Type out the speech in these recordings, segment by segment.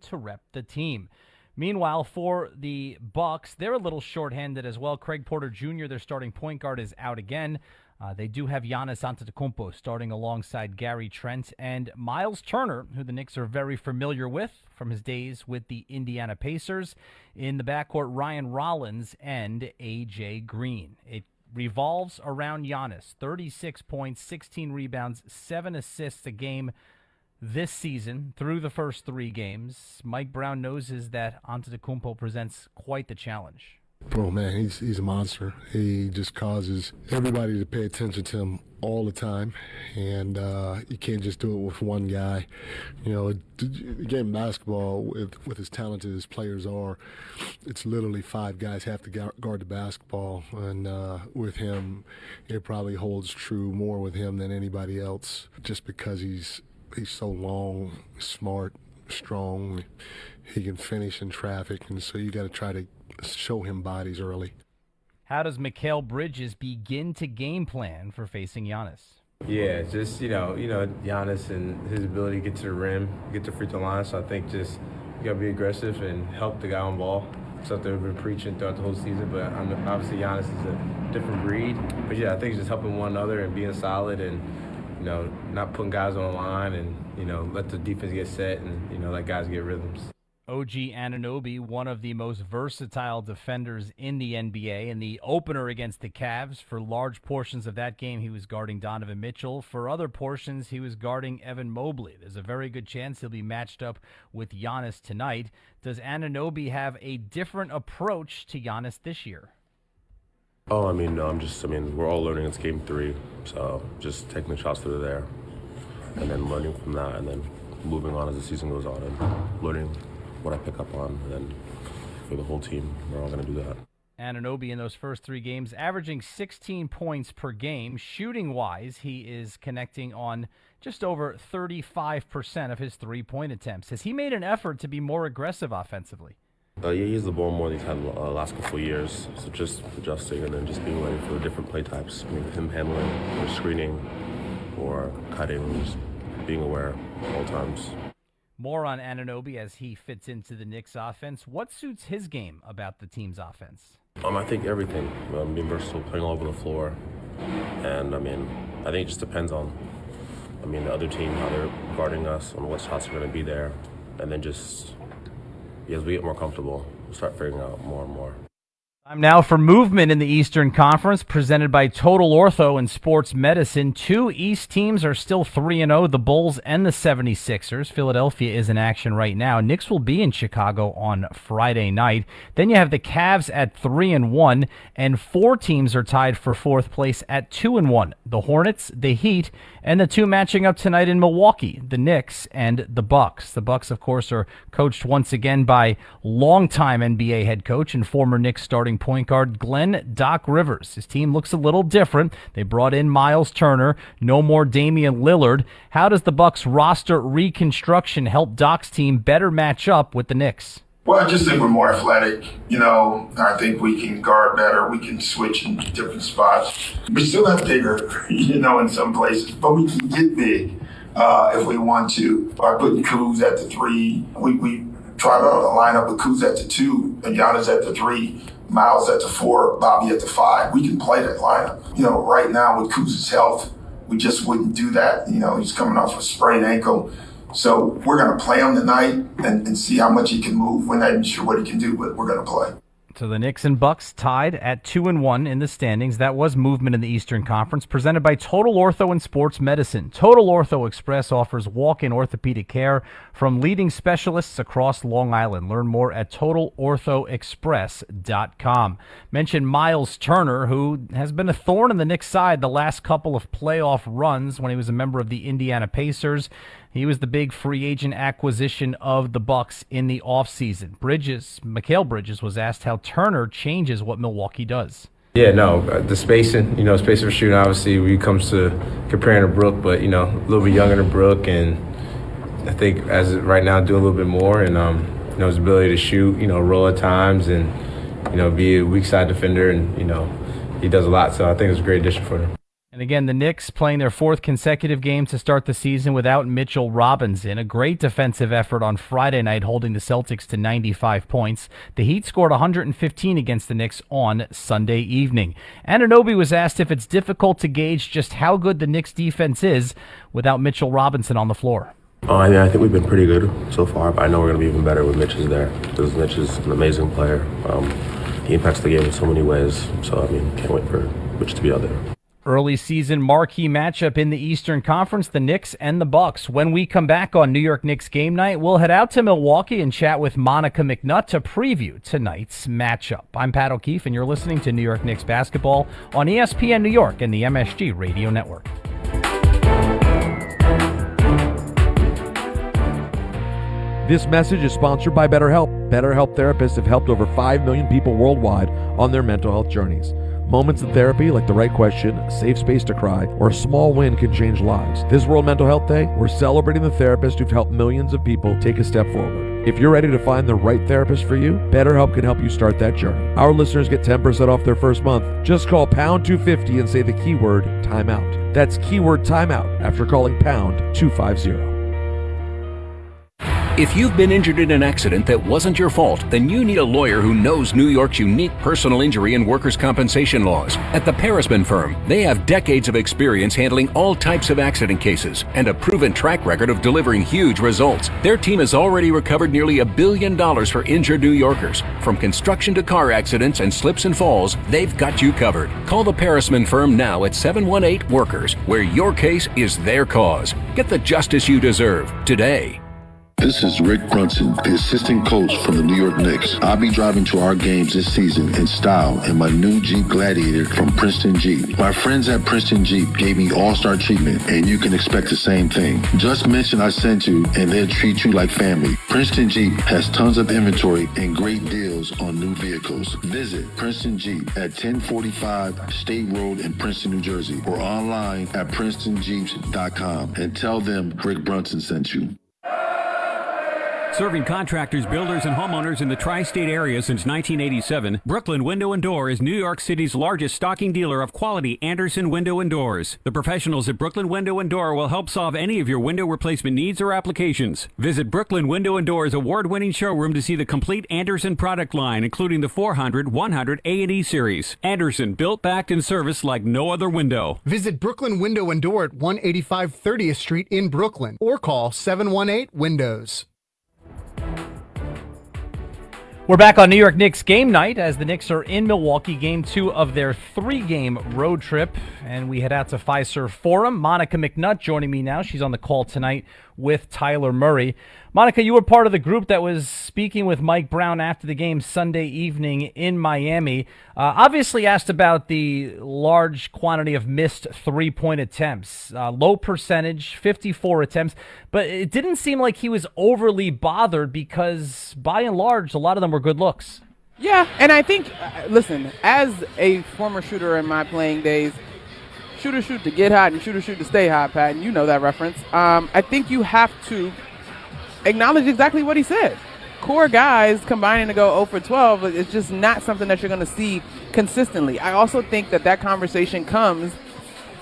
to rep the team. Meanwhile, for the Bucks, they're a little shorthanded as well. Craig Porter Jr., their starting point guard, is out again. They do have Giannis Antetokounmpo starting alongside Gary Trent and Miles Turner, who the Knicks are very familiar with from his days with the Indiana Pacers. In the backcourt, Ryan Rollins and A.J. Green. It revolves around Giannis. 36 points, 16 rebounds, 7 assists a game this season through the first 3 games. Mike Brown knows that Antetokounmpo presents quite the challenge. Oh, man, he's a monster. He just causes everybody to pay attention to him all the time, and you can't just do it with one guy. You know, again, basketball, with as talented as players are, it's literally 5 guys have to guard the basketball, and with him, it probably holds true more with him than anybody else, just because he's so long, smart, strong. He can finish in traffic, and so you got to try to show him bodies early. How does Mikal Bridges begin to game plan for facing Giannis? Yeah, just, you know, Giannis and his ability to get to the rim, get to free throw line. So I think just you got to be aggressive and help the guy on ball. Something we've been preaching throughout the whole season. But obviously Giannis is a different breed. But, yeah, I think just helping one another and being solid and, you know, not putting guys on the line and, you know, let the defense get set and, you know, let guys get rhythms. OG Anunoby, one of the most versatile defenders in the NBA. In the opener against the Cavs, for large portions of that game, he was guarding Donovan Mitchell. For other portions, he was guarding Evan Mobley. There's a very good chance he'll be matched up with Giannis tonight. Does Anunoby have a different approach to Giannis this year? Oh, I mean, we're all learning. It's game 3, so just taking the shots that are there and then learning from that and then moving on as the season goes on and learning what I pick up on, and then for the whole team, we're all going to do that. Anunoby in those first 3 games averaging 16 points per game. Shooting-wise, he is connecting on just over 35% of his 3-point attempts. Has he made an effort to be more aggressive offensively? Yeah, he used the ball more than he's had the last couple of years, so just adjusting and then just being ready for the different play types. I mean, him handling or screening or cutting, just being aware all times. More on Anunoby as he fits into the Knicks offense. What suits his game about the team's offense? I think everything. Being versatile, playing all over the floor. And, I think it just depends on, the other team, how they're guarding us, on what shots are going to be there. And then just, as we get more comfortable, we'll start figuring out more and more. Time now for movement in the Eastern Conference, presented by Total Ortho and Sports Medicine. 2 East teams are still 3-0, the Bulls and the 76ers. Philadelphia is in action right now. Knicks will be in Chicago on Friday night. Then you have the Cavs at 3-1, and 4 teams are tied for 4th place at 2-1. The Hornets, the Heat, and the 2 matching up tonight in Milwaukee, the Knicks and the Bucks. The Bucks, of course, are coached once again by longtime NBA head coach and former Knicks starting point guard Glenn Doc Rivers. His team looks a little different. They brought in Miles Turner, no more Damian Lillard. How does the Bucks roster reconstruction help Doc's team better match up with the Knicks? Well, I just think we're more athletic. I think we can guard better. We can switch in different spots. We still have bigger, in some places, but we can get big if we want to. By putting Kuz at the 3, we try to line up with Kuz at the 2, and Giannis at the 3, Miles at the 4, Bobby at the 5. We can play that lineup. Right now with Kuz's health, we just wouldn't do that. He's coming off a sprained ankle. So we're going to play him tonight and see how much he can move. We're not even sure what he can do, but we're going to play. So the Knicks and Bucks tied at 2-1 in the standings. That was movement in the Eastern Conference, presented by Total Ortho and Sports Medicine. Total Ortho Express offers walk-in orthopedic care from leading specialists across Long Island. Learn more at TotalOrthoExpress.com. Mention Miles Turner, who has been a thorn in the Knicks' side the last couple of playoff runs when he was a member of the Indiana Pacers. He was the big free agent acquisition of the Bucks in the offseason. Mikal Bridges was asked how Turner changes what Milwaukee does. Yeah, no, the spacing, space for shooting, obviously, when it comes to comparing to Brook, but, a little bit younger than Brook, and I think as of right now, do a little bit more, and, his ability to shoot, roll at times, and, be a weak side defender, and, he does a lot, so I think it's a great addition for him. And again, the Knicks playing their 4th consecutive game to start the season without Mitchell Robinson. A great defensive effort on Friday night, holding the Celtics to 95 points. The Heat scored 115 against the Knicks on Sunday evening. Anunoby was asked if it's difficult to gauge just how good the Knicks defense is without Mitchell Robinson on the floor. I think we've been pretty good so far, but I know we're going to be even better with Mitch is there, because Mitch is an amazing player. He impacts the game in so many ways, so can't wait for Mitch to be out there. Early season marquee matchup in the Eastern Conference, the Knicks and the Bucks. When we come back on New York Knicks Game Night, we'll head out to Milwaukee and chat with Monica McNutt to preview tonight's matchup. I'm Pat O'Keefe, and you're listening to New York Knicks basketball on ESPN New York and the MSG Radio Network. This message is sponsored by BetterHelp. BetterHelp therapists have helped over 5 million people worldwide on their mental health journeys. Moments in therapy, like the right question, a safe space to cry, or a small win can change lives. This World Mental Health Day, we're celebrating the therapists who've helped millions of people take a step forward. If you're ready to find the right therapist for you, BetterHelp can help you start that journey. Our listeners get 10% off their first month. Just call pound 250 and say the keyword timeout. That's keyword timeout after calling pound 250. If you've been injured in an accident that wasn't your fault, then you need a lawyer who knows New York's unique personal injury and workers' compensation laws. At the Parisman Firm, they have decades of experience handling all types of accident cases and a proven track record of delivering huge results. Their team has already recovered nearly $1 billion for injured New Yorkers. From construction to car accidents and slips and falls, they've got you covered. Call the Parisman Firm now at 718-WORKERS, where your case is their cause. Get the justice you deserve today. This is Rick Brunson, the assistant coach from the New York Knicks. I'll be driving to our games this season in style in my new Jeep Gladiator from Princeton Jeep. My friends at Princeton Jeep gave me all-star treatment, and you can expect the same thing. Just mention I sent you, and they'll treat you like family. Princeton Jeep has tons of inventory and great deals on new vehicles. Visit Princeton Jeep at 1045 State Road in Princeton, New Jersey, or online at PrincetonJeeps.com and tell them Rick Brunson sent you. Serving contractors, builders, and homeowners in the tri-state area since 1987, Brooklyn Window & Door is New York City's largest stocking dealer of quality Andersen window and doors. The professionals at Brooklyn Window & Door will help solve any of your window replacement needs or applications. Visit Brooklyn Window & Door's award-winning showroom to see the complete Andersen product line, including the 400, 100, A&E series. Andersen, built, backed, and serviced like no other window. Visit Brooklyn Window & Door at 185 30th Street in Brooklyn or call 718-WINDOWS. We're back on New York Knicks Game Night as the Knicks are in Milwaukee, Game 2 of their 3-game road trip, and we head out to Fiserv Forum. Monica McNutt joining me now. She's on the call tonight with Tyler Murray. Monica, you were part of the group that was speaking with Mike Brown after the game Sunday evening in Miami. Obviously asked about the large quantity of missed three-point attempts. Low percentage, 54 attempts, but it didn't seem like he was overly bothered because, by and large, a lot of them were good looks. Yeah, and I think, listen, as a former shooter in my playing days, shooter shoot to get hot and shooter shoot to stay hot, Pat, and you know that reference. I think you have to acknowledge exactly what he said. Core guys combining to go 0 for 12 is just not something that you're going to see consistently. I also think that conversation comes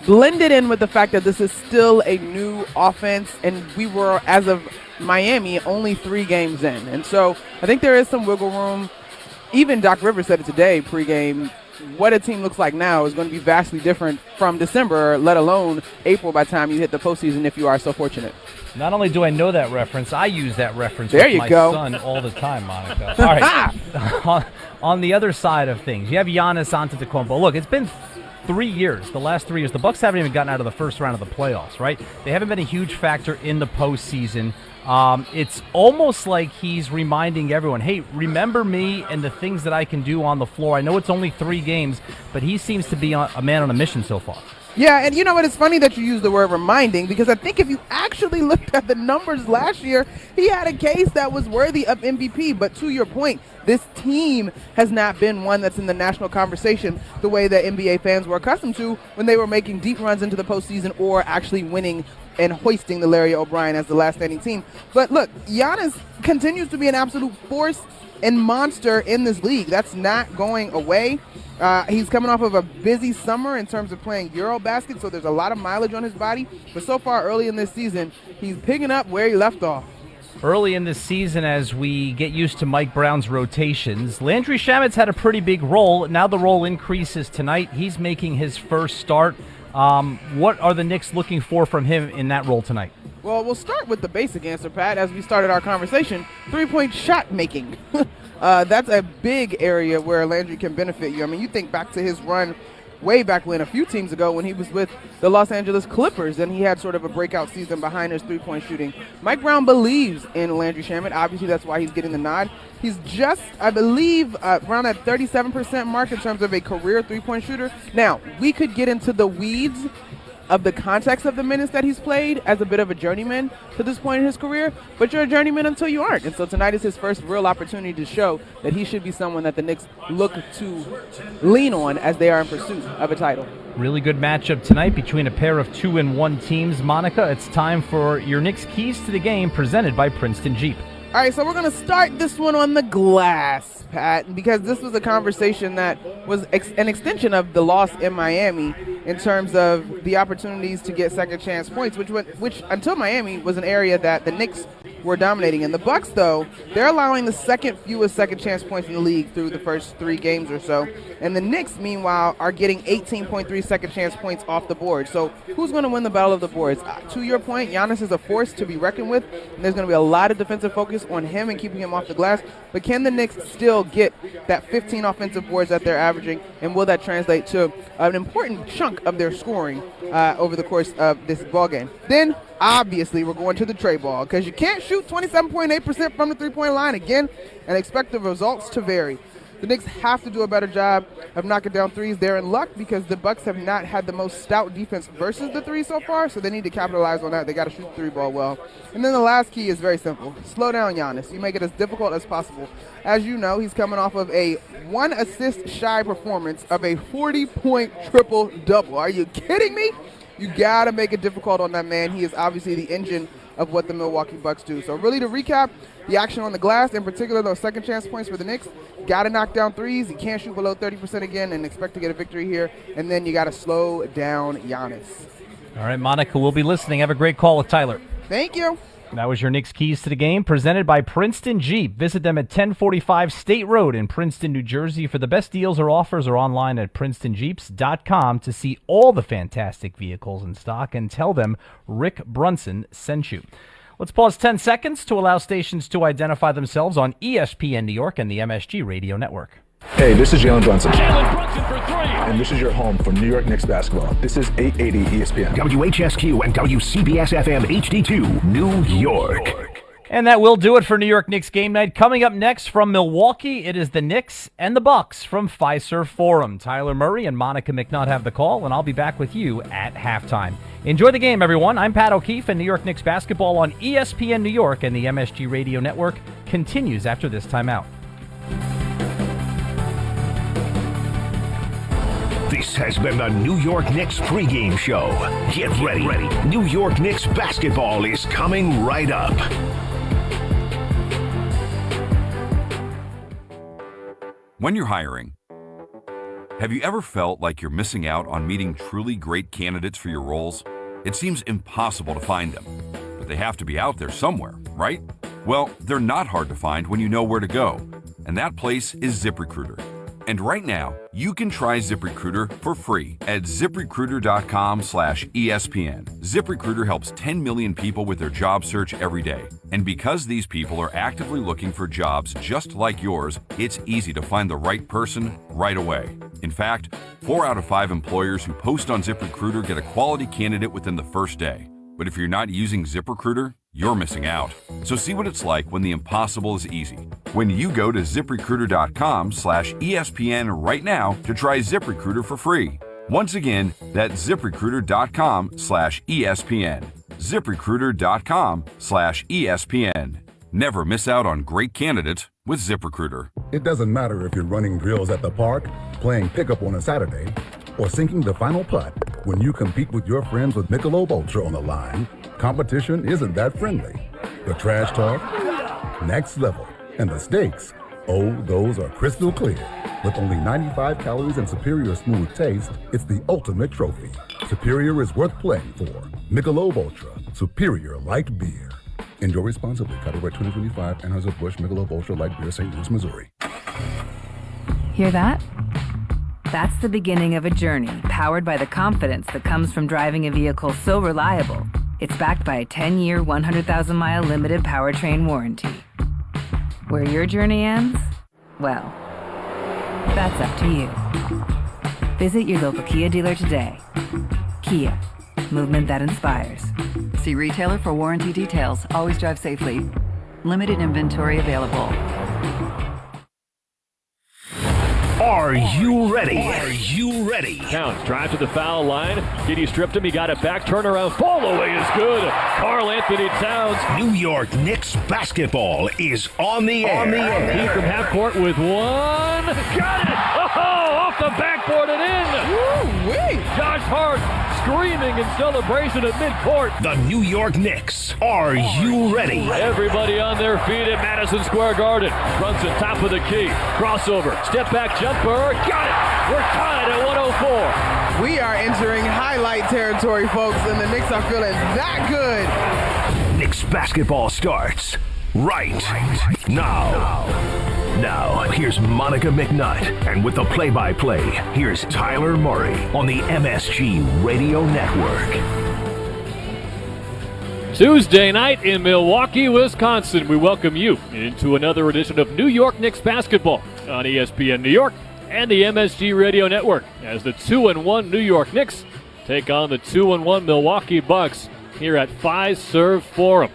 blended in with the fact that this is still a new offense, and we were, as of Miami, only 3 games in. And so I think there is some wiggle room. Even Doc Rivers said it today pregame. What a team looks like now is going to be vastly different from December, let alone April by the time you hit the postseason if you are so fortunate. Not only do I know that reference, I use that reference there with my son all the time, Monica. All right. On the other side of things, you have Giannis Antetokounmpo. Look, it's been 3 years, the last 3 years. The Bucks haven't even gotten out of the first round of the playoffs, right? They haven't been a huge factor in the postseason. It's almost like he's reminding everyone, hey, remember me and the things that I can do on the floor. I know it's only 3 games, but he seems to be a man on a mission so far. Yeah, and you know what? It's funny that you use the word reminding, because I think if you actually looked at the numbers last year, he had a case that was worthy of MVP. But to your point, this team has not been one that's in the national conversation the way that NBA fans were accustomed to when they were making deep runs into the postseason or actually winning and hoisting the Larry O'Brien as the last standing team. But look, Giannis continues to be an absolute force and monster in this league. That's not going away. He's coming off of a busy summer in terms of playing Eurobasket, so there's a lot of mileage on his body. But so far early in this season, he's picking up where he left off. Early in this season, as we get used to Mike Brown's rotations, Landry Shamet's had a pretty big role. Now the role increases tonight. He's making his first start. What are the Knicks looking for from him in that role tonight? Well, we'll start with the basic answer, Pat, as we started our conversation. Three-point shot making. That's a big area where Landry can benefit you. I mean, you think back to his run way back when, a few teams ago, when he was with the Los Angeles Clippers, and he had sort of a breakout season behind his three-point shooting. Mike Brown believes in Landry Shamet. Obviously, that's why he's getting the nod. He's just, I believe, around that 37% mark in terms of a career three-point shooter. Now, we could get into the weeds of the context of the minutes that he's played as a bit of a journeyman to this point in his career, but you're a journeyman until you aren't. And so tonight is his first real opportunity to show that he should be someone that the Knicks look to lean on as they are in pursuit of a title. Really good matchup tonight between a pair of 2-1 teams. Monica, it's time for your Knicks keys to the game, presented by Princeton Jeep. All right, so we're going to start this one on the glass, Pat, because this was a conversation that was an extension of the loss in Miami in terms of the opportunities to get second chance points, which until Miami was an area that the Knicks were dominating. And the Bucks, though, they're allowing the second fewest second chance points in the league through the first 3 games or so. And the Knicks, meanwhile, are getting 18.3 second chance points off the board. So who's going to win the battle of the boards? To your point, Giannis is a force to be reckoned with, and there's going to be a lot of defensive focus on him and keeping him off the glass. But can the Knicks still get that 15 offensive boards that they're averaging, and will that translate to an important chunk of their scoring over the course of this ballgame? Then, obviously, we're going to the tray ball, because you can't shoot 27.8% from the three-point line again and expect the results to vary. The Knicks have to do a better job of knocking down threes. They're in luck because the Bucks have not had the most stout defense versus the three so far, so they need to capitalize on that. They got to shoot the three ball well. And then the last key is very simple. Slow down Giannis. You make it as difficult as possible. As you know, he's coming off of a 1 assist shy performance of a 40-point triple-double. Are you kidding me? You got to make it difficult on that man. He is obviously the engine of what the Milwaukee Bucks do. So really, to recap, the action on the glass, in particular those second chance points for the Knicks, got to knock down threes. You can't shoot below 30% again and expect to get a victory here. And then you got to slow down Giannis. All right, Monica, we'll be listening. Have a great call with Tyler. Thank you. That was your Knicks keys to the game, presented by Princeton Jeep. Visit them at 1045 State Road in Princeton, New Jersey. For the best deals or offers, or online at PrincetonJeeps.com to see all the fantastic vehicles in stock, and tell them Rick Brunson sent you. Let's pause 10 seconds to allow stations to identify themselves on ESPN New York and the MSG Radio Network. Hey, this is Jalen Brunson. Jalen Brunson for 3. And this is your home for New York Knicks basketball. This is 880 ESPN. WHSQ and WCBS FM HD2, New York. And that will do it for New York Knicks game night. Coming up next from Milwaukee, it is the Knicks and the Bucks from Fiserv Forum. Tyler Murray and Monica McNutt have the call, and I'll be back with you at halftime. Enjoy the game, everyone. I'm Pat O'Keefe, and New York Knicks basketball on ESPN New York and the MSG Radio Network continues after this timeout. This has been the New York Knicks pregame show. Get ready. New York Knicks basketball is coming right up. When you're hiring, have you ever felt like you're missing out on meeting truly great candidates for your roles? It seems impossible to find them, but they have to be out there somewhere, right? Well, they're not hard to find when you know where to go, and that place is ZipRecruiter. And right now, you can try ZipRecruiter for free at ZipRecruiter.com/ESPN. ZipRecruiter helps 10 million people with their job search every day. And because these people are actively looking for jobs just like yours, it's easy to find the right person right away. In fact, 4 out of 5 employers who post on ZipRecruiter get a quality candidate within the first day. But if you're not using ZipRecruiter, you're missing out. So see what it's like when the impossible is easy. When you go to ZipRecruiter.com/ESPN right now to try ZipRecruiter for free. Once again, that's ZipRecruiter.com/ESPN. ZipRecruiter.com/ESPN. Never miss out on great candidates with ZipRecruiter. It doesn't matter if you're running drills at the park, playing pickup on a Saturday, or sinking the final putt. When you compete with your friends with Michelob Ultra on the line, competition isn't that friendly. The trash talk, next level, and the stakes Oh, those are crystal clear. With only 95 calories and superior smooth taste, it's the ultimate trophy. Superior is worth playing for. Michelob Ultra, superior light beer. Enjoy responsibly. Copyright 2025, Anheuser-Busch Michelob Ultra Light Beer, St. Louis, Missouri. Hear that? That's the beginning of a journey powered by the confidence that comes from driving a vehicle so reliable. It's backed by a 10-year, 100,000-mile limited powertrain warranty. Where your journey ends? Well, that's up to you. Visit your local Kia dealer today. Kia, movement that inspires. See retailer for warranty details. Always drive safely. Limited inventory available. Are you ready? Are you ready? Towns drive to the foul line. Diddy stripped him. He got it back. Turnaround. Fall away is good. Karl Anthony Towns. New York Knicks basketball is on the air. He from half court with one. Got it! Oh, off the backboard and in. Woo-wee. Josh Hart screaming in celebration at midcourt. The New York Knicks. Are you ready? Everybody on their feet at Madison Square Garden. Brunson, top of the key. Crossover. Step back jumper. Got it. We're tied at 104. We are entering highlight territory, folks, and the Knicks are feeling that good. Knicks basketball starts right now. Now, here's Monica McNutt. And with the play-by-play, here's Tyler Murray on the MSG Radio Network. Tuesday night in Milwaukee, Wisconsin, we welcome you into another edition of New York Knicks basketball on ESPN New York and the MSG Radio Network as the 2-1 New York Knicks take on the 2-1 Milwaukee Bucks here at Fiserv Forum.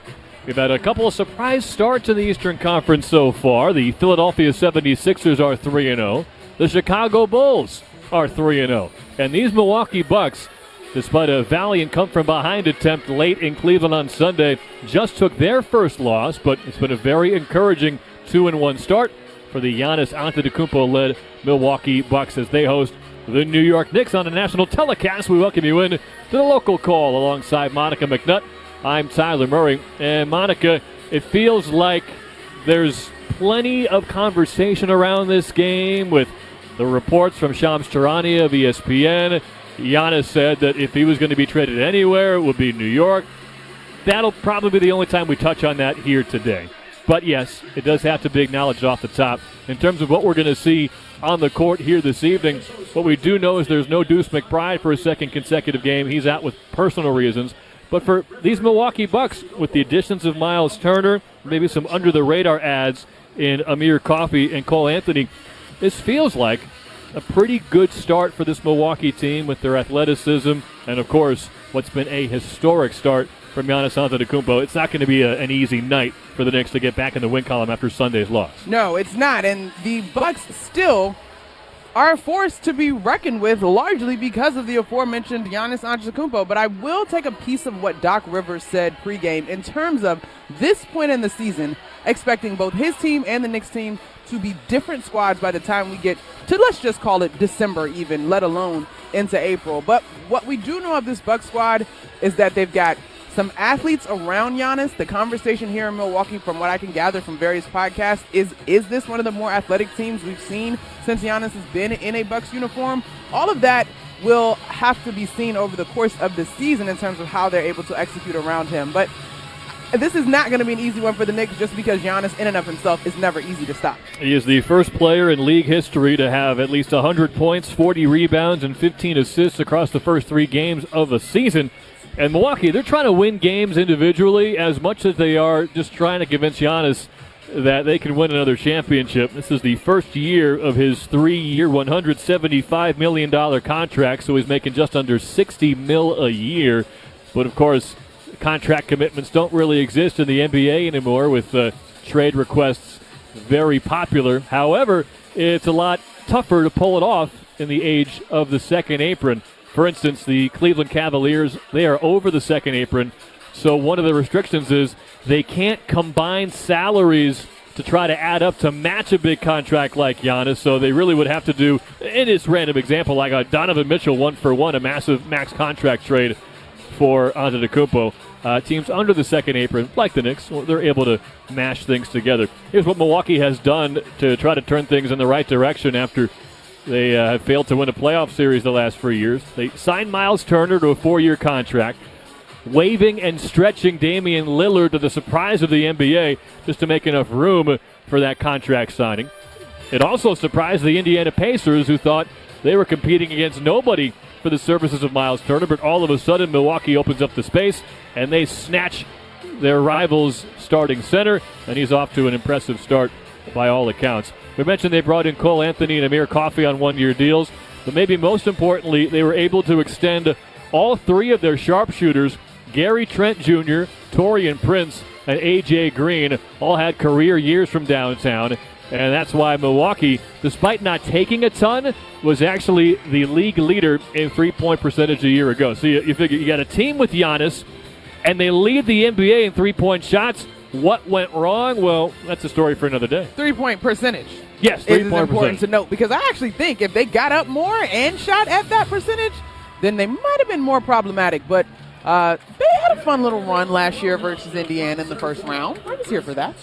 We've had a couple of surprise starts in the Eastern Conference so far. The Philadelphia 76ers are 3-0. The Chicago Bulls are 3-0. And these Milwaukee Bucks, despite a valiant come-from-behind attempt late in Cleveland on Sunday, just took their first loss, but it's been a very encouraging 2-1 start for the Giannis Antetokounmpo-led Milwaukee Bucks as they host the New York Knicks on a national telecast. We welcome you in to the local call alongside Monica McNutt. I'm Tyler Murray. And Monica, it feels like there's plenty of conversation around this game with the reports from Shams Charania of ESPN. Giannis said that if he was going to be traded anywhere, it would be New York. That'll probably be the only time we touch on that here today. But yes, it does have to be acknowledged off the top. In terms of what we're going to see on the court here this evening, what we do know is there's no Deuce McBride for a second consecutive game. He's out with personal reasons. But for these Milwaukee Bucks, with the additions of Miles Turner, maybe some under-the-radar adds in Amir Coffey and Cole Anthony, this feels like a pretty good start for this Milwaukee team with their athleticism and, of course, what's been a historic start from Giannis Antetokounmpo. It's not going to be an easy night for the Knicks to get back in the win column after Sunday's loss. No, it's not. And the Bucks still are a force to be reckoned with, largely because of the aforementioned Giannis Antetokounmpo. But I will take a piece of what Doc Rivers said pregame in terms of this point in the season, expecting both his team and the Knicks team to be different squads by the time we get to, let's just call it December even, let alone into April. But what we do know of this Bucks squad is that they've got some athletes around Giannis. The conversation here in Milwaukee, from what I can gather from various podcasts, is this one of the more athletic teams we've seen since Giannis has been in a Bucks uniform? All of that will have to be seen over the course of the season in terms of how they're able to execute around him. But this is not going to be an easy one for the Knicks just because Giannis in and of himself is never easy to stop. He is the first player in league history to have at least 100 points, 40 rebounds, and 15 assists across the first 3 games of a season. And Milwaukee, they're trying to win games individually as much as they are just trying to convince Giannis that they can win another championship. This is the first year of his 3-year, $175 million contract, so he's making just under $60 million a year. But, of course, contract commitments don't really exist in the NBA anymore with trade requests very popular. However, it's a lot tougher to pull it off in the age of the second apron. For instance, the Cleveland Cavaliers, they are over the second apron, so one of the restrictions is they can't combine salaries to try to add up to match a big contract like Giannis, so they really would have to do, in this random example, like a Donovan Mitchell 1-for-1, a massive max contract trade for Antetokounmpo. teams under the second apron, like the Knicks, they're able to mash things together. Here's what Milwaukee has done to try to turn things in the right direction after they have failed to win a playoff series the last 3 years. They signed Miles Turner to a 4-year contract, waving and stretching Damian Lillard to the surprise of the NBA just to make enough room for that contract signing. It also surprised the Indiana Pacers, who thought they were competing against nobody for the services of Miles Turner, but all of a sudden Milwaukee opens up the space and they snatch their rival's starting center, and he's off to an impressive start by all accounts. We mentioned they brought in Cole Anthony and Amir Coffey on 1-year deals, but maybe most importantly, they were able to extend all 3 of their sharpshooters. Gary Trent Jr., Taurean Prince, and A.J. Green all had career years from downtown, and that's why Milwaukee, despite not taking a ton, was actually the league leader in three-point percentage a year ago. So you figure you got a team with Giannis, and they lead the NBA in three-point shots. What went wrong? Well, that's a story for another day. Three-point percentage. Yes, it is three-point important percentage to note, because I actually think if they got up more and shot at that percentage, then they might have been more problematic. But they had a fun little run last year versus Indiana in the first round. I was here for that.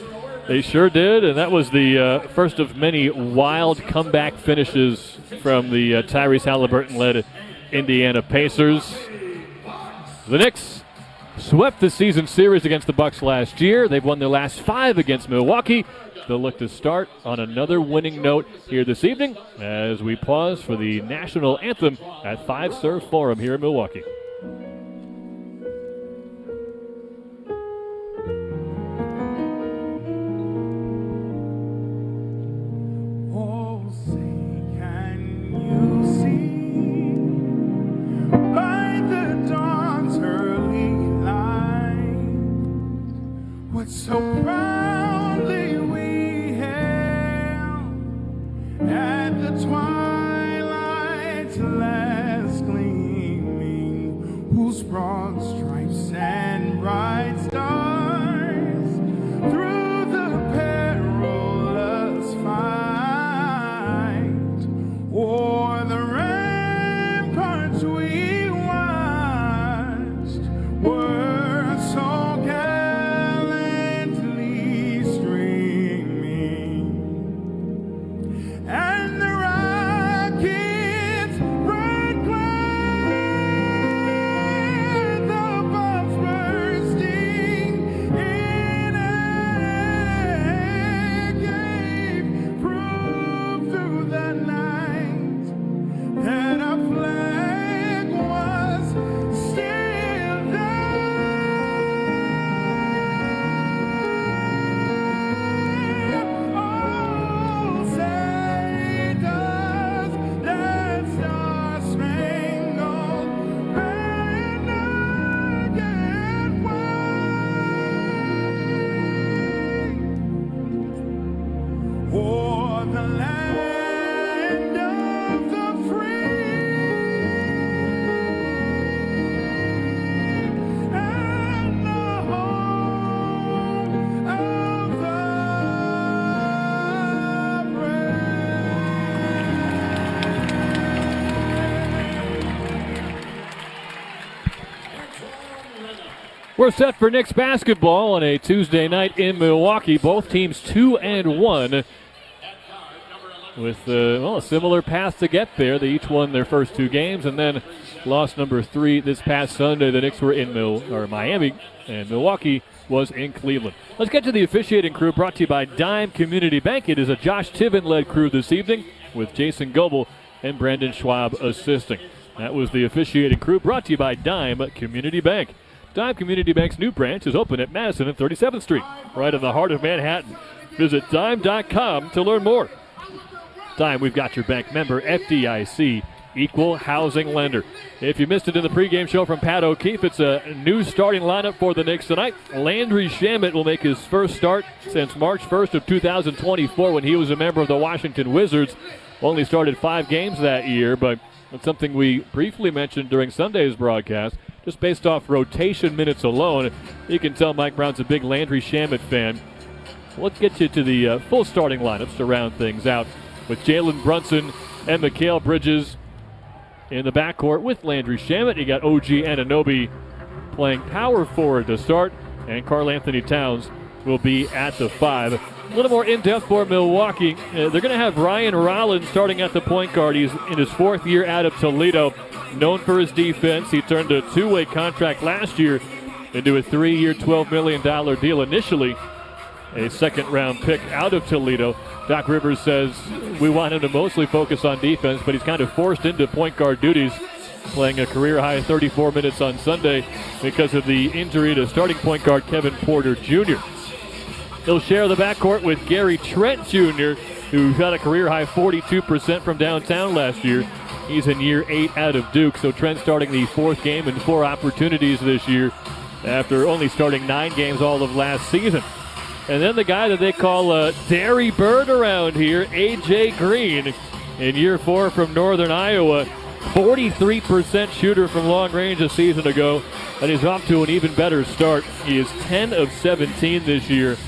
They sure did, and that was the first of many wild comeback finishes from the Tyrese Halliburton-led Indiana Pacers. The Knicks swept the season series against the Bucks last year. They've won their last 5 against Milwaukee. They'll look to start on another winning note here this evening as we pause for the national anthem at 5 Serve Forum here in Milwaukee. So proudly we hailed at the twilight's last gleaming, whose broad stripes and bright stars through the perilous fight o'er the ramparts we watched were so and the rockets red glare, the bombs bursting in air gave proof through the night that our flag was still there. Oh, say does that star-spangled banner yet wave o'er the land of the free and the home of the We're set for Knicks basketball on a Tuesday night in Milwaukee. Both teams 2-1 with a similar path to get there. They each won their first 2 games and then lost number 3 this past Sunday. The Knicks were in Miami, and Milwaukee was in Cleveland. Let's get to the officiating crew, brought to you by Dime Community Bank. It is a Josh Tiven-led crew this evening with Jason Goebel and Brandon Schwab assisting. That was the officiating crew, brought to you by Dime Community Bank. Dime Community Bank's new branch is open at Madison and 37th Street, right in the heart of Manhattan. Visit dime.com to learn more. Dime, we've got your bank, member FDIC, equal housing lender. If you missed it in the pregame show from Pat O'Keefe, it's a new starting lineup for the Knicks tonight. Landry Shamet will make his first start since March 1st of 2024 when he was a member of the Washington Wizards. Only started 5 games that year, but that's something we briefly mentioned during Sunday's broadcast. Just based off rotation minutes alone, you can tell Mike Brown's a big Landry Shamet fan. Let's get you to the full starting lineups to round things out with Jalen Brunson and Mikal Bridges in the backcourt with Landry Shamet. You got OG Anunoby playing power forward to start, and Karl Anthony Towns will be at the 5. A little more in-depth for Milwaukee. They're going to have Ryan Rollins starting at the point guard. He's in his 4th year out of Toledo. Known for his defense, he turned a 2-way contract last year into a 3-year, $12 million deal initially. A second-round pick out of Toledo. Doc Rivers says we want him to mostly focus on defense, but he's kind of forced into point guard duties, playing a career-high 34 minutes on Sunday because of the injury to starting point guard Kevin Porter Jr. He'll share the backcourt with Gary Trent Jr., who shot a career-high 42% from downtown last year. He's in year 8 out of Duke, so Trent starting the 4th game and 4 opportunities this year after only starting 9 games all of last season. And then the guy that they call Derry Bird around here, A.J. Green, in year 4 from Northern Iowa. 43% shooter from long range a season ago, and he's off to an even better start. He is 10 of 17 this year.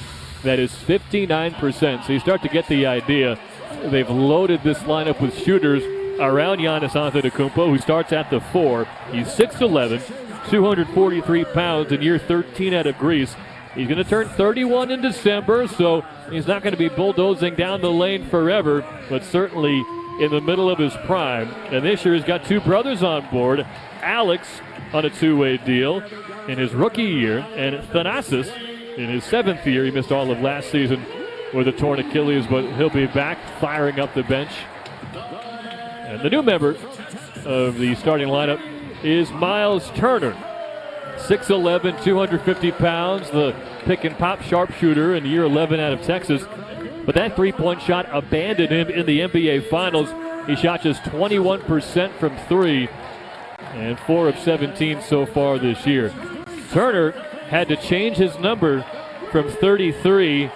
That is 59%. So you start to get the idea. They've loaded this lineup with shooters around Giannis Antetokounmpo, who starts at the 4. He's 6'11", 243 pounds, in year 13 out of Greece. He's going to turn 31 in December, so he's not going to be bulldozing down the lane forever, but certainly in the middle of his prime. And this year he's got 2 brothers on board. Alex on a 2-way deal in his rookie year, and Thanasis in his 7th year. He missed all of last season with a torn Achilles, but he'll be back firing up the bench. And the new member of the starting lineup is Miles Turner. 6'11", 250 pounds, the pick-and-pop sharpshooter in year 11 out of Texas. But that three-point shot abandoned him in the NBA Finals. He shot just 21% from 3 and 4 of 17 so far this year. Turner had to change his number from 33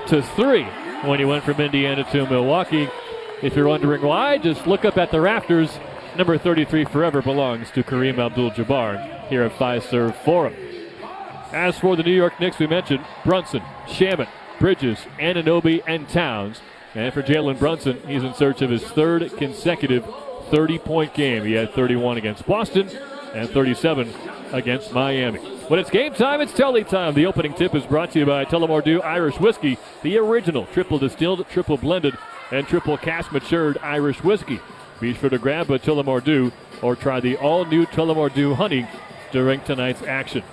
to 3 when he went from Indiana to Milwaukee. If you're wondering why, just look up at the rafters. Number 33 forever belongs to Kareem Abdul-Jabbar here at Fiserv Forum. As for the New York Knicks, we mentioned Brunson, Shamet, Bridges, Anunoby, and Towns. And for Jalen Brunson, he's in search of his 3rd consecutive 30-point game. He had 31 against Boston and 37 against Miami. When it's game time, it's Telly time. The opening tip is brought to you by Tullamore Dew Irish Whiskey, the original triple distilled, triple blended, and triple cask matured Irish whiskey. Be sure to grab a Tullamore Dew or try the all-new Tullamore Dew Honey during tonight's action.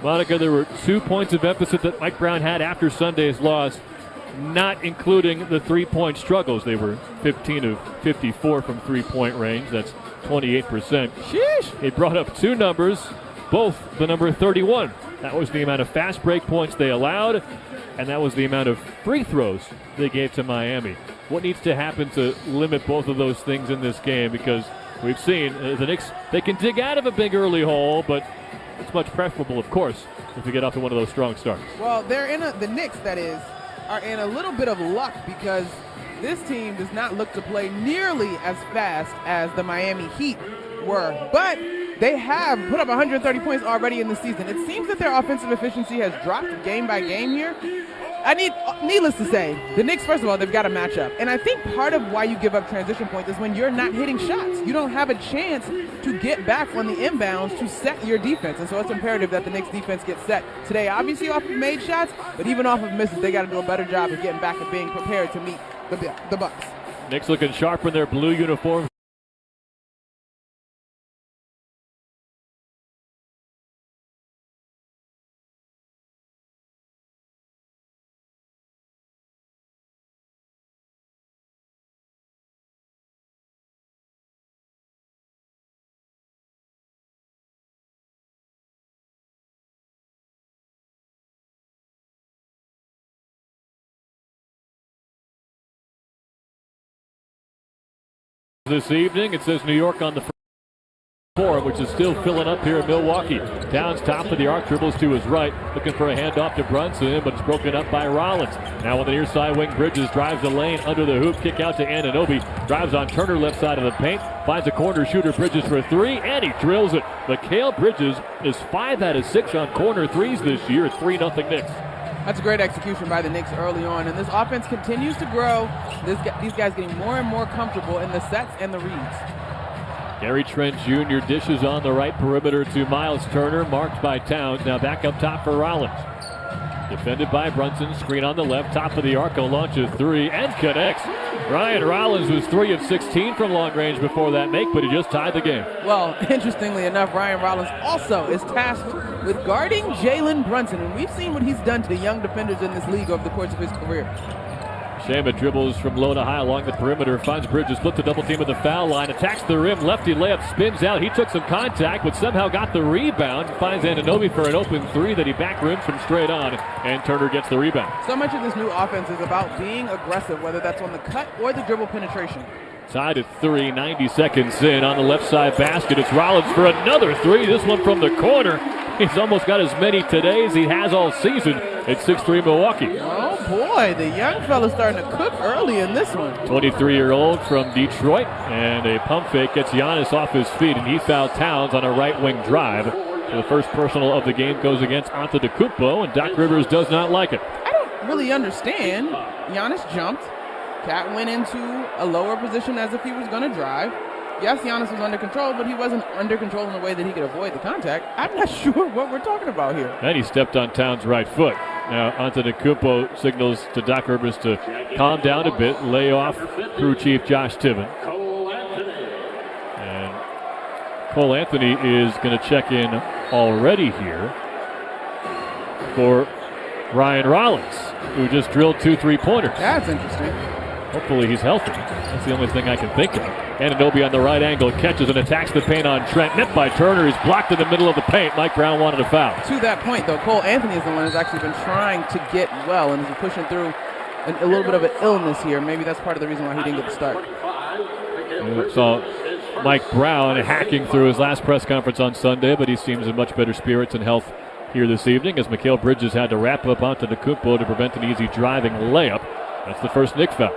Monica, there were 2 points of emphasis that Mike Brown had after Sunday's loss, not including the 3-point struggles. They were 15 of 54 from 3-point range. That's 28%. Sheesh! He brought up 2 numbers, both the number 31. That was the amount of fast break points they allowed, and that was the amount of free throws they gave to Miami. What needs to happen to limit both of those things in this game? Because we've seen the Knicks, they can dig out of a big early hole, but it's much preferable, of course, if you get off to one of those strong starts. Well, the Knicks, that is, are in a little bit of luck because this team does not look to play nearly as fast as the Miami Heat were. But they have put up 130 points already in the season. It seems that their offensive efficiency has dropped game by game here. Needless to say, the Knicks, first of all, they've got a matchup. And I think part of why you give up transition points is when you're not hitting shots. You don't have a chance to get back on the inbounds to set your defense. And so it's imperative that the Knicks defense gets set today. Obviously off of made shots, but even off of misses, they got to do a better job of getting back and being prepared to meet the Bucks. Knicks looking sharp in their blue uniforms. This evening, it says New York on the forum, which is still filling up here in Milwaukee. Towns top of the arc, dribbles to his right, looking for a handoff to Brunson, but it's broken up by Rollins. Now on the near side wing, Bridges drives the lane under the hoop, kick out to Anunoby, drives on Turner left side of the paint, finds a corner shooter, Bridges for 3, and he drills it. Mikal Bridges is 5 out of 6 on corner threes this year. It's 3-0 Knicks. That's a great execution by the Knicks early on, and this offense continues to grow. These guys getting more and more comfortable in the sets and the reads. Gary Trent Jr. dishes on the right perimeter to Miles Turner, marked by Towns. Now back up top for Rollins. Defended by Brunson, screen on the left, top of the arc, a launch of three, and connects. Ryan Rollins was 3 of 16 from long range before that make, but he just tied the game. Well, interestingly enough, Ryan Rollins also is tasked with guarding Jalen Brunson, and we've seen what he's done to young defenders in this league over the course of his career. Shamet dribbles from low to high along the perimeter, finds Bridges, split the double team at the foul line, attacks the rim, lefty layup, spins out. He took some contact, but somehow got the rebound, finds Anunoby for an open three that he back rims from straight on, and Turner gets the rebound. So much of this new offense is about being aggressive, whether that's on the cut or the dribble penetration. Tied at 3, 90 seconds in on the left side basket. It's Rollins for another three, this one from the corner. He's almost got as many today as he has all season at 6'3" Milwaukee. Oh boy, the young fella's starting to cook early in this one. 23-year-old from Detroit, and a pump fake gets Giannis off his feet, and he fouled Towns on a right wing drive. So the first personal of the game goes against Antetokounmpo, and Doc Rivers does not like it. I don't really understand. Giannis jumped. Cat went into a lower position as if he was going to drive. Yes, Giannis was under control, but he wasn't under control in a way that he could avoid the contact. I'm not sure what we're talking about here. And he stepped on Towns' right foot. Now, Antetokounmpo signals to Doc Rivers to calm down a bit, lay off crew chief Josh Tiven. And Cole Anthony is going to check in already here for Ryan Rollins, who just drilled 2 3-pointers. That's interesting. Hopefully he's healthy. That's the only thing I can think of. Anunoby on the right angle catches and attacks the paint on Trent. Net by Turner. He's blocked in the middle of the paint. Mike Brown wanted a foul. To that point, though, Cole Anthony is the one who's actually been trying to get well and is pushing through a little bit of an illness here. Maybe that's part of the reason why he didn't get the start. We saw Mike Brown hacking through his last press conference on Sunday, but he seems in much better spirits and health here this evening as Mikal Bridges had to wrap up onto the Antetokounmpo to prevent an easy driving layup. That's the first Knicks foul.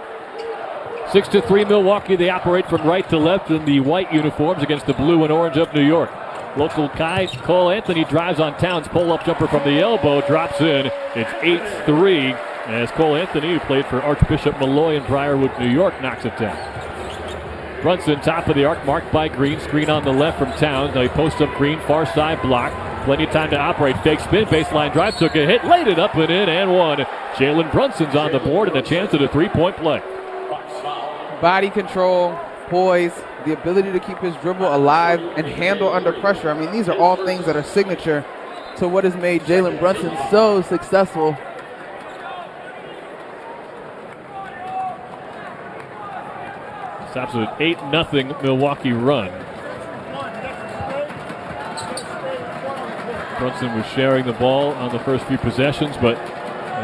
6-3 Milwaukee. They operate from right to left in the white uniforms against the blue and orange of New York. Local guy Cole Anthony drives on Towns. Pull-up jumper from the elbow drops in. It's 8-3 as Cole Anthony, who played for Archbishop Malloy in Briarwood, New York, knocks it down. Brunson, top of the arc, marked by Green. Screen on the left from Towns. Now he posts up Green, far side block. Plenty of time to operate. Fake spin, baseline drive, took a hit, laid it up and in, and one. Jalen Brunson's on the board and a chance at a three-point play. Body control, poise, the ability to keep his dribble alive and handle under pressure. I mean, these are all things that are signature to what has made Jalen Brunson so successful. Stops with an 8-0 Milwaukee run. Brunson was sharing the ball on the first few possessions, but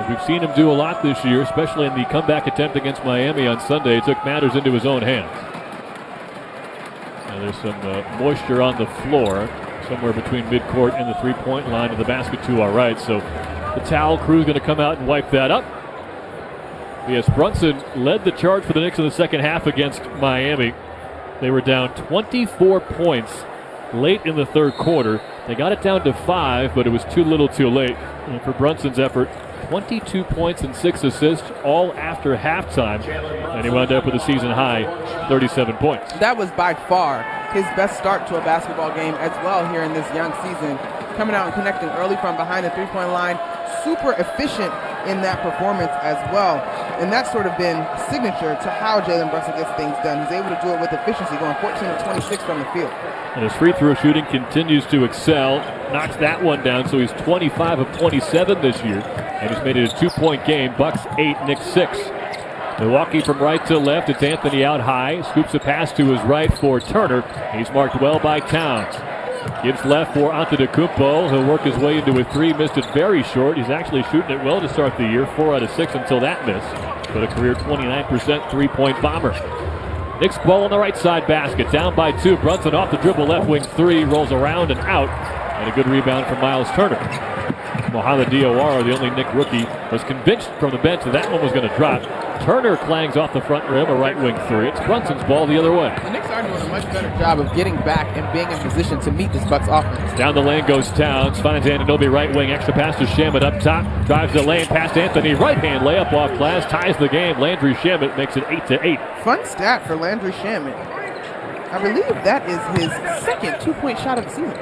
we've seen him do a lot this year, especially in the comeback attempt against Miami on Sunday. He took matters into his own hands. And there's some moisture on the floor, somewhere between midcourt and the three-point line of the basket to our right. So the towel crew is going to come out and wipe that up. Yes, Brunson led the charge for the Knicks in the second half against Miami. They were down 24 points late in the third quarter. They got it down to 5, but it was too little too late. And for Brunson's effort, 22 points and 6 assists, all after halftime. And he wound up with a season-high 37 points. That was by far his best start to a basketball game as well here in this young season. Coming out and connecting early from behind the three-point line. Super efficient in that performance as well. And that's sort of been signature to how Jalen Brunson gets things done. He's able to do it with efficiency, going 14 of 26 from the field. And his free throw shooting continues to excel. Knocks that one down, so he's 25 of 27 this year. And he's made it a 2-point game. Bucks 8, Knicks 6. Milwaukee from right to left. It's Anthony out high. Scoops a pass to his right for Turner. He's marked well by Towns. Gives left for Antetokounmpo. He'll work his way into a three. Missed it very short. He's actually shooting it well to start the year. 4 out of 6 until that miss. But a career 29% three-point bomber. Knicks ball on the right side basket. Down by 2. Brunson off the dribble. Left wing 3. Rolls around and out. And a good rebound from Miles Turner. Mohamed Diawara, the only Knick rookie, was convinced from the bench that one was going to drop. Turner clangs off the front rim, a right wing 3. It's Brunson's ball the other way. The Knicks are doing a much better job of getting back and being in position to meet this Bucks offense. Down the lane goes Towns, finds Anunoby right wing, extra pass to Shamet up top, drives the lane past Anthony, right hand layup off glass, ties the game. Landry Shamet makes it 8-8. Fun stat for Landry Shamet. I believe that is his second 2-point shot of the season.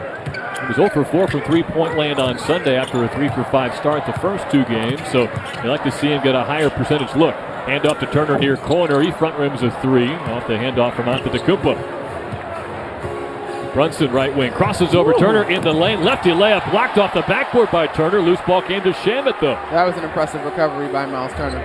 He was 0 for 4 from three-point land on Sunday after a 3 for 5 start the first 2 games, so you like to see him get a higher percentage look. Hand off to Turner near corner. He front rims a 3 off the handoff from Antetokounmpo. Brunson right wing crosses over Turner in the lane. Lefty layup blocked off the backboard by Turner. Loose ball came to Shamet though. That was an impressive recovery by Miles Turner.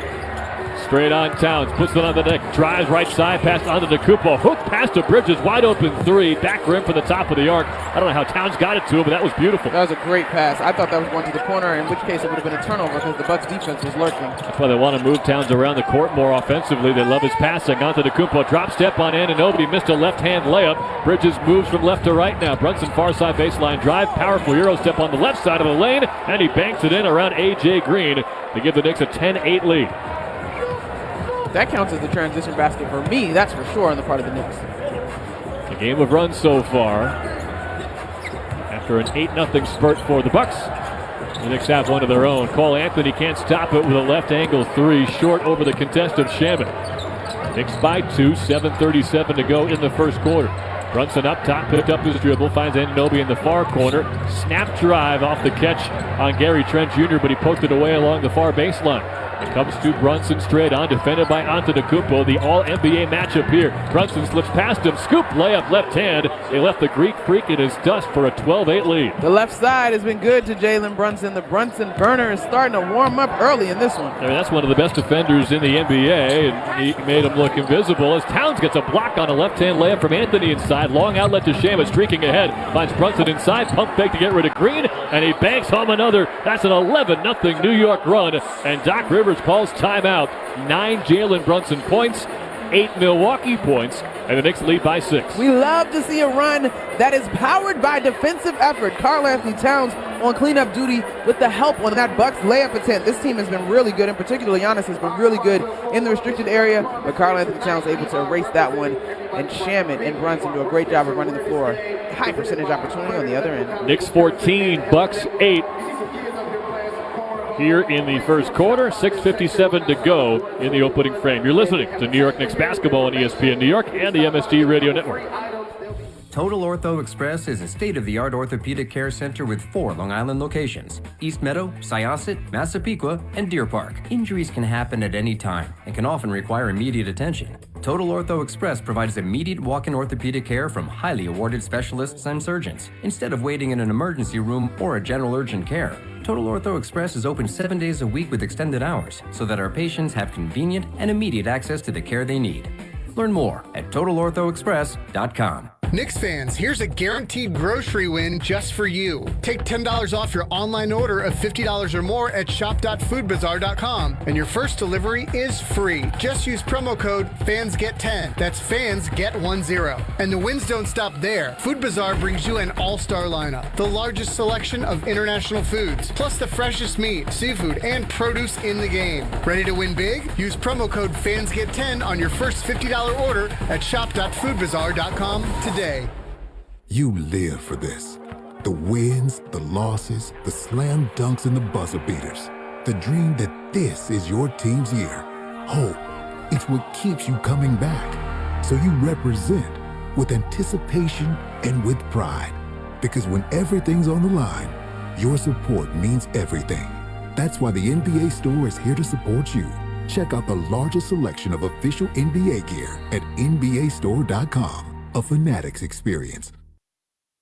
Straight on Towns, puts it on the deck, drives right side, pass Antetokounmpo, hook pass to Bridges, wide open 3, back rim for the top of the arc. I don't know how Towns got it to him, but that was beautiful. That was a great pass. I thought that was going to the corner, in which case it would have been a turnover because the Bucks defense was lurking. That's why they want to move Towns around the court more offensively. They love his passing. Antetokounmpo drop step on Anunoby, missed a left-hand layup. Bridges moves from left to right now. Brunson far side baseline drive, powerful Euro step on the left side of the lane, and he banks it in around A.J. Green to give the Knicks a 10-8 lead. That counts as the transition basket for me, that's for sure, on the part of the Knicks. A game of runs so far. After an 8-0 spurt for the Bucks, the Knicks have one of their own. Cole Anthony can't stop it with a left angle 3, short over the contest of Shamet. Knicks by 2, 7:37 to go in the first quarter. Brunson up top, picked up his dribble, finds Anunoby in the far corner. Snap drive off the catch on Gary Trent Jr., but he poked it away along the far baseline. It comes to Brunson straight on, defended by Antetokounmpo, the all-NBA matchup here. Brunson slips past him, scoop, layup, left hand. They left the Greek Freak in his dust for a 12-8 lead. The left side has been good to Jalen Brunson. The Brunson burner is starting to warm up early in this one. I mean, that's one of the best defenders in the NBA, and he made him look invisible as Towns gets a block on a left-hand layup from Anthony inside. Long outlet to Shamet, streaking ahead. Finds Brunson inside, pump fake to get rid of Green, and he banks home another. That's an 11-0 New York run, and Doc Rivers calls timeout. 9 Jalen Brunson points, 8 Milwaukee points, and the Knicks lead by 6. We love to see a run that is powered by defensive effort. Karl Anthony Towns on cleanup duty with the help on that Bucks layup attempt. This team has been really good, and particularly Giannis has been really good in the restricted area, but Karl Anthony Towns able to erase that one, and Shamet and Brunson do a great job of running the floor. High percentage opportunity on the other end. Knicks 14, Bucks 8. Here in the first quarter, 6:57 to go in the opening frame. You're listening to New York Knicks basketball on ESPN New York and the MSG Radio Network. Total Ortho Express is a state-of-the-art orthopedic care center with 4 Long Island locations: East Meadow, Syosset, Massapequa, and Deer Park. Injuries can happen at any time and can often require immediate attention. Total Ortho Express provides immediate walk-in orthopedic care from highly awarded specialists and surgeons, instead of waiting in an emergency room or a general urgent care. Total Ortho Express is open 7 days a week with extended hours, so that our patients have convenient and immediate access to the care they need. Learn more at TotalOrthoExpress.com. Knicks fans, here's a guaranteed grocery win just for you. Take $10 off your online order of $50 or more at shop.foodbazaar.com, and your first delivery is free. Just use promo code FANSGET10. That's FANSGET10. And the wins don't stop there. Food Bazaar brings you an all-star lineup, the largest selection of international foods, plus the freshest meat, seafood, and produce in the game. Ready to win big? Use promo code FANSGET10 on your first $50 order at shop.foodbazaar.com today. You live for this. The wins, the losses, the slam dunks, and the buzzer beaters. The dream that this is your team's year. Hope, it's what keeps you coming back. So you represent with anticipation and with pride. Because when everything's on the line, your support means everything. That's why the NBA store is here to support you. Check out the largest selection of official NBA gear at NBAstore.com. A Fanatics experience.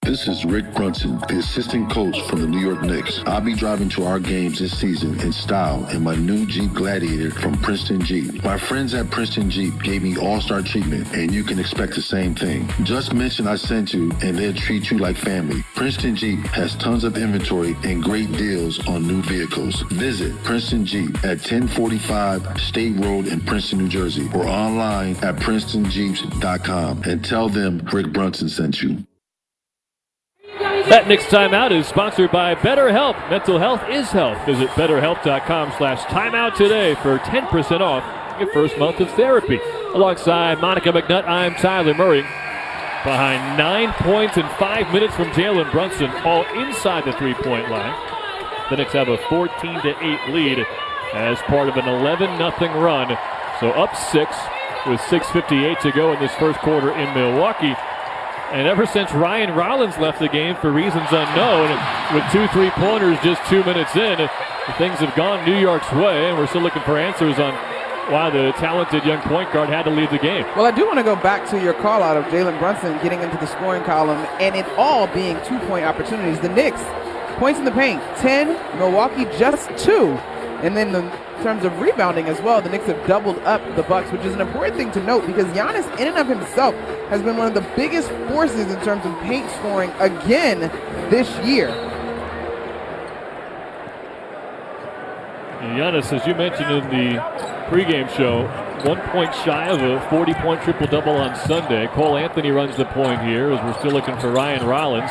This is Rick Brunson, the assistant coach from the New York Knicks. I'll be driving to our games this season in style in my new Jeep Gladiator from Princeton Jeep. My friends at Princeton Jeep gave me all-star treatment, and you can expect the same thing. Just mention I sent you, and they'll treat you like family. Princeton Jeep has tons of inventory and great deals on new vehicles. Visit Princeton Jeep at 1045 State Road in Princeton, New Jersey, or online at PrincetonJeeps.com and tell them Rick Brunson sent you. That Knicks timeout is sponsored by BetterHelp. Mental health is health. Visit BetterHelp.com/timeout today for 10% off your first month of therapy. Alongside Monica McNutt, I'm Tyler Murray. Behind 9 points in 5 minutes from Jalen Brunson, all inside the three-point line. The Knicks have a 14-8 lead as part of an 11-0 run. So up 6 with 6:58 to go in this first quarter in Milwaukee. And ever since Ryan Rollins left the game for reasons unknown, with 2 3-pointers just 2 minutes in, things have gone New York's way, and we're still looking for answers on why the talented young point guard had to leave the game. Well, I do want to go back to your call out of Jalen Brunson getting into the scoring column and it all being 2-point opportunities. The Knicks, points in the paint, 10, Milwaukee just 2. And then in terms of rebounding as well, the Knicks have doubled up the Bucks, which is an important thing to note because Giannis in and of himself has been one of the biggest forces in terms of paint scoring again this year. And Giannis, as you mentioned in the pregame show, 1 point shy of a 40-point triple-double on Sunday. Cole Anthony runs the point here as we're still looking for Ryan Rollins.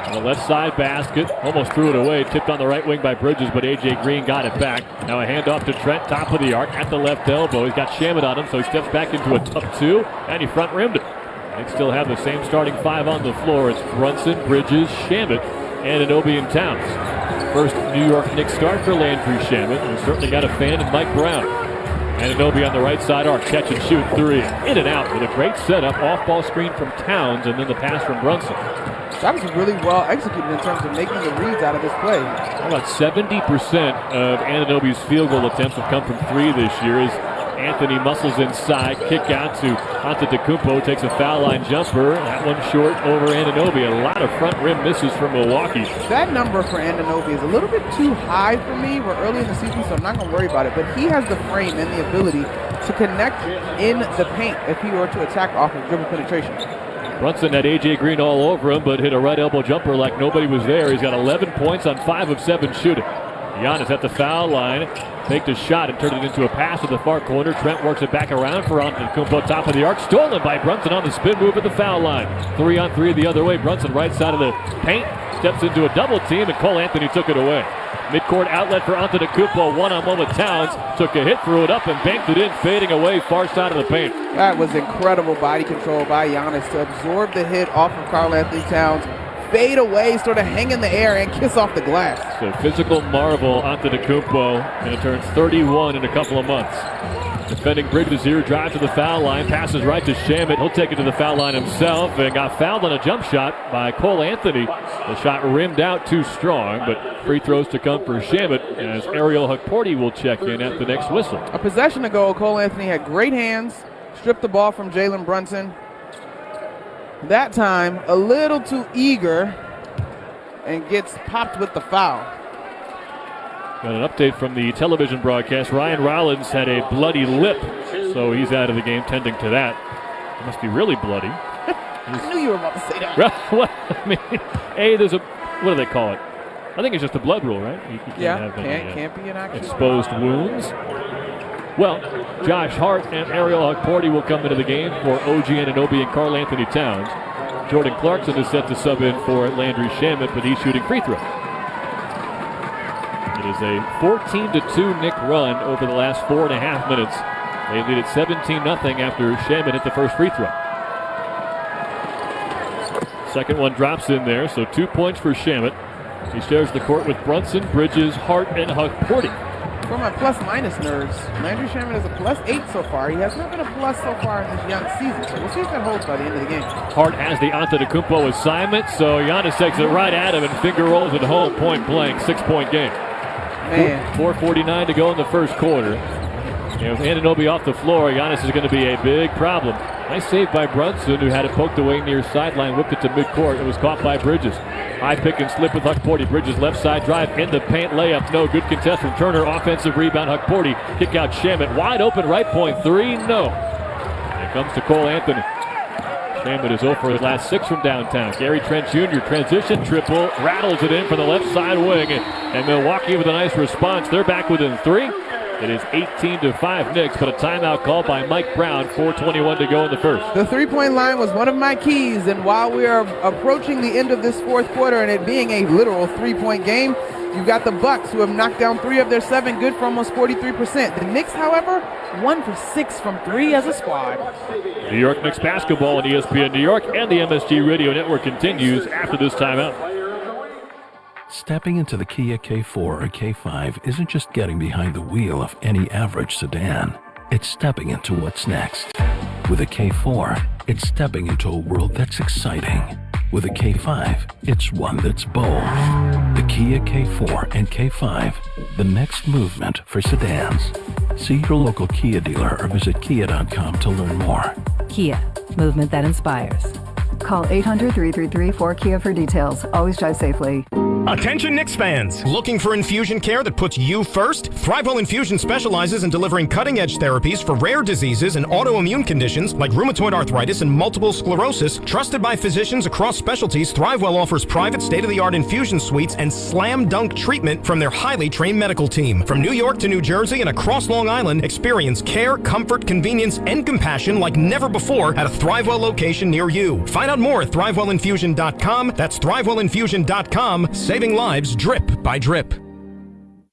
On the left side basket, almost threw it away, tipped on the right wing by Bridges, but A.J. Green got it back. Now a handoff to Trent, top of the arc, at the left elbow. He's got Shamet on him, so he steps back into a tough 2, and he front-rimmed it. They still have the same starting 5 on the floor. It's Brunson, Bridges, Shamet, and Anunoby and Towns. First New York Knicks start for Landry Shamet, and certainly got a fan in Mike Brown. And Anunoby on the right side arc, catch and shoot 3. In and out with a great setup, off-ball screen from Towns, and then the pass from Brunson. That was really well executed in terms of making the reads out of this play. About 70% of Anunoby's field goal attempts have come from 3 this year as Anthony muscles inside, kick out to Antetokounmpo, takes a foul line jumper. That one short over Anunoby. A lot of front rim misses from Milwaukee. That number for Anunoby is a little bit too high for me. We're early in the season, so I'm not going to worry about it. But he has the frame and the ability to connect in the paint if he were to attack off of dribble penetration. Brunson had A.J. Green all over him, but hit a right elbow jumper like nobody was there. He's got 11 points on 5 of 7 shooting. Giannis at the foul line, faked a shot and turned it into a pass to the far corner. Trent works it back around for Antetokounmpo, top of the arc, stolen by Brunson on the spin move at the foul line. 3-on-3 the other way. Brunson right side of the paint, steps into a double team, and Cole Anthony took it away. Midcourt outlet for Antetokounmpo, one-on-one with Towns. Took a hit, threw it up, and banked it in, fading away far side of the paint. That was incredible body control by Giannis to absorb the hit off of Karl Anthony Towns, fade away, sort of hang in the air, and kiss off the glass. So physical marvel Antetokounmpo, and it turns 31 in a couple of months. Defending Bridges here, drives to the foul line, passes right to Shamet. He'll take it to the foul line himself and got fouled on a jump shot by Cole Anthony. The shot rimmed out too strong, but free throws to come for Shamet as Ariel Hukporti will check in at the next whistle. A possession ago, Cole Anthony had great hands, stripped the ball from Jalen Brunson. That time, a little too eager and gets popped with the foul. Got an update from the television broadcast. Ryan Rollins had a bloody lip, so he's out of the game tending to that. It must be really bloody. I knew you were about to say that. Well, I mean, there's a, what do they call it? I think it's just a blood rule, right? You can't have any, can't be an action. Exposed wounds. Well, Josh Hart and Ariel Hukporti will come into the game for OG Anunoby and Karl Anthony Towns. Jordan Clarkson is set to sub in for Landry Shamet, but he's shooting free throws. It is a 14-2 Knick run over the last 4.5 minutes. They lead it 17-0 after Shamet hit the first free throw. Second one drops in there, so 2 points for Shamet. He shares the court with Brunson, Bridges, Hart, and Hukporti. For my plus-minus nerds, Landry Shamet is a +8 so far. He has not been a plus so far in this young season, so we'll see if that holds by the end of the game. Hart has the Antetokounmpo assignment, so Giannis takes it right at him and finger rolls it home, point blank, 6-point game. Man. 4:49 to go in the first quarter. And with Anunoby off the floor, Giannis is going to be a big problem. Nice save by Brunson, who had it poked away near sideline, whipped it to midcourt. It was caught by Bridges. High pick and slip with Hukporti. Bridges left side drive in the paint, layup. No good contest from Turner. Offensive rebound. Hukporti kick out Shamet. Wide open right point three. No. Here comes to Cole Anthony. Shamet is over his last 6 from downtown. Gary Trent Jr. transition triple. Rattles it in from the left side wing. And Milwaukee with a nice response. They're back within 3. It is 18-5 Knicks, but a timeout called by Mike Brown. 4:21 to go in the first. The three-point line was one of my keys, and while we are approaching the end of this fourth quarter and it being a literal three-point game, you've got the Bucks who have knocked down 3 of their 7, good for almost 43%. The Knicks, however, 1 for 6 from 3 as a squad. New York Knicks basketball on ESPN New York and the MSG Radio Network continues after this timeout. Stepping into the Kia K4 or K5 isn't just getting behind the wheel of any average sedan. It's stepping into what's next. With a K4, it's stepping into a world that's exciting. With a K5, it's one that's bold. The Kia K4 and K5, the next movement for sedans. See your local Kia dealer or visit kia.com to learn more. Kia, movement that inspires. Call 800-333-4KIA for details. Always drive safely. Attention Knicks fans! Looking for infusion care that puts you first? ThriveWell Infusion specializes in delivering cutting-edge therapies for rare diseases and autoimmune conditions like rheumatoid arthritis and multiple sclerosis. Trusted by physicians across specialties, ThriveWell offers private state-of-the-art infusion suites and slam-dunk treatment from their highly trained medical team. From New York to New Jersey and across Long Island, experience care, comfort, convenience, and compassion like never before at a ThriveWell location near you. Find out more at ThriveWellInfusion.com. That's ThriveWellInfusion.com. Saving lives drip by drip.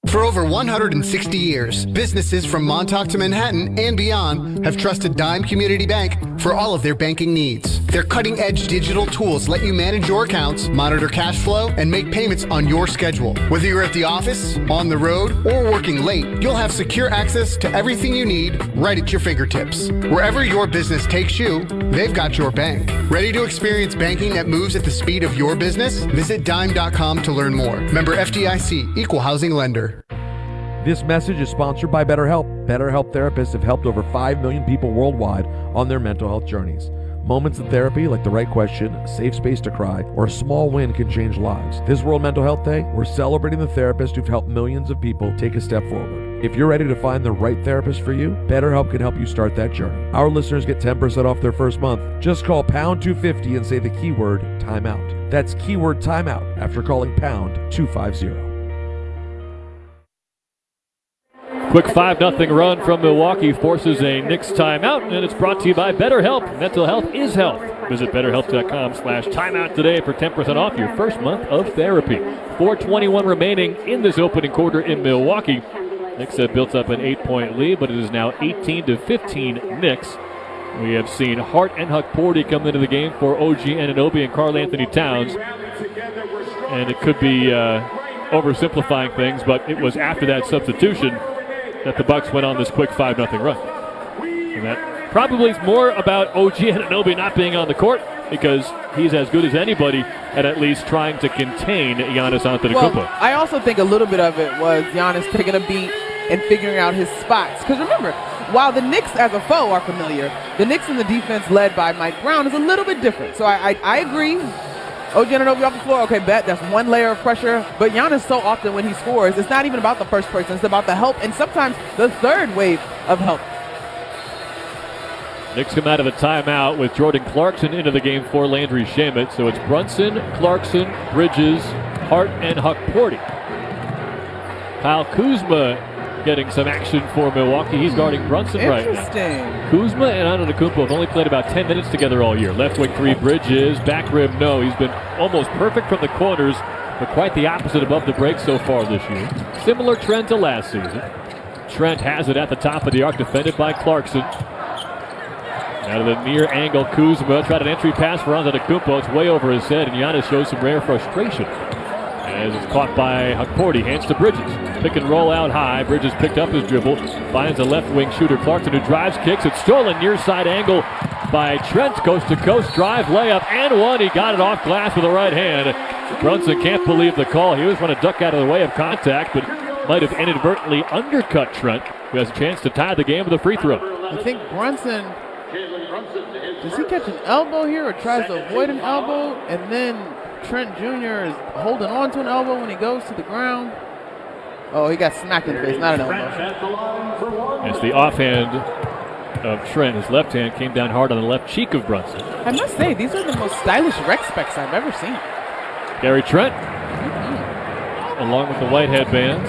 For over 160 years, businesses from Montauk to Manhattan and beyond have trusted Dime Community Bank for all of their banking needs. Their cutting-edge digital tools let you manage your accounts, monitor cash flow, and make payments on your schedule. Whether you're at the office, on the road, or working late, you'll have secure access to everything you need right at your fingertips. Wherever your business takes you, they've got your bank. Ready to experience banking that moves at the speed of your business? Visit dime.com to learn more. Member FDIC, Equal Housing Lender. This message is sponsored by BetterHelp. BetterHelp therapists have helped over 5 million people worldwide on their mental health journeys. Moments in therapy, like the right question, a safe space to cry, or a small win can change lives. This World Mental Health Day, we're celebrating the therapists who've helped millions of people take a step forward. If you're ready to find the right therapist for you, BetterHelp can help you start that journey. Our listeners get 10% off their first month. Just call pound 250 and say the keyword timeout. That's keyword timeout after calling pound 250. Quick 5-0 run from Milwaukee forces a Knicks timeout, and it's brought to you by BetterHelp. Mental health is health. Visit BetterHelp.com/timeout today for 10% off your first month of therapy. 4:21 remaining in this opening quarter in Milwaukee. Knicks have built up an 8-point lead, but it is now 18-15 Knicks. We have seen Hart and Hukporti come into the game for OG Anunoby and Karl Anthony Towns. And it could be oversimplifying things, but it was after that substitution that the Bucks went on this quick 5-0 run. And that probably is more about OG Anunoby not being on the court, because he's as good as anybody at least trying to contain Giannis Antetokounmpo. Well, I also think a little bit of it was Giannis taking a beat and figuring out his spots. Because remember, while the Knicks as a foe are familiar, the Knicks in the defense led by Mike Brown is a little bit different. So I agree. OG Anunoby off the floor, okay, bet. That's one layer of pressure. But Giannis, so often when he scores, it's not even about the first person. It's about the help and sometimes the third wave of help. Knicks come out of a timeout with Jordan Clarkson into the game for Landry Shamet. So it's Brunson, Clarkson, Bridges, Hart, and Hukporti. Kyle Kuzma getting some action for Milwaukee. He's guarding Brunson right now. Interesting. Kuzma and Antetokounmpo have only played about 10 minutes together all year. Left wing three, Bridges. Back rim, no. He's been almost perfect from the corners, but quite the opposite above the break so far this year. Similar trend to last season. Trent has it at the top of the arc, defended by Clarkson. Out of the near angle, Kuzma tried an entry pass for Antetokounmpo. It's way over his head, and Giannis shows some rare frustration as it's caught by Hukporti. Hands to Bridges. Pick and roll out high. Bridges picked up his dribble. Finds a left wing shooter, Clarkson, who drives, kicks. It's stolen near side angle by Trent. Coast to coast drive, layup, and one. He got it off glass with the right hand. Brunson can't believe the call. He was trying to duck out of the way of contact, but might have inadvertently undercut Trent, who has a chance to tie the game with a free throw. I think Brunson, does he catch an elbow here or tries to avoid an elbow? And then Trent Jr. is holding on to an elbow when he goes to the ground. Oh, he got smacked in the face, not an elbow. As the offhand of Trent, his left hand came down hard on the left cheek of Brunson. I must say, these are the most stylish rec specs I've ever seen. Gary Trent, along with the white headbands.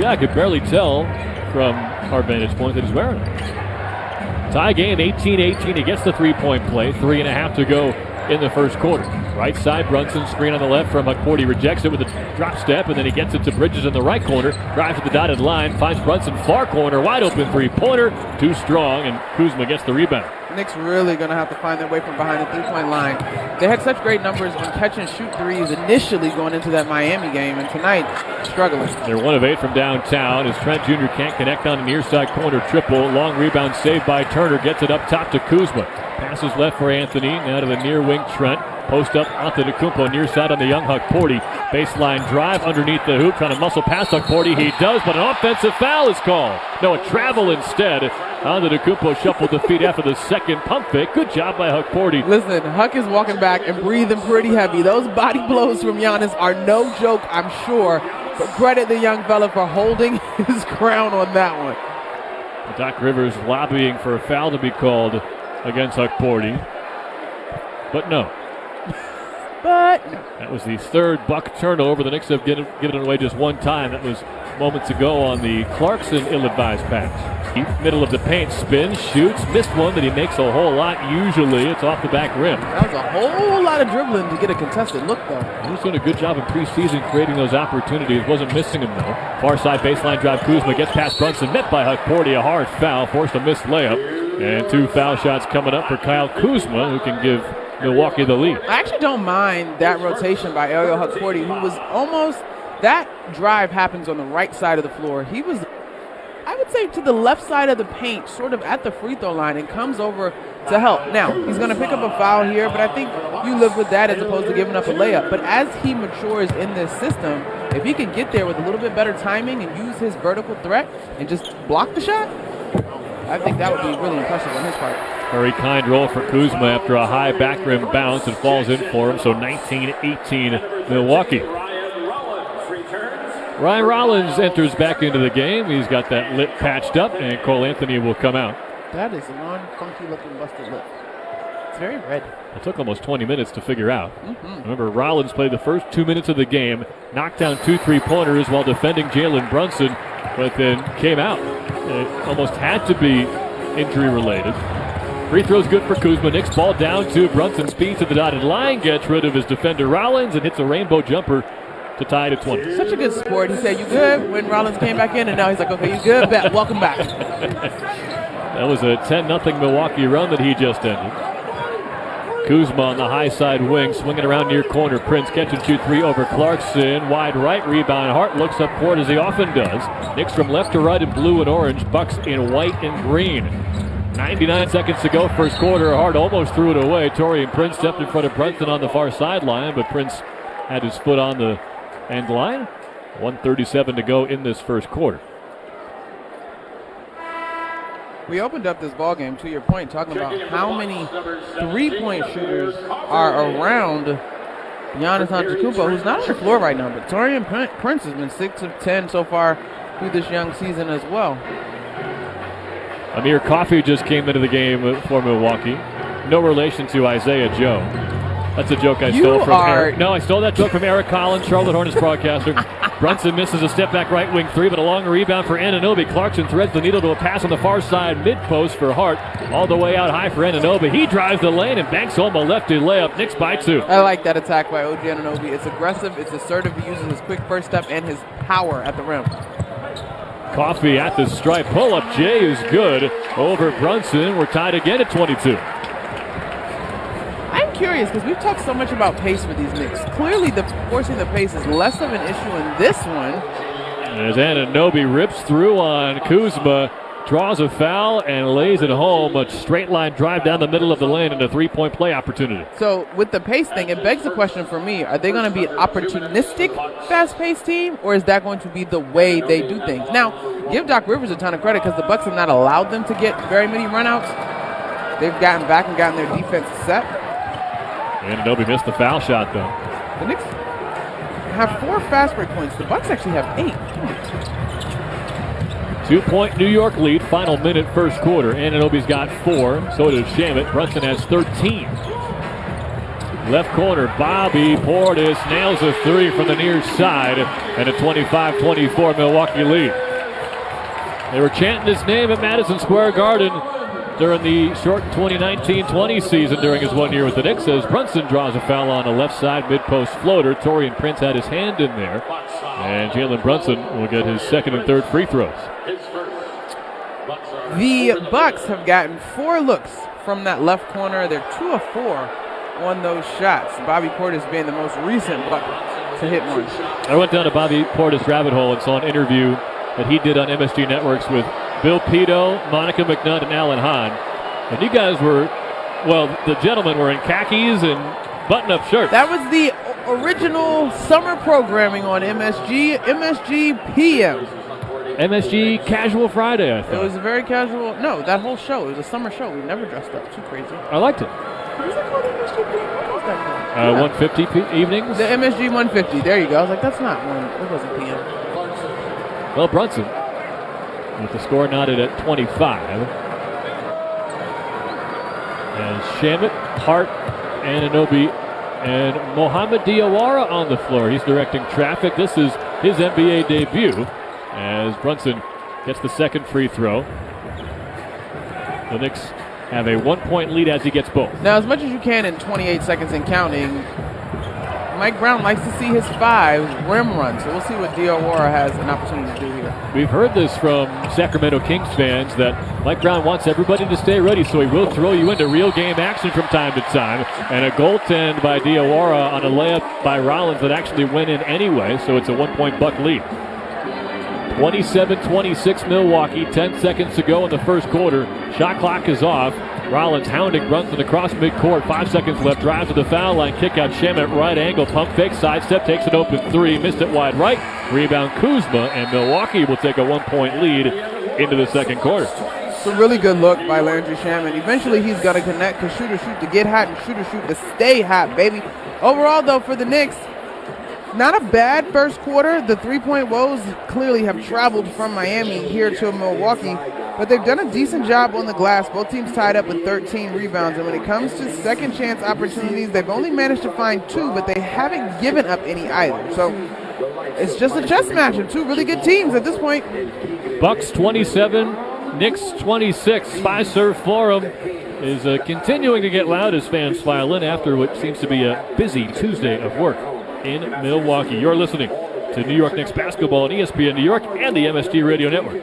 Yeah, I could barely tell from our vantage point that he's wearing it. Tie game, 18-18. He gets the three-point play. 3.5 to go in the first quarter. Right side, Brunson screen on the left from Hukporty, rejects it with a drop step, and then he gets it to Bridges in the right corner, drives to the dotted line, finds Brunson far corner, wide open three-pointer, too strong, and Kuzma gets the rebound. Knicks really going to have to find their way from behind the three-point line. They had such great numbers when catch-and-shoot threes initially going into that Miami game, and tonight, struggling. They're 1 of 8 from downtown as Trent Jr. can't connect on a near side corner triple. Long rebound saved by Turner, gets it up top to Kuzma. Passes left for Anthony, now to the near wing Trent. Post up Antetokounmpo near side on the young Hukporty. Baseline drive underneath the hoop, trying to muscle past Hukporty. He does, but an offensive foul is called. No, a travel instead. Antetokounmpo shuffled the feet after the second pump fake. Good job by Hukporty. Listen, Huck is walking back and breathing pretty heavy. Those body blows from Giannis are no joke, I'm sure. But credit the young fella for holding his ground on that one. Doc Rivers lobbying for a foul to be called against Hukporty. But no. That was the third Buck turnover. The Knicks have given it away just one time. That was moments ago on the Clarkson ill-advised pass. Deep middle of the paint, spins, shoots, missed one that he makes a whole lot. Usually it's off the back rim. That was a whole lot of dribbling to get a contested look, though. He was doing a good job in preseason creating those opportunities. Wasn't missing them, though. Far side baseline drive. Kuzma gets past Brunson. Met by Hukporty. A hard foul. Forced a missed layup. And 2 foul shots coming up for Kyle Kuzma, who can give Milwaukee the lead. I actually don't mind that rotation by Ariel Hukporty, who was almost, that drive happens on the right side of the floor. He was, I would say, to the left side of the paint, sort of at the free throw line, and comes over to help. Now, he's going to pick up a foul here, but I think you live with that as opposed to giving up a layup. But as he matures in this system, if he can get there with a little bit better timing and use his vertical threat and just block the shot, I think that would be really impressive on his part. Very kind roll for Kuzma after a high back rim bounce. It falls in for him, so 19-18 Milwaukee. Ryan Rollins enters back into the game. He's got that lip patched up, and Cole Anthony will come out. That is one funky-looking busted lip. It's very red. It took almost 20 minutes to figure out. Remember, Rollins played the first 2 minutes of the game, knocked down 2 3-pointers while defending Jalen Brunson, but then came out. It almost had to be injury-related. Free throw's good for Kuzma. Knicks ball down to Brunson. Speeds to the dotted line. Gets rid of his defender Rollins and hits a rainbow jumper to tie it at 20. Such a good sport. He said, "You good?" when Rollins came back in, and now he's like, "Okay, you good? Bet. Welcome back." That was a 10-0 Milwaukee run that he just ended. Kuzma on the high side wing, swinging around near corner. Prince catching 2-3 over Clarkson. Wide right rebound. Hart looks up court as he often does. Knicks from left to right in blue and orange. Bucks in white and green. 99 seconds to go, first quarter. Hart almost threw it away. Taurean Prince stepped in front of Brunson on the far sideline, but Prince had his foot on the end line. 1:37 to go in this first quarter. We opened up this ballgame, to your point, talking about how many three-point shooters are around Giannis Antetokounmpo, who's not on the floor right now, but Taurean Prince has been 6 of 10 so far through this young season as well. Amir Coffey just came into the game for Milwaukee. No relation to Isaiah Joe. That's a joke I stole from Eric. No, I stole that joke from Eric Collins, Charlotte Hornets broadcaster. Brunson misses a step back right wing 3, but a long rebound for Anunoby. Clarkson threads the needle to a pass on the far side, mid post for Hart. All the way out high for Anunoby. He drives the lane and banks home a lefty layup. Knicks by 2. I like that attack by OG Anunoby. It's aggressive, it's assertive. He uses his quick first step and his power at the rim. Coffey at the stripe. Pull-up Jay is good over Brunson. We're tied again at 22. I'm curious because we've talked so much about pace for these Knicks. Clearly, the forcing the pace is less of an issue in this one. As Anunoby rips through on Kuzma, draws a foul and lays it home. A straight line drive down the middle of the lane and a 3-point play opportunity. So with the pace thing, it begs the question for me, are they going to be an opportunistic fast-paced team, or is that going to be the way they do things? Now, give Doc Rivers a ton of credit because the Bucks have not allowed them to get very many runouts. They've gotten back and gotten their defense set. Anunoby missed the foul shot, though. The Knicks have 4 fast break points. The Bucks actually have 8. 2-point New York lead, final minute, first quarter. Anunoby's got 4, so does Shamet. Brunson has 13. Left corner, Bobby Portis nails a 3 from the near side, and a 25-24 Milwaukee lead. They were chanting his name at Madison Square Garden during the short 2019-20 season during his 1 year with the Knicks as Brunson draws a foul on a left side mid-post floater. Torian Prince had his hand in there, and Jalen Brunson will get his second and third free throws. The Bucks have gotten 4 looks from that left corner. They're 2 of 4 on those shots. Bobby Portis being the most recent Buck to hit one. I went down to Bobby Portis' rabbit hole and saw an interview that he did on MSG Networks with Bill Pito, Monica McNutt, and Alan Hahn. And you guys were, well, the gentlemen were in khakis and button-up shirts. That was the original summer programming on MSG, MSG PM. MSG Casual Friday, I It thought. was a very casual, no, that whole show, it was a summer show. We never dressed up, too crazy. I liked it. What is it called, MSG PM? What was that called? 150 evenings? The MSG 150, there you go. I was like, that's not one, it wasn't PM. Well, Brunson with the score knotted at 25. And Shamet, Hart, Anunoby, and Mohamed Diawara on the floor. He's directing traffic. This is his NBA debut as Brunson gets the second free throw. The Knicks have a 1-point lead as he gets both. Now, as much as you can in 28 seconds and counting, Mike Brown likes to see his 5 rim run, so we'll see what Diawara has an opportunity to do here. We've heard this from Sacramento Kings fans that Mike Brown wants everybody to stay ready, so he will throw you into real game action from time to time. And a goaltend by Diawara on a layup by Rollins that actually went in anyway, so it's a 1-point Buck lead. 27-26 Milwaukee, 10 seconds to go in the first quarter. Shot clock is off. Rollins hounding Brunson across midcourt. 5 seconds left. Drive to the foul line. Kick out Shamet. Right angle. Pump fake. Sidestep. Takes an open 3. Missed it wide right. Rebound Kuzma. And Milwaukee will take a 1-point lead into the second quarter. It's a really good look by Landry Shamet. Eventually he's going to connect because shooter shoot to get hot and shooter shoot to stay hot, baby. Overall, though, for the Knicks, not a bad first quarter. The 3-point woes clearly have traveled from Miami here to Milwaukee, but they've done a decent job on the glass. Both teams tied up with 13 rebounds, and when it comes to second chance opportunities, they've only managed to find 2, but they haven't given up any either. So it's just a chess match of 2 really good teams at this point. Bucks 27, Knicks 26. Fiserv Forum is continuing to get loud as fans file in after what seems to be a busy Tuesday of work in Milwaukee. You're listening to New York Knicks basketball on ESPN New York and the MSG Radio Network.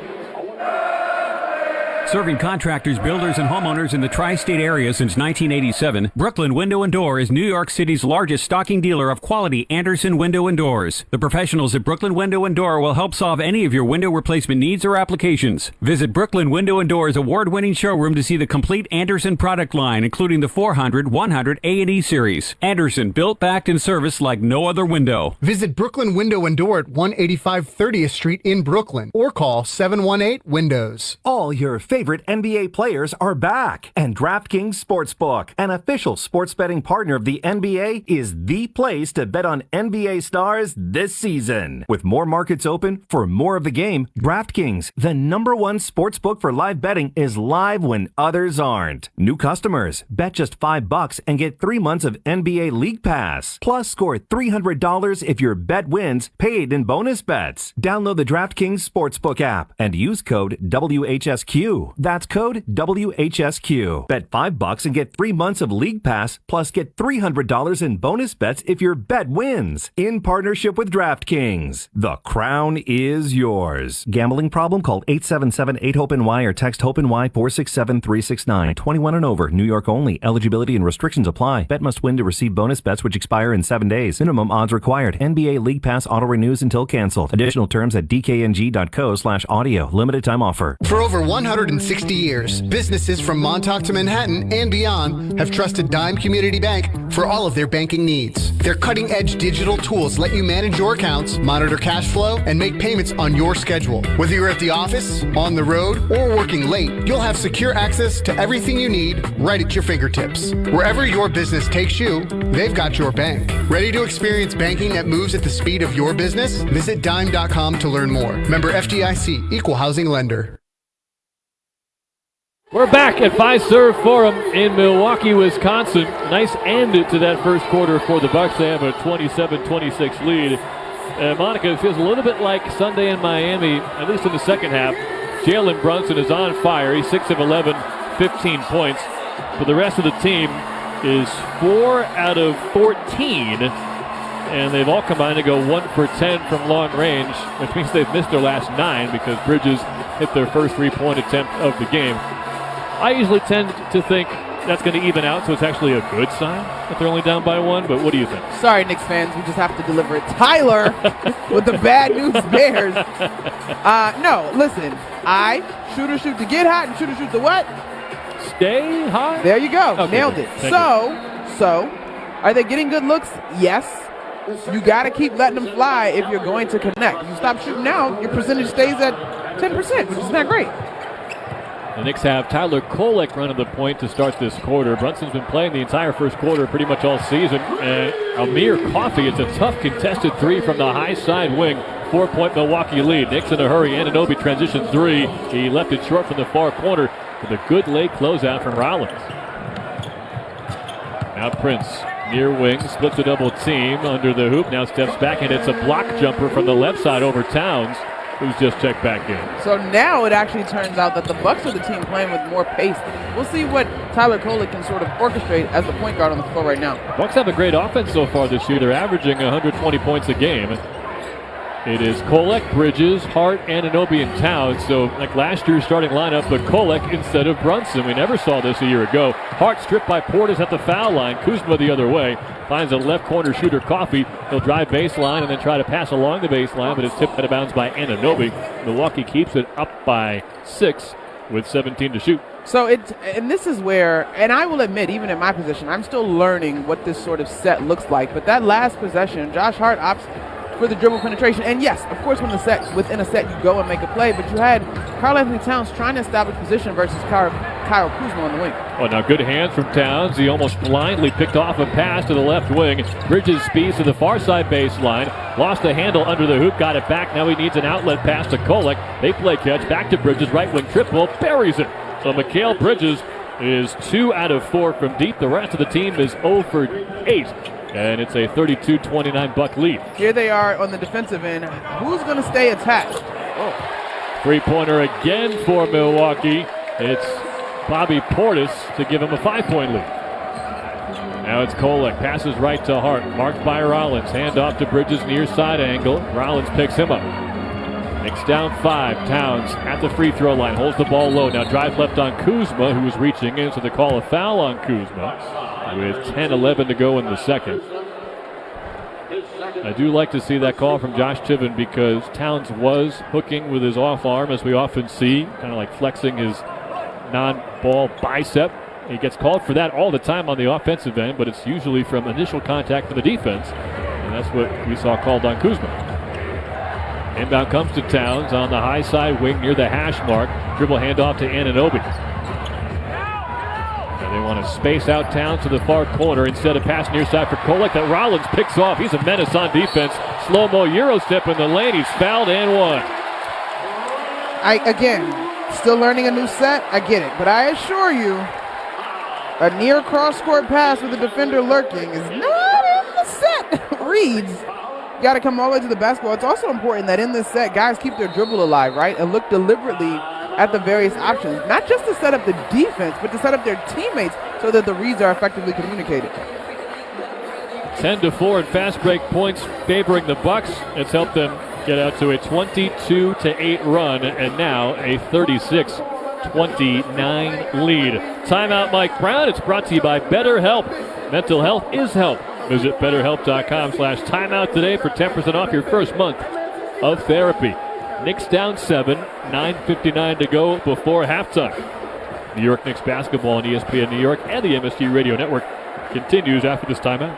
Serving contractors, builders, and homeowners in the tri-state area since 1987, Brooklyn Window & Door is New York City's largest stocking dealer of quality Andersen window and doors. The professionals at Brooklyn Window & Door will help solve any of your window replacement needs or applications. Visit Brooklyn Window & Door's award-winning showroom to see the complete Andersen product line, including the 400, 100, A&E series. Andersen, built, backed, and serviced like no other window. Visit Brooklyn Window & Door at 185 30th Street in Brooklyn or call 718-WINDOWS. All your favorite NBA players are back, and DraftKings Sportsbook, an official sports betting partner of the NBA, is the place to bet on NBA stars this season. With more markets open for more of the game, DraftKings, the #1 sportsbook for live betting, is live when others aren't. New customers, bet just $5 and get 3 months of NBA League Pass. Plus, score $300 if your bet wins, paid in bonus bets. Download the DraftKings Sportsbook app and use code WHSQ. That's code WHSQ. Bet $5 and get 3 months of League Pass, plus get $300 in bonus bets if your bet wins. In partnership with DraftKings. The crown is yours. Gambling problem? Call 877-8-HOPE-NY or text HOPE-NY 467-369. 21 and over. New York only. Eligibility and restrictions apply. Bet must win to receive bonus bets which expire in 7 days. Minimum odds required. NBA League Pass auto renews until canceled. Additional terms at dkng.co/audio. Limited time offer. For over 160 years, businesses from Montauk to Manhattan and beyond have trusted Dime Community Bank for all of their banking needs. Their cutting-edge digital tools let you manage your accounts, monitor cash flow, and make payments on your schedule. Whether you're at the office, on the road, or working late, you'll have secure access to everything you need right at your fingertips. Wherever your business takes you, they've got your bank. Ready to experience banking that moves at the speed of your business? Visit dime.com to learn more. Member FDIC, Equal Housing Lender. We're back at Fiserv Forum in Milwaukee, Wisconsin. Nice end to that first quarter for the Bucks. They have a 27-26 lead. Monica, it feels a little bit like Sunday in Miami, at least in the second half. Jalen Brunson is on fire. He's 6 of 11 15 points. But the rest of the team is 4 out of 14. And they've all combined to go 1 for 10 from long range, which means they've missed their last 9 because Bridges hit their first 3-point attempt of the game. I usually tend to think that's going to even out, so it's actually a good sign that they're only down by 1, but what do you think? Sorry, Knicks fans, we just have to deliver it. Tyler with the bad news bears. No, listen, shoot to get hot and shoot to what? Stay hot? There you go. Okay, Nailed it. So, are they getting good looks? Yes. You got to keep letting them fly if you're going to connect. If you stop shooting now, your percentage stays at 10%, which is not great. The Knicks have Tyler Kolek running the point to start this quarter. Brunson's been playing the entire first quarter pretty much all season. Amir Coffey, it's a tough contested 3 from the high side wing. 4-point Milwaukee lead. Knicks in a hurry. Anunoby transition 3. He left it short from the far corner with a good late closeout from Rollins. Now Prince, near wing, splits a double team under the hoop. Now steps back and it's a block jumper from the left side over Towns, who's just checked back in. So now it actually turns out that the Bucks are the team playing with more pace. We'll see what Tyler Kolek can sort of orchestrate as the point guard on the floor right now. Bucks have a great offense so far this year. They're averaging 120 points a game. It is Kolek, Bridges, Hart, Anunoby, and Towns. So like last year's starting lineup, but Kolek instead of Brunson. We never saw this a year ago. Hart stripped by Portis at the foul line. Kuzma the other way. Finds a left corner shooter, Coffey. He'll drive baseline and then try to pass along the baseline, but it's tipped out of bounds by Anunoby. Milwaukee keeps it up by 6 with 17 to shoot. So and this is where, and I will admit, even in my position, I'm still learning what this sort of set looks like. But that last possession, Josh Hart opts for the dribble penetration. And yes, of course, within a set, you go and make a play, but you had Karl-Anthony Towns trying to establish position versus Kyle Kuzma on the wing. Oh, now good hands from Towns. He almost blindly picked off a pass to the left wing. Bridges speeds to the far side baseline. Lost the handle under the hoop, got it back. Now he needs an outlet pass to Kolek. They play catch, back to Bridges, right wing triple, buries it. So Mikal Bridges is 2 out of 4 from deep. The rest of the team is 0 for 8. And it's a 32-29 Buck lead. Here they are on the defensive end. Who's going to stay attached? Oh. Three-pointer again for Milwaukee. It's Bobby Portis to give him a 5-point lead. Now it's Kolek. Passes right to Hart. Marked by Rollins. Hand off to Bridges near side angle. Rollins picks him up. Knicks down 5. Towns at the free throw line. Holds the ball low. Now drive left on Kuzma, who was reaching in, so they call a foul on Kuzma with 10-11 to go in the second. I do like to see that call from Josh Tiven because Towns was hooking with his off arm, as we often see, kind of like flexing his non-ball bicep. He gets called for that all the time on the offensive end, but it's usually from initial contact for the defense, and that's what we saw called on Kuzma. Inbound comes to Towns on the high side wing near the hash mark. Dribble handoff to Anunoby. They want to space out Towns to the far corner instead of pass near side for Kolek that Rollins picks off. He's a menace on defense. Slow-mo Euro step in the lane. He's fouled and one. Again, still learning a new set. I get it. But I assure you, a near cross-court pass with a defender lurking is not in the set. Reads. Got to come all the way to the basketball. It's also important that in this set, guys keep their dribble alive, right? And look deliberately at the various options, not just to set up the defense, but to set up their teammates so that the reads are effectively communicated. 10-4 in fast break points favoring the Bucks. It's helped them get out to a 22-8 run, and now a 36-29 lead. Timeout, Mike Brown. It's brought to you by BetterHelp. Mental health is help. Visit BetterHelp.com/timeout today for 10% off your first month of therapy. Knicks down 7, 9:59 to go before halftime. New York Knicks basketball on ESPN New York and the MSG Radio Network continues after this timeout.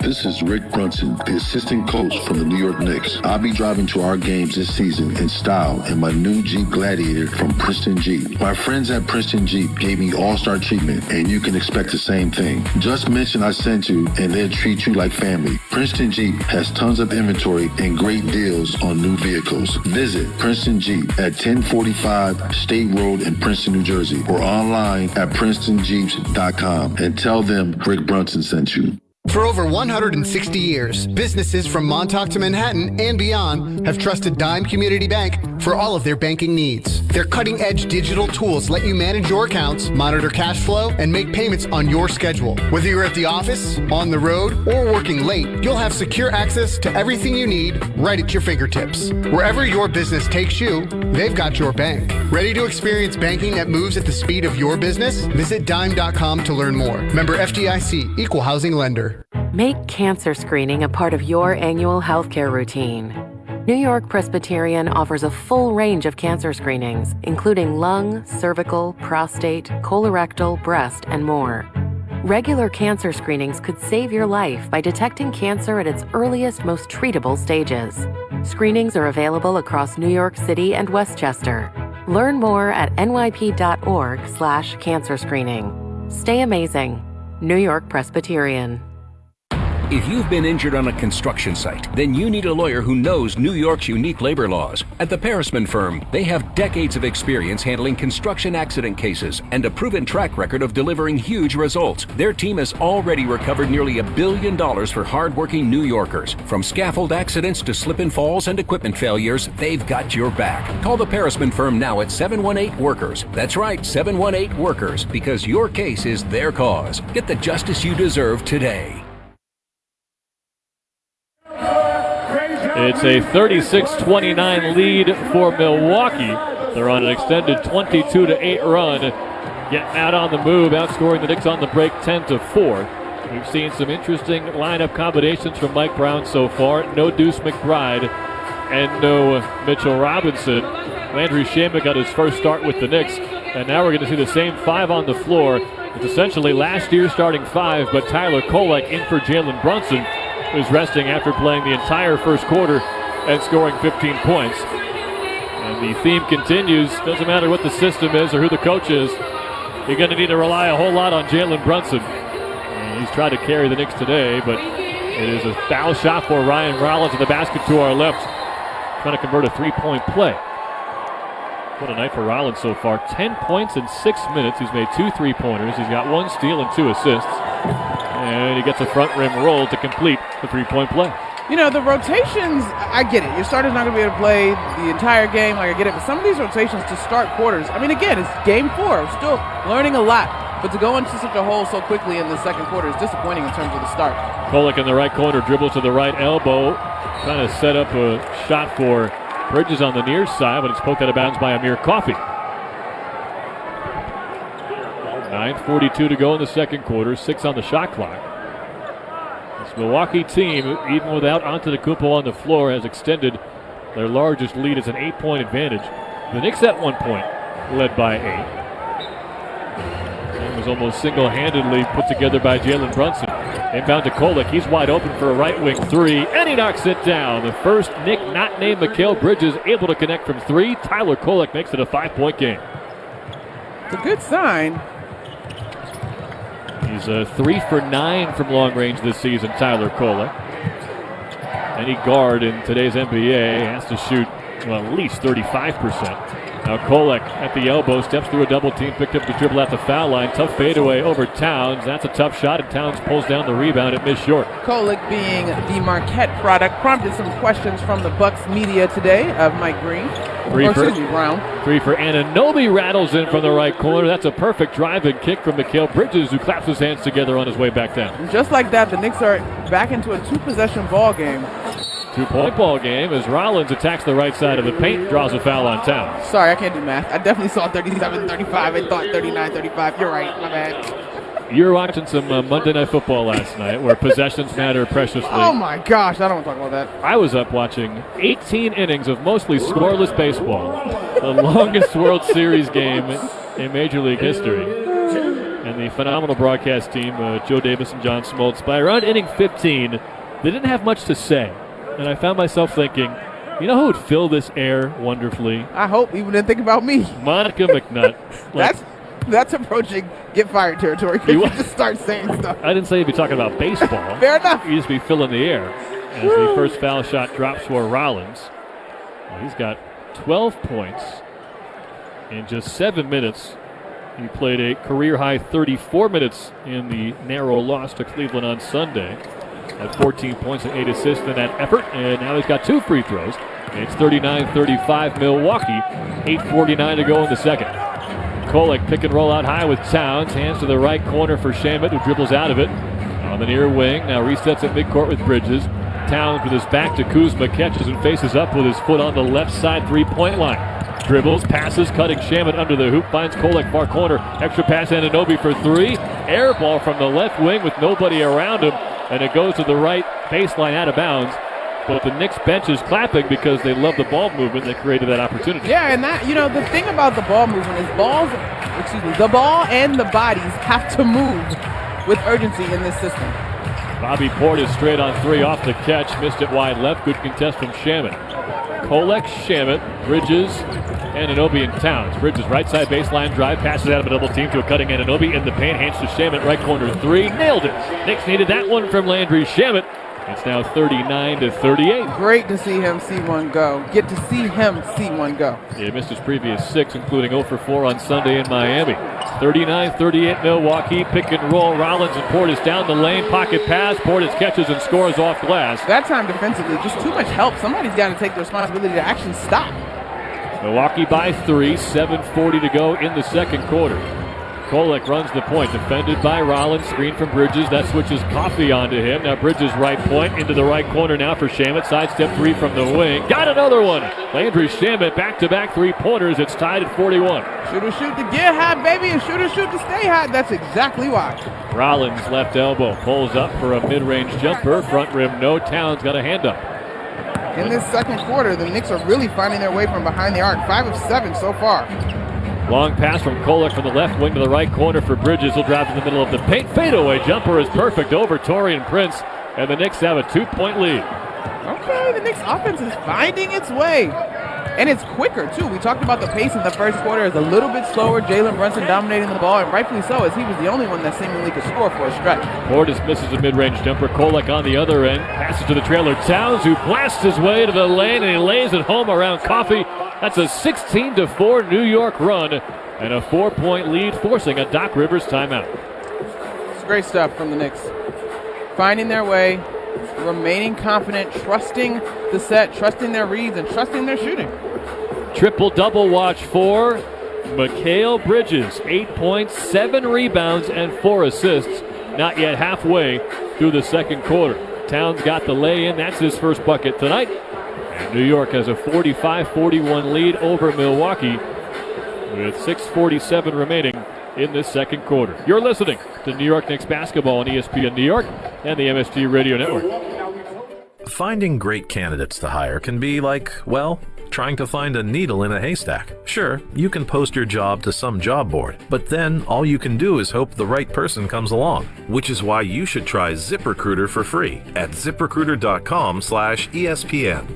This is Rick Brunson, the assistant coach from the New York Knicks. I'll be driving to our games this season in style in my new Jeep Gladiator from Princeton Jeep. My friends at Princeton Jeep gave me all-star treatment, and you can expect the same thing. Just mention I sent you, and they'll treat you like family. Princeton Jeep has tons of inventory and great deals on new vehicles. Visit Princeton Jeep at 1045 State Road in Princeton, New Jersey, or online at PrincetonJeeps.com and tell them Rick Brunson sent you. For over 160 years, businesses from Montauk to Manhattan and beyond have trusted Dime Community Bank for all of their banking needs. Their cutting-edge digital tools let you manage your accounts, monitor cash flow, and make payments on your schedule. Whether you're at the office, on the road, or working late, you'll have secure access to everything you need right at your fingertips. Wherever your business takes you, they've got your bank. Ready to experience banking that moves at the speed of your business? Visit dime.com to learn more. Member FDIC, Equal Housing Lender. Make cancer screening a part of your annual healthcare routine. New York Presbyterian offers a full range of cancer screenings, including lung, cervical, prostate, colorectal, breast, and more. Regular cancer screenings could save your life by detecting cancer at its earliest, most treatable stages. Screenings are available across New York City and Westchester. Learn more at nyp.org/cancer screening. Stay amazing. New York Presbyterian. If you've been injured on a construction site, then you need a lawyer who knows New York's unique labor laws. At the Parisman Firm, they have decades of experience handling construction accident cases and a proven track record of delivering huge results. Their team has already recovered nearly $1 billion for hardworking New Yorkers. From scaffold accidents to slip and falls and equipment failures, they've got your back. Call the Parisman Firm now at 718-WORKERS. That's right, 718-WORKERS, because your case is their cause. Get the justice you deserve today. It's a 36-29 lead for Milwaukee. They're on an extended 22-8 run. Getting out on the move, outscoring the Knicks on the break 10-4. We've seen some interesting lineup combinations from Mike Brown so far. No Deuce McBride and no Mitchell Robinson. Landry Shamet got his first start with the Knicks, and now we're going to see the same five on the floor. It's essentially last year's starting five, but Tyler Kolek in for Jalen Brunson, who's resting after playing the entire first quarter and scoring 15 points. And the theme continues. Doesn't matter what the system is or who the coach is, you're going to need to rely a whole lot on Jalen Brunson. And he's tried to carry the Knicks today, but it is a foul shot for Ryan Rollins at the basket to our left, trying to convert a three-point play. What a night for Rollins so far. 10 points in 6 minutes. He's made 2 3-pointers. He's got 1 steal and 2 assists. And he gets a front rim roll to complete the three-point play. You know, the rotations, I get it. Your starter's not going to be able to play the entire game. Like, I get it. But some of these rotations to start quarters, I mean, again, it's game 4. We're still learning a lot. But to go into such a hole so quickly in the second quarter is disappointing in terms of the start. Kolek in the right corner, dribbles to the right elbow, trying to set up a shot for Bridges on the near side, but it's poked out of bounds by Amir Coffey. 9:42 to go in the second quarter, 6 on the shot clock. This Milwaukee team, even without Antetokounmpo on the floor, has extended their largest lead as an 8-point advantage. The Knicks at one point led by 8. It was almost single-handedly put together by Jalen Brunson. Inbound to Kolek. He's wide open for a right wing three, and he knocks it down. The first Knick not named Mikal Bridges able to connect from 3. Tyler Kolek makes it a 5-point game. It's a good sign. He's 3 for 9 from long range this season, Tyler Kolek. Any guard in today's NBA has to shoot, well, at least 35%. Now Kolek at the elbow, steps through a double team, picked up the dribble at the foul line. Tough fadeaway over Towns. That's a tough shot, and Towns pulls down the rebound. It missed short. Kolek, being the Marquette product, prompted some questions from the Bucks media today of Mike Green. Brown. 3 for Anunoby, rattles in from the right corner. That's a perfect drive and kick from Mikal Bridges, who claps his hands together on his way back down. And just like that, the Knicks are back into a 2-possession ball game. 2-point ball game as Rollins attacks the right side of the paint, draws a foul on Towns. Sorry, I can't do math. I definitely saw 37-35 and thought 39-35. You're right, my bad. You were watching some Monday Night Football last night where possessions matter preciously. Oh my gosh, I don't want to talk about that. I was up watching 18 innings of mostly scoreless baseball, the longest World Series game in Major League history. And the phenomenal broadcast team, Joe Davis and John Smoltz, by around inning 15, they didn't have much to say. And I found myself thinking, you know who would fill this air wonderfully? I hope you didn't think about me. Monica McNutt. That's approaching get fired territory. You just start saying stuff. I didn't say you'd be talking about baseball. Fair enough. You just be filling the air. As the first foul shot drops for Rollins. Well, he's got 12 points in just 7 minutes He played a career-high 34 minutes in the narrow loss to Cleveland on Sunday. Had 14 points and 8 assists in that effort, and now he's got 2 free throws. It's 39-35 Milwaukee, 8:49 to go in the second. Kolek pick and roll out high with Towns, hands to the right corner for Shamet, who dribbles out of it. On the near wing, now resets at midcourt with Bridges. Towns with his back to Kuzma, catches and faces up with his foot on the left side three-point line. Dribbles, passes, cutting Shamet under the hoop, finds Kolek far corner. Extra pass Anunoby for 3. Air ball from the left wing with nobody around him, and it goes to the right baseline out of bounds. But the Knicks bench is clapping because they love the ball movement that created that opportunity. Yeah, and that, the thing about the ball movement is the ball and the bodies have to move with urgency in this system. Bobby Portis straight on 3 off the catch, missed it wide left, good contest from Shamet. Kolek, Shamet, Bridges, Anunoby, and Towns. Bridges right side baseline drive, passes out of a double team to a cutting Anunoby in the paint, hands to Shamet, right corner 3, nailed it. Knicks needed that one from Landry Shamet. It's now 39-38. Great to see him see one go. Get to see him see one go. He missed his previous 6, including 0 for 4 on Sunday in Miami. 39-38 Milwaukee. Pick and roll. Rollins and Portis down the lane. Pocket pass. Portis catches and scores off glass. That time defensively, just too much help. Somebody's got to take the responsibility to actually stop. Milwaukee by 3. 7:40 to go in the second quarter. Kolek runs the point, defended by Rollins, screen from Bridges, that switches Coffey onto him. Now Bridges right point, into the right corner now for Shamet, sidestep 3 from the wing. Got another one! Landry Shamet back-to-back 3-pointers, it's tied at 41. Shoot to get hot, baby, and shoot to stay hot. That's exactly why. Rollins left elbow, pulls up for a mid-range jumper, front rim no, Towns got a hand up. In this second quarter, the Knicks are really finding their way from behind the arc, 5 of 7 so far. Long pass from Kolek from the left wing to the right corner for Bridges. He'll drive in the middle of the paint. Fadeaway jumper is perfect over Taurean Prince, and the Knicks have a 2-point lead. Okay, the Knicks offense is finding its way. And it's quicker, too. We talked about the pace in the first quarter is a little bit slower. Jalen Brunson dominating the ball, and rightfully so, as he was the only one that seemingly could score for a stretch. Portis misses a mid-range jumper. Kolek on the other end. Passes to the trailer Towns, who blasts his way to the lane, and he lays it home around Coffey. That's a 16-4 New York run, and a 4-point lead, forcing a Doc Rivers timeout. It's great stuff from the Knicks. Finding their way, remaining confident, trusting the set, trusting their reads, and trusting their shooting. Triple-double watch for Mikal Bridges. 8 points, 7 rebounds, and 4 assists. Not yet halfway through the second quarter. Towns got the lay-in. That's his first bucket tonight. And New York has a 45-41 lead over Milwaukee with 6:47 remaining in this second quarter. You're listening to New York Knicks basketball on ESPN New York and the MSG Radio Network. Finding great candidates to hire can be like, well, trying to find a needle in a haystack. Sure, you can post your job to some job board, but then all you can do is hope the right person comes along, which is why you should try ZipRecruiter for free at ZipRecruiter.com/ESPN.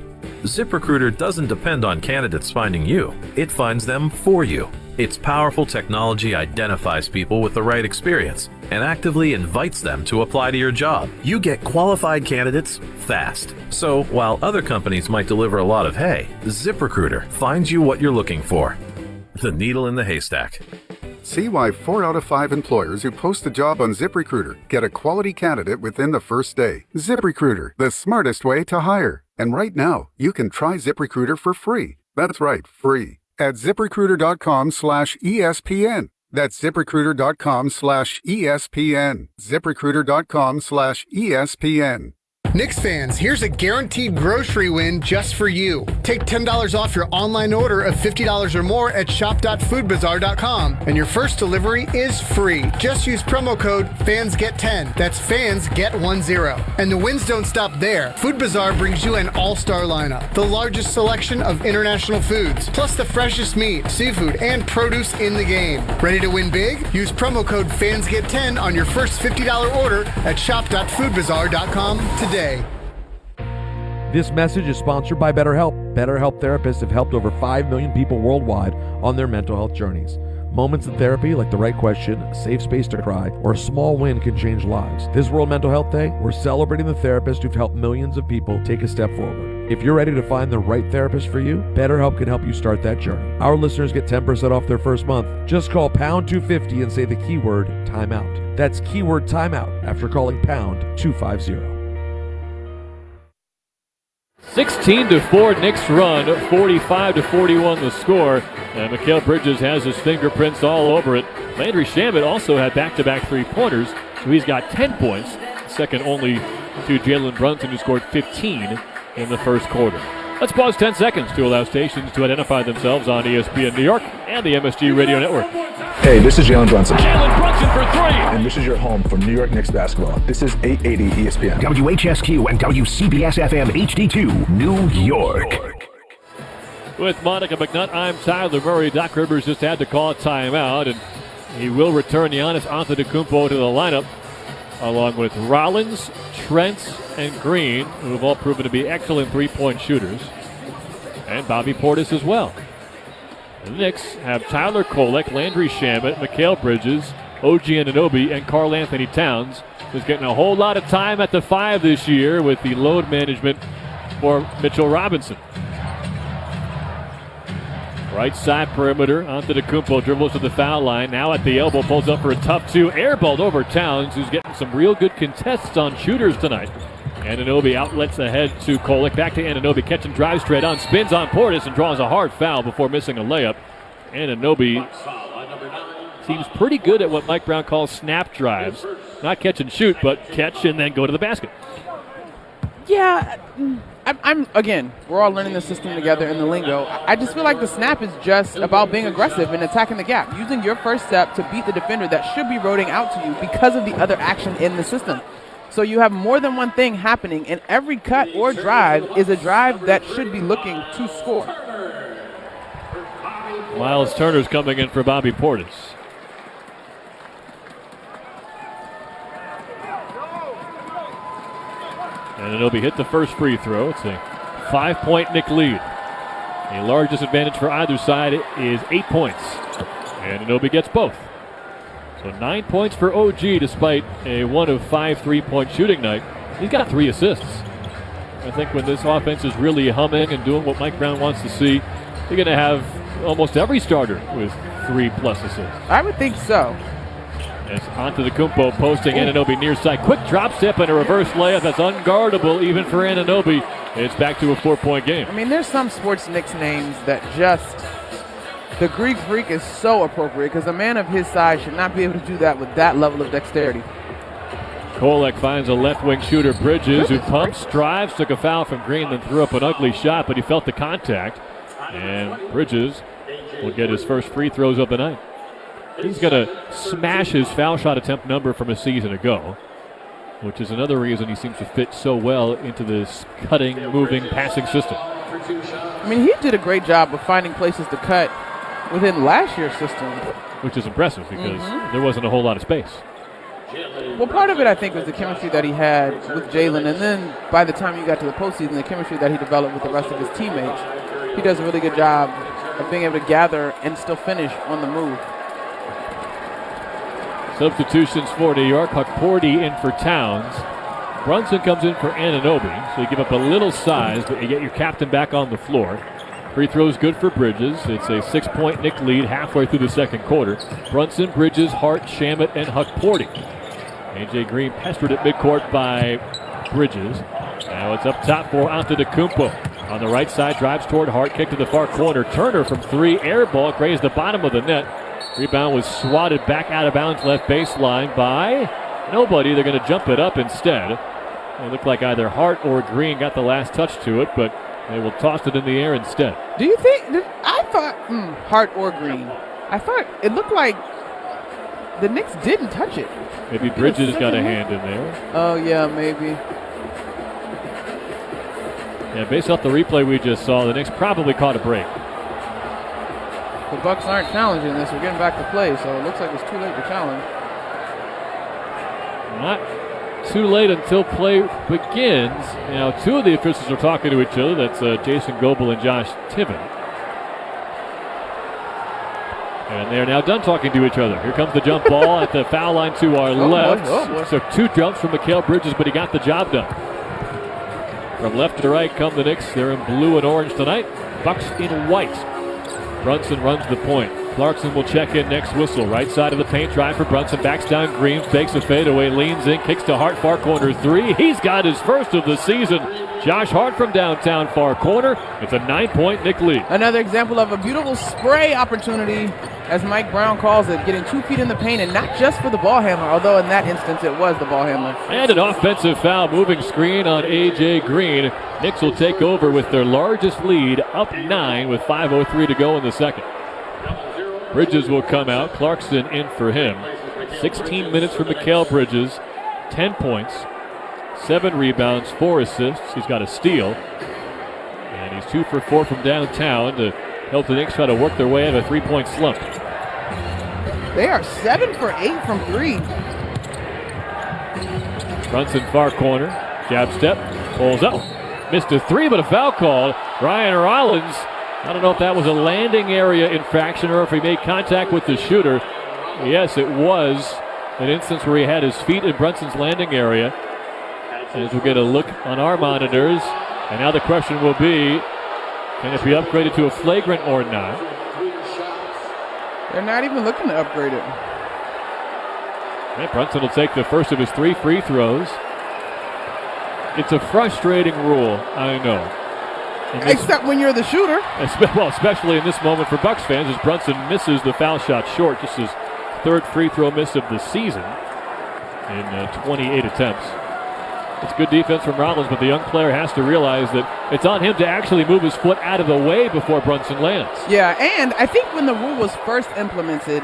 ZipRecruiter doesn't depend on candidates finding you. It finds them for you. Its powerful technology identifies people with the right experience and actively invites them to apply to your job. You get qualified candidates fast. So while other companies might deliver a lot of hay, ZipRecruiter finds you what you're looking for. The needle in the haystack. See why 4 out of 5 employers who post a job on ZipRecruiter get a quality candidate within the first day. ZipRecruiter, the smartest way to hire. And right now, you can try ZipRecruiter for free. That's right, free. At ZipRecruiter.com/ESPN. That's ZipRecruiter.com/ESPN. ZipRecruiter.com/ESPN. Knicks fans, here's a guaranteed grocery win just for you. Take $10 off your online order of $50 or more at shop.foodbazaar.com, and your first delivery is free. Just use promo code FANSGET10. That's FANSGET10. And the wins don't stop there. Food Bazaar brings you an all-star lineup, the largest selection of international foods, plus the freshest meat, seafood, and produce in the game. Ready to win big? Use promo code FANSGET10 on your first $50 order at shop.foodbazaar.com today. This message is sponsored by BetterHelp. BetterHelp therapists have helped over 5 million people worldwide on their mental health journeys. Moments in therapy, like the right question, a safe space to cry, or a small win can change lives. This World Mental Health Day, we're celebrating the therapists who've helped millions of people take a step forward. If you're ready to find the right therapist for you, BetterHelp can help you start that journey. Our listeners get 10% off their first month. Just call pound 250 and say the keyword timeout. That's keyword timeout after calling pound 250. 16-4 Knicks run, 45-41 the score. And Mikal Bridges has his fingerprints all over it. Landry Shamet also had back-to-back three-pointers, so he's got 10 points, second only to Jalen Brunson, who scored 15 in the first quarter. Let's pause 10 seconds to allow stations to identify themselves on ESPN New York and the MSG Radio Network. Hey, this is Jalen Brunson. Jalen Brunson for three. And this is your home for New York Knicks basketball. This is 880 ESPN. WHSQ and WCBS-FM HD2, New York. With Monica McNutt, I'm Tyler Murray. Doc Rivers just had to call a timeout, and he will return Giannis Antetokounmpo to the lineup, along with Rollins, Trent, and Green, who have all proven to be excellent three-point shooters, and Bobby Portis as well. The Knicks have Tyler Kolek, Landry Shamet, Mikal Bridges, OG Anunoby, and Karl Anthony Towns, who's getting a whole lot of time at the 5 this year with the load management for Mitchell Robinson. Right side perimeter, Antetokounmpo dribbles to the foul line, now at the elbow, pulls up for a tough two, airballed over Towns, who's getting some real good contests on shooters tonight. Anunoby outlets ahead to Kolek, back to Anunoby, catch and drive straight on, spins on Portis and draws a hard foul before missing a layup. Anunoby seems pretty good at what Mike Brown calls snap drives. Not catch and shoot, but catch and then go to the basket. Yeah, I'm again, we're all learning the system together in the lingo. I just feel like the snap is just about being aggressive and attacking the gap, using your first step to beat the defender that should be rotating out to you because of the other action in the system. So you have more than one thing happening, and every cut or drive is a drive that should be looking to score. Miles Turner's coming in for Bobby Portis. And Anunoby hit the first free throw. It's a 5-point Knick lead. The largest advantage for either side is 8 points. And Anunoby gets both. So 9 points for OG despite a 1 of 5 3-point shooting night. He's got 3 assists. I think when this offense is really humming and doing what Mike Brown wants to see, you're going to have almost every starter with 3+ assists. I would think so. It's Antetokounmpo posting Anunoby near side. Quick drop step and a reverse layup that's unguardable even for Anunoby. It's back to a 4-point game. I mean, there's some sports Knicks names that just, the Greek freak is so appropriate because a man of his size should not be able to do that with that level of dexterity. Kolek finds a left wing shooter, Bridges, who pumps, drives, took a foul from Green, then threw up an ugly shot, but he felt the contact. And Bridges will get his first free throws of the night. He's going to smash his foul shot attempt number from a season ago, which is another reason he seems to fit so well into this cutting, moving, passing system. I mean, he did a great job of finding places to cut within last year's system. Which is impressive because there wasn't a whole lot of space. Well, part of it, I think, was the chemistry that he had with Jalen, and then by the time you got to the postseason, the chemistry that he developed with the rest of his teammates. He does a really good job of being able to gather and still finish on the move. Substitutions for New York. Hukporti in for Towns. Brunson comes in for Anunoby, so you give up a little size, but you get your captain back on the floor. Free throws good for Bridges. It's a 6-point Knick lead halfway through the second quarter. Brunson, Bridges, Hart, Shamet, and Hukporti. A.J. Green pestered at midcourt by Bridges. Now it's up top for Antetokounmpo. On the right side, drives toward Hart, kick to the far corner. Turner from 3, air ball, grazed the bottom of the net. Rebound was swatted back out of bounds left baseline by nobody. They're going to jump it up instead. It looked like either Hart or Green got the last touch to it, but they will toss it in the air instead. Do you think, I thought, Hart or Green, I thought it looked like the Knicks didn't touch it. Maybe Bridges got a hand in there. Oh, yeah, maybe. Yeah, based off the replay we just saw, the Knicks probably caught a break. The Bucks aren't challenging this. We're getting back to play, so it looks like it's too late to challenge. Not too late until play begins. Now, 2 of the officials are talking to each other. That's Jason Goebel and Josh Tiven. And they're now done talking to each other. Here comes the jump ball at the foul line to our left. Boy. Took 2 jumps from Mikal Bridges, but he got the job done. From left to right come the Knicks. They're in blue and orange tonight. Bucks in white. Brunson runs the point. Clarkson will check in next whistle. Right side of the paint, drive for Brunson. Backs down Green, fakes a fadeaway, leans in, kicks to Hart, far corner three. He's got his first of the season. Josh Hart from downtown far corner. It's a 9-point Knick lead. Another example of a beautiful spray opportunity, as Mike Brown calls it, getting 2 feet in the paint, and not just for the ball handler, although in that instance it was the ball handler. And an offensive foul, moving screen on A.J. Green. Knicks will take over with their largest lead, up 9 with 5:03 to go in the second. Bridges will come out. Clarkson in for him. 16 minutes for Mikal Bridges. 10 points, 7 rebounds, 4 assists. He's got a steal. And he's 2 for 4 from downtown to help the Knicks try to work their way out of a 3-point slump. They are 7 for 8 from 3. Brunson far corner. Jab step. Pulls up. Missed a 3, but a foul called. Ryan Rollins. I don't know if that was a landing area infraction or if he made contact with the shooter. Yes, it was an instance where he had his feet in Brunson's landing area. As we'll get a look on our monitors. And now the question will be, can it be upgraded to a flagrant or not? They're not even looking to upgrade it. And Brunson will take the first of his 3 free throws. It's a frustrating rule, I know. Except when you're the shooter. Well, especially in this moment for Bucks fans, as Brunson misses the foul shot short, just his 3rd free throw miss of the season in 28 attempts. It's good defense from Rollins, but the young player has to realize that it's on him to actually move his foot out of the way before Brunson lands. Yeah, and I think when the rule was first implemented,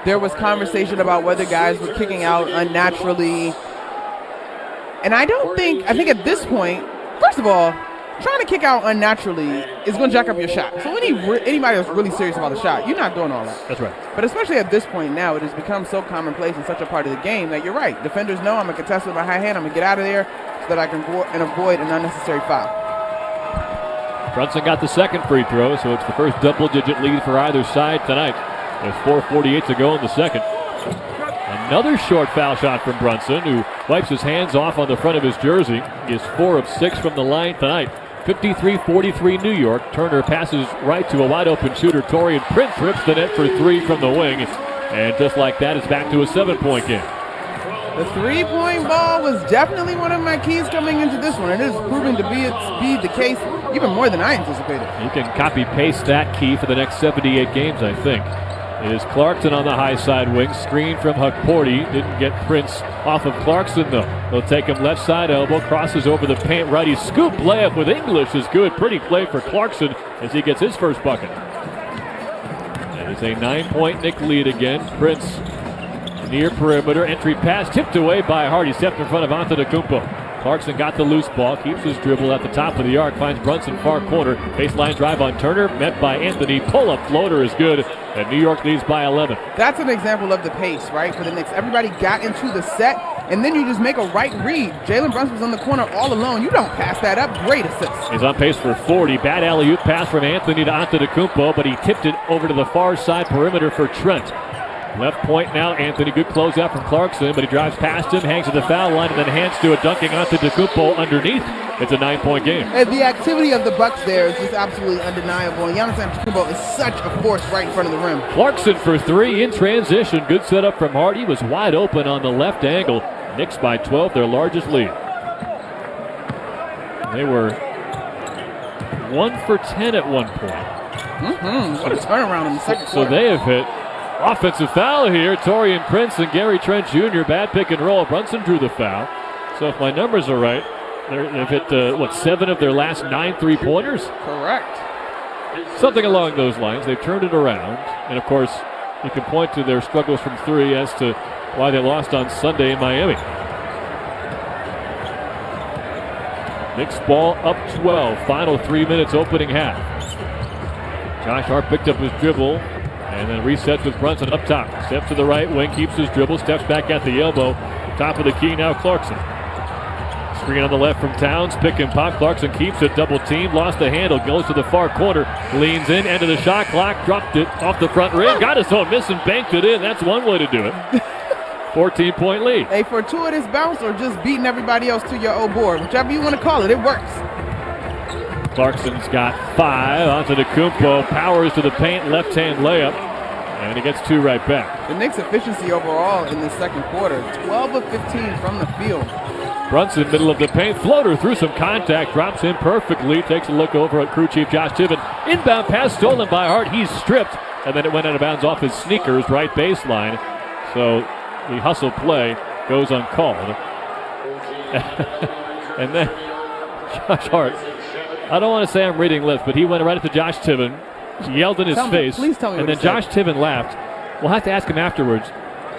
there was conversation about whether guys were kicking out unnaturally. And I think at this point, first of all, trying to kick out unnaturally is going to jack up your shot. So anybody that's really serious about the shot, you're not doing all that. That's right. But especially at this point now, it has become so commonplace and such a part of the game that you're right. Defenders know I'm going to contest with my high hand. I'm going to get out of there so that I can avoid an unnecessary foul. Brunson got the 2nd free throw, so it's the first double-digit lead for either side tonight. With 4:48 to go in the second. Another short foul shot from Brunson, who wipes his hands off on the front of his jersey. He is 4 of 6 from the line tonight. 53-43 New York. Turner passes right to a wide-open shooter. Torian Prince rips the net for 3 from the wing. And just like that, it's back to a 7-point game. The 3-point ball was definitely one of my keys coming into this one. It is proving to be the case even more than I anticipated. You can copy-paste that key for the next 78 games, I think. It is Clarkson on the high side wing. Screen from Hukporti. Didn't get Prince off of Clarkson, though. They'll take him left side elbow. Crosses over the paint. Righty scoop layup with English is good. Pretty play for Clarkson as he gets his first bucket. And it's a 9-point Knick lead again. Prince near perimeter. Entry pass tipped away by Hart. He stepped in front of Antetokounmpo. Clarkson got the loose ball, keeps his dribble at the top of the arc, finds Brunson far corner. Baseline drive on Turner, met by Anthony. Pull-up floater is good, and New York leads by 11. That's an example of the pace, right, for the Knicks. Everybody got into the set, and then you just make a right read. Jalen Brunson's on the corner all alone. You don't pass that up. Great assist. He's on pace for 40. Bad alley-oop pass from Anthony to Antetokounmpo, but he tipped it over to the far side perimeter for Trent. Left point now, Anthony. Good closeout from Clarkson, but he drives past him, hangs at the foul line, and then hands to a dunking Antetokounmpo underneath. It's a 9-point game. And the activity of the Bucks there is just absolutely undeniable. And Giannis Antetokounmpo is such a force right in front of the rim. Clarkson for 3 in transition. Good setup from Hart. He was wide open on the left angle. Knicks by 12, their largest lead. They were 1 for 10 at one point. What a turnaround in the second quarter. So they have hit. Offensive foul here. Torian Prince and Gary Trent Jr. Bad pick and roll. Brunson drew the foul. So if my numbers are right, they've hit, 7 of their last 9 3-pointers? Correct. Something along those lines. They've turned it around. And, of course, you can point to their struggles from 3 as to why they lost on Sunday in Miami. Knicks ball up 12. Final 3 minutes opening half. Josh Hart picked up his dribble. And then resets with Brunson up top. Steps to the right wing, keeps his dribble, steps back at the elbow. Top of the key now, Clarkson. Screen on the left from Towns, pick and pop. Clarkson keeps it, double team, lost the handle, goes to the far corner, leans in, end of the shot clock, dropped it off the front rim, got his own miss and banked it in. That's one way to do it. 14-point lead. A fortuitous bounce or just beating everybody else to your old board, whichever you want to call it, it works. Clarkson's got 5. Onto Kumpo. Powers to the paint. Left-hand layup. And he gets 2 right back. The Knicks' efficiency overall in the second quarter, 12 of 15 from the field. Brunson, middle of the paint. Floater through some contact. Drops in perfectly. Takes a look over at crew chief Josh Tiven. Inbound pass stolen by Hart. He's stripped. And then it went out of bounds off his sneakers, right baseline. So the hustle play goes uncalled. And then Josh Hart, I don't want to say I'm reading lips, but he went right up to Josh Tiven, yelled in his face, please tell me and what then he Josh said. Tiven laughed. We'll have to ask him afterwards.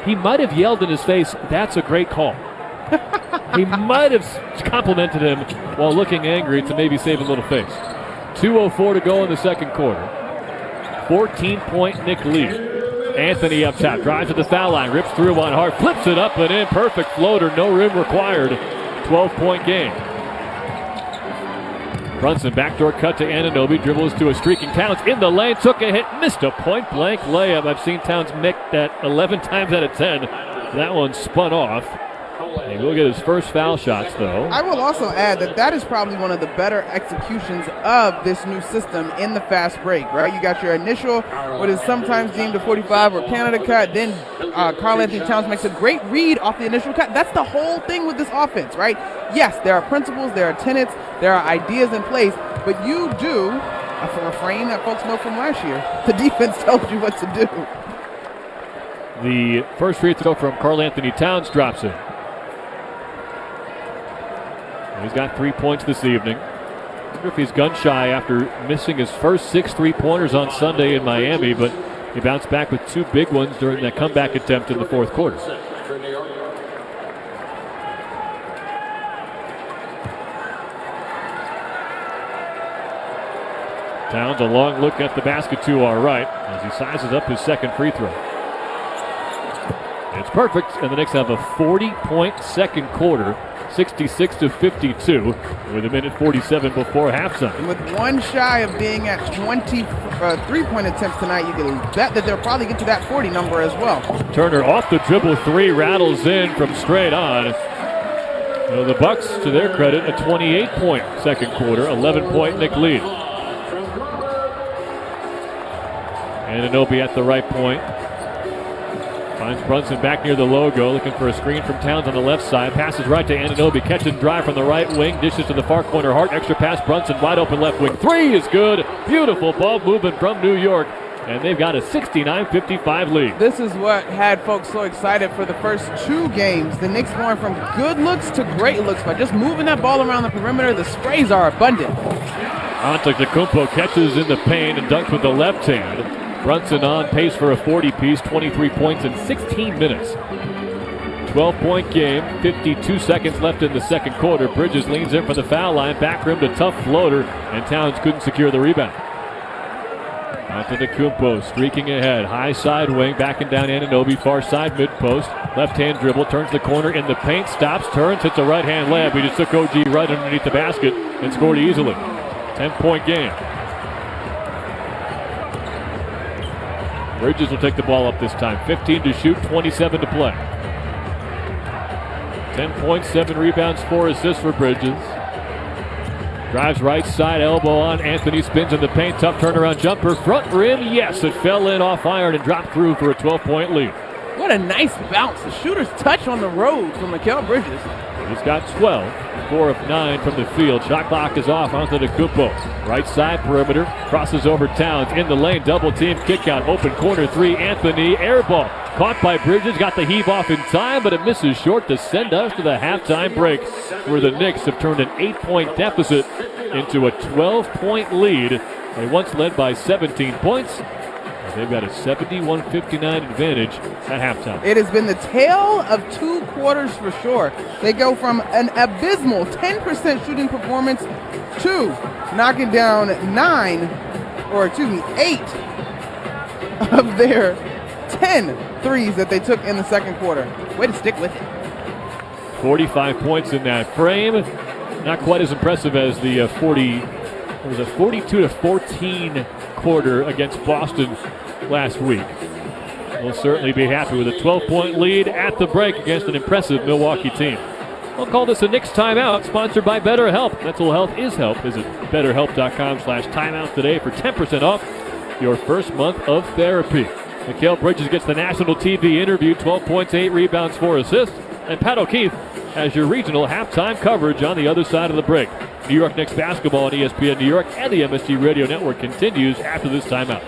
He might have yelled in his face, "That's a great call." He might have complimented him while looking angry to maybe save a little face. 2:04 to go in the second quarter. 14-point Knick lead. Anthony up top, drives to the foul line, rips through on Hart, flips it up and in, perfect floater, no rim required. 12-point game. Brunson, backdoor cut to Anunoby, dribbles to a streaking Towns in the lane, took a hit, missed a point-blank layup. I've seen Towns make that 11 times out of 10. That one spun off. He will get his first foul shots, though. I will also add that is probably one of the better executions of this new system in the fast break, right? You got your initial, what is sometimes deemed a 45 or Canada cut, then Karl Anthony Towns makes a great read off the initial cut. That's the whole thing with this offense, right? Yes, there are principles, there are tenets, there are ideas in place, but you do, a refrain that folks know from last year, the defense tells you what to do. The first free throw from Karl Anthony Towns drops in. He's got 3 points this evening. I wonder if he's gun shy after missing his first 6 3-pointers on Sunday in Miami, but he bounced back with 2 big ones during that comeback attempt in the fourth quarter. Towns, a long look at the basket to our right as he sizes up his second free throw. It's perfect, and the Knicks have a 40-point second quarter, 66-52, with a minute 47 before halftime. And with one shy of being at 20 3-point attempts tonight, you can bet that they'll probably get to that 40 number as well. Turner off the dribble 3, rattles in from straight on. So the Bucks, to their credit, a 28-point second quarter, 11-point Knick lead. Anunoby at the right point. Finds Brunson back near the logo, looking for a screen from Towns on the left side. Passes right to Anunoby, catch and drive from the right wing. Dishes to the far corner. Hart, extra pass. Brunson wide open left wing. 3 is good. Beautiful ball movement from New York. And they've got a 69-55 lead. This is what had folks so excited for the first 2 games. The Knicks going from good looks to great looks by just moving that ball around the perimeter. The sprays are abundant. Antetokounmpo catches in the paint and dunks with the left hand. Brunson on pace for a 40-piece, 23 points in 16 minutes. 12-point game, 52 seconds left in the second quarter. Bridges leans in for the foul line, back rim to tough floater, and Towns couldn't secure the rebound. Antetokounmpo streaking ahead, high side wing, backing down Anunoby, far side mid-post. Left-hand dribble, turns the corner in the paint, stops, turns, hits a right-hand layup. He just took OG right underneath the basket and scored easily. 10-point game. Bridges will take the ball up this time. 15 to shoot, 27 to play. 10 points, 7 rebounds, 4 assists for Bridges. Drives right side, elbow on. Anthony spins in the paint. Tough turnaround jumper. Front rim, yes. It fell in off iron and dropped through for a 12-point lead. What a nice bounce. The shooter's touch on the road from Mikal Bridges. He's got 12, 4 of 9 from the field. Shot clock is off onto the Kumpo. Right side perimeter, crosses over Towns in the lane, double team, kick out, open corner 3, Anthony, air ball. Caught by Bridges, got the heave off in time, but it misses short to send us to the halftime break, where the Knicks have turned an 8-point deficit into a 12-point lead. They once led by 17 points. They've got a 71-59 advantage at halftime. It has been the tale of 2 quarters for sure. They go from an abysmal 10% shooting performance to knocking down 8 of their 10 threes that they took in the second quarter. Way to stick with it. 45 points in that frame. Not quite as impressive as the 42-14 quarter against Boston last week. We'll certainly be happy with a 12-point lead at the break against an impressive Milwaukee team. I'll call this a Knicks timeout, sponsored by BetterHelp. Mental health is help. Visit betterhelp.com/timeout today for 10% off your first month of therapy. Mikal Bridges gets the national TV interview, 12 points, 8 rebounds, 4 assists. And Pat O'Keefe has your regional halftime coverage on the other side of the break. New York Knicks basketball on ESPN New York and the MSG Radio Network continues after this timeout.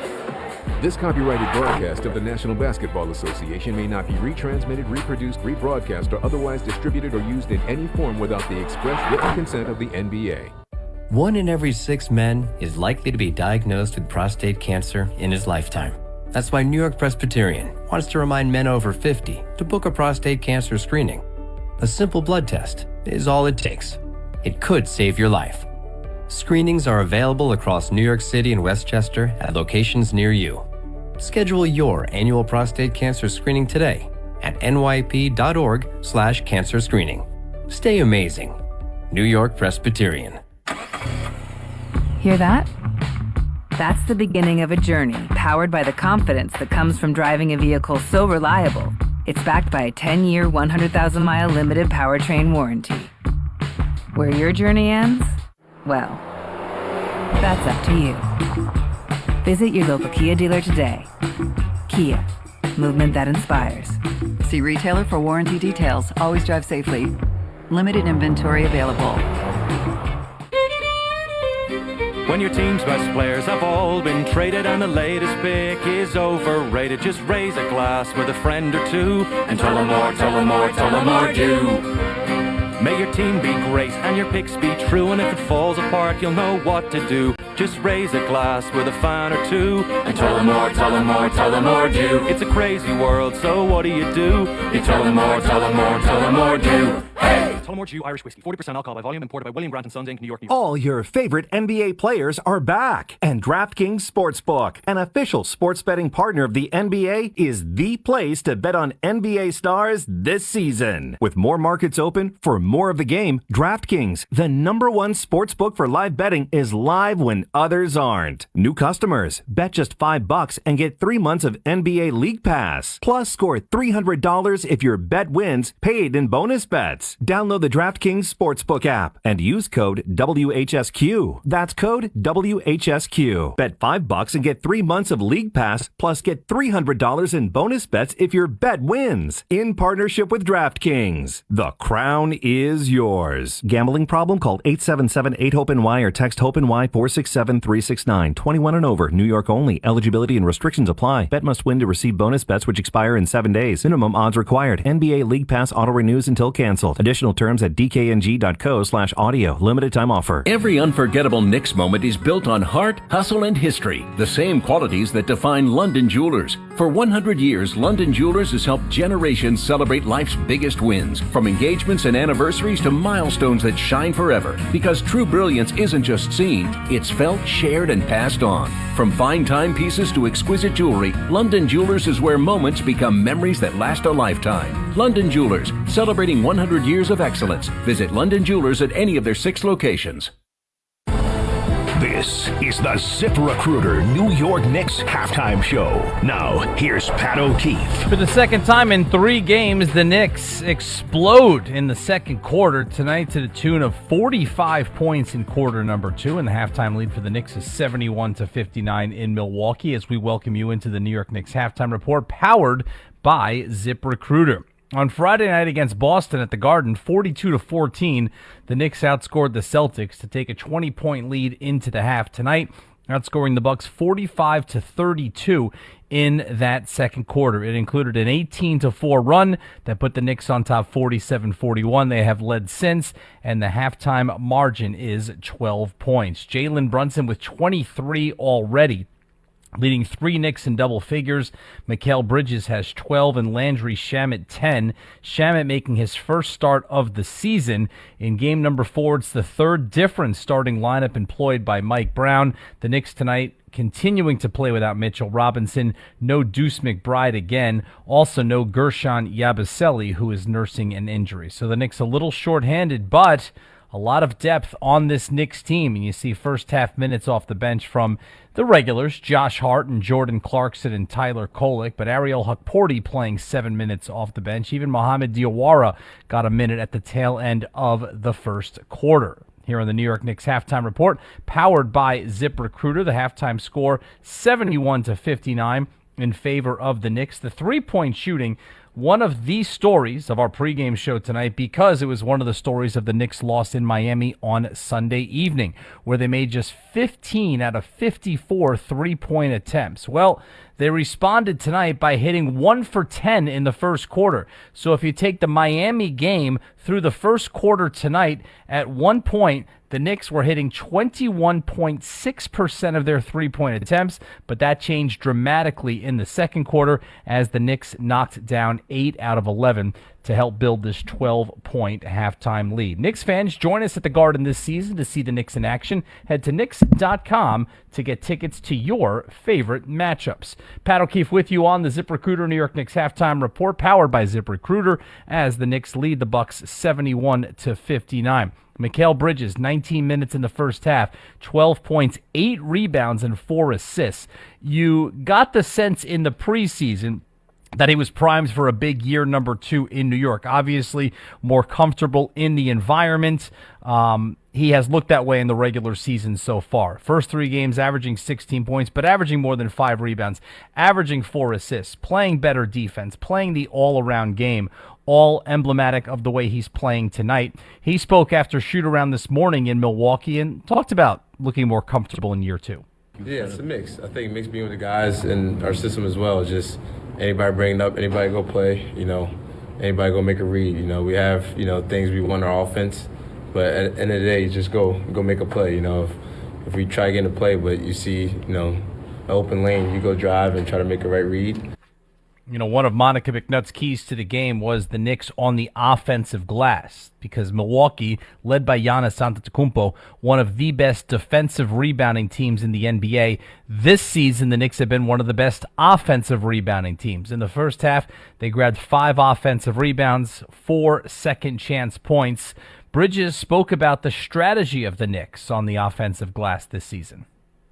This copyrighted broadcast of the National Basketball Association may not be retransmitted, reproduced, rebroadcast, or otherwise distributed or used in any form without the express written consent of the NBA. 1 in every 6 men is likely to be diagnosed with prostate cancer in his lifetime. That's why New York Presbyterian wants to remind men over 50 to book a prostate cancer screening. A simple blood test is all it takes. It could save your life. Screenings are available across New York City and Westchester at locations near you. Schedule your annual prostate cancer screening today at nyp.org/cancer screening. Stay amazing. New York Presbyterian. Hear that? That's the beginning of a journey powered by the confidence that comes from driving a vehicle so reliable, it's backed by a 10-year, 100,000-mile limited powertrain warranty. Where your journey ends? Well, that's up to you. Visit your local Kia dealer today. Kia, movement that inspires. See retailer for warranty details. Always drive safely. Limited inventory available. When your team's best players have all been traded and the latest pick is overrated, just raise a glass with a friend or two and tell them more, tell them more, tell them more do. May your team be great and your picks be true, and if it falls apart you'll know what to do. Just raise a glass with a fan or two and tell them more, tell them more, tell them more do. It's a crazy world, so what do? You tell them more, tell them more, tell them more do. Hey! Tullamore Dew Irish Whiskey, 40% alcohol by volume, imported by William Grant & Sons, Inc., New York, New York. All your favorite NBA players are back, and DraftKings Sportsbook, an official sports betting partner of the NBA, is the place to bet on NBA stars this season. With more markets open for more of the game, DraftKings, the #1 sportsbook for live betting, is live when others aren't. New customers, bet just $5 and get 3 months of NBA League Pass. Plus, score $300 if your bet wins, paid in bonus bets. Download the DraftKings Sportsbook app and use code WHSQ. That's code WHSQ. Bet $5 and get 3 months of League Pass, plus get $300 in bonus bets if your bet wins. In partnership with DraftKings, the crown is yours. Gambling problem? Call 877-8-HOPE-NY or text HOPE-NY 467-369. 21 and over. New York only. Eligibility and restrictions apply. Bet must win to receive bonus bets which expire in 7 days. Minimum odds required. NBA League Pass auto renews until canceled. Additional terms at dkng.co/audio. Limited time offer. Every unforgettable Knicks moment is built on heart, hustle, and history. The same qualities that define London Jewelers. For 100 years, London Jewelers has helped generations celebrate life's biggest wins. From engagements and anniversaries to milestones that shine forever. Because true brilliance isn't just seen, it's felt, shared, and passed on. From fine timepieces to exquisite jewelry, London Jewelers is where moments become memories that last a lifetime. London Jewelers, celebrating 100 years of excellence. Visit London Jewelers at any of their 6 locations. This is the ZipRecruiter New York Knicks halftime show. Now, here's Pat O'Keefe. For the second time in 3 games, the Knicks explode in the second quarter tonight to the tune of 45 points in quarter number 2, and the halftime lead for the Knicks is 71-59 in Milwaukee, as we welcome you into the New York Knicks halftime report, powered by ZipRecruiter. On Friday night against Boston at the Garden, 42-14, the Knicks outscored the Celtics to take a 20-point lead into the half. Tonight, outscoring the Bucks 45-32 in that second quarter. It included an 18-4 run that put the Knicks on top 47-41. They have led since, and the halftime margin is 12 points. Jalen Brunson with 23 already, leading 3 Knicks in double figures. Mikal Bridges has 12 and Landry Shamet 10. Shamet making his first start of the season. In game number 4, it's the third different starting lineup employed by Mike Brown. The Knicks tonight continuing to play without Mitchell Robinson. No Deuce McBride again. Also no Gershon Yabusele, who is nursing an injury. So the Knicks a little shorthanded, but a lot of depth on this Knicks team, and you see first half minutes off the bench from the regulars, Josh Hart and Jordan Clarkson and Tyler Kolek, but Ariel Hukporti playing 7 minutes off the bench. Even Mohamed Diawara got a minute at the tail end of the first quarter. Here on the New York Knicks halftime report, powered by ZipRecruiter, the halftime score 71-59 in favor of the Knicks. The three-point shooting, one of the stories of our pregame show tonight, because it was one of the stories of the Knicks' loss in Miami on Sunday evening, where they made just 15 out of 54 three-point attempts. Well, they responded tonight by hitting 1 for 10 in the first quarter. So if you take the Miami game through the first quarter tonight, at one point, the Knicks were hitting 21.6% of their three-point attempts, but that changed dramatically in the second quarter as the Knicks knocked down 8 out of 11 to help build this 12-point halftime lead. Knicks fans, join us at the Garden this season to see the Knicks in action. Head to Knicks.com to get tickets to your favorite matchups. Pat O'Keefe with you on the ZipRecruiter New York Knicks halftime report, powered by ZipRecruiter, as the Knicks lead the Bucks 71-59. Mikal Bridges, 19 minutes in the first half, 12 points, 8 rebounds, and 4 assists. You got the sense in the preseason that he was primed for a big year number 2 in New York. Obviously, more comfortable in the environment. He has looked that way in the regular season so far. First 3 games averaging 16 points, but averaging more than 5 rebounds, averaging 4 assists, playing better defense, playing the all-around game, all emblematic of the way he's playing tonight. He spoke after shoot-around this morning in Milwaukee and talked about looking more comfortable in year 2. Yeah, it's a mix. I think mix being with the guys in our system as well. Just anybody bring it up, anybody go play, anybody go make a read. We have, things we want our offense, but at the end of the day, just go make a play. If we try to get in a play, but you see, an open lane, you go drive and try to make a right read. One of Monica McNutt's keys to the game was the Knicks on the offensive glass, because Milwaukee, led by Giannis Antetokounmpo, one of the best defensive rebounding teams in the NBA. This season, the Knicks have been one of the best offensive rebounding teams. In the first half, they grabbed 5 offensive rebounds, 4 second-chance points. Bridges spoke about the strategy of the Knicks on the offensive glass this season.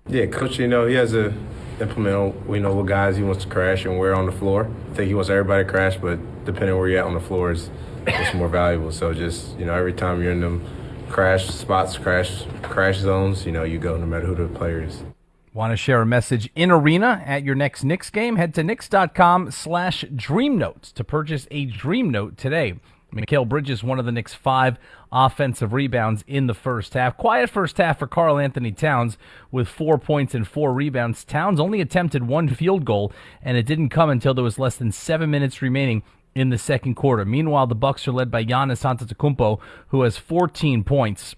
Yeah, Coach, he has to implement, what guys he wants to crash and where on the floor. I think he wants everybody to crash, but depending on where you're at on the floor is more valuable. So just, every time you're in them crash spots, crash zones, you go no matter who the player is. Want to share a message in arena at your next Knicks game? Head to Knicks.com/DreamNotes to purchase a Dream Note today. Mikal Bridges, one of the Knicks' 5 offensive rebounds in the first half. Quiet first half for Karl Anthony Towns with 4 points and 4 rebounds. Towns only attempted 1 field goal, and it didn't come until there was less than 7 minutes remaining in the second quarter. Meanwhile, the Bucks are led by Giannis Antetokounmpo, who has 14 points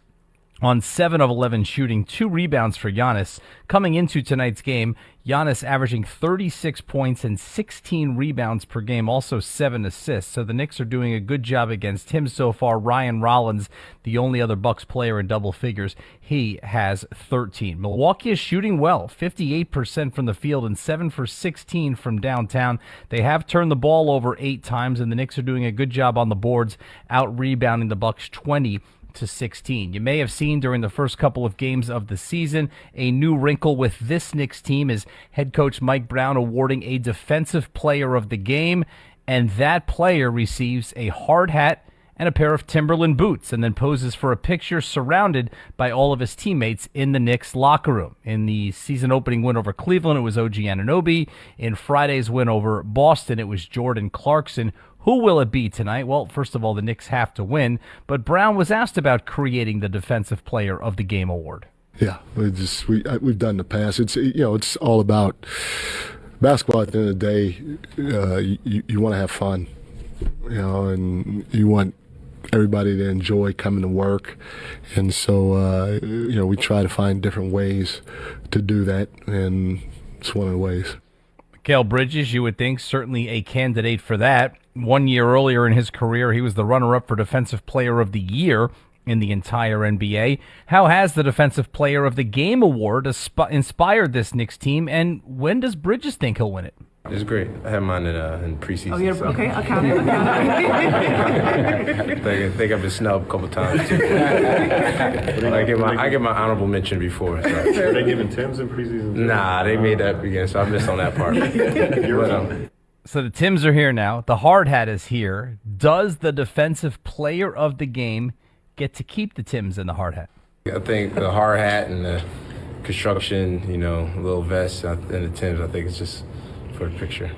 on 7 of 11 shooting, 2 rebounds for Giannis. Coming into tonight's game, Giannis averaging 36 points and 16 rebounds per game, also 7 assists. So the Knicks are doing a good job against him so far. Ryan Rollins, the only other Bucks player in double figures, he has 13. Milwaukee is shooting well, 58% from the field and 7 for 16 from downtown. They have turned the ball over 8 times, and the Knicks are doing a good job on the boards, out-rebounding the Bucks 20-16. You may have seen during the first couple of games of the season a new wrinkle with this Knicks team is head coach Mike Brown awarding a defensive player of the game, and that player receives a hard hat and a pair of Timberland boots and then poses for a picture surrounded by all of his teammates in the Knicks locker room. In the season opening win over Cleveland, it was OG Anunoby. In Friday's win over Boston, it was Jordan Clarkson. Who will it be tonight? Well, first of all, the Knicks have to win, but Brown was asked about creating the Defensive Player of the Game award. Yeah, we've done in the past. It's all about basketball. At the end of the day, you want to have fun, and you want everybody to enjoy coming to work, and so we try to find different ways to do that, and it's one of the ways. Mikal Bridges, you would think, certainly a candidate for that. 1 year earlier in his career, he was the runner-up for Defensive Player of the Year in the entire NBA. How has the Defensive Player of the Game award inspired this Knicks team, and when does Bridges think he'll win it? It's great. I had mine in preseason. Oh, yeah, so. okay, I'll count it. I think I've been snubbed a couple times. I get my honorable mention before. So. Were they giving Tims in preseason? Nah, they made that begin, so I missed on that part. So the Tims are here now. The hard hat is here. Does the defensive player of the game get to keep the Tims and the hard hat? I think the hard hat and the construction, little vest and the Tims, I think it's just for the picture.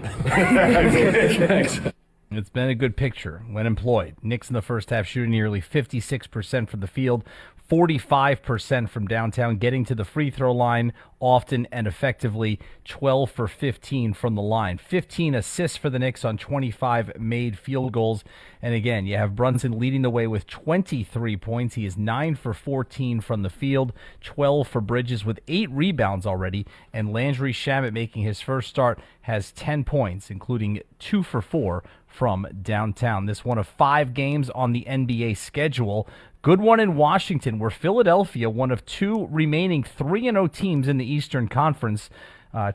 It's been a good picture when employed. Knicks in the first half shooting nearly 56% from the field, 45% from downtown, getting to the free throw line often and effectively, 12 for 15 from the line. 15 assists for the Knicks on 25 made field goals. And again, you have Brunson leading the way with 23 points. He is 9 for 14 from the field, 12 for Bridges with 8 rebounds already. And Landry Shamet, making his first start, has 10 points, including 2 for 4 from downtown. This one of 5 games on the NBA schedule. Good one in Washington, where Philadelphia, one of 2 remaining 3-0 teams in the Eastern Conference,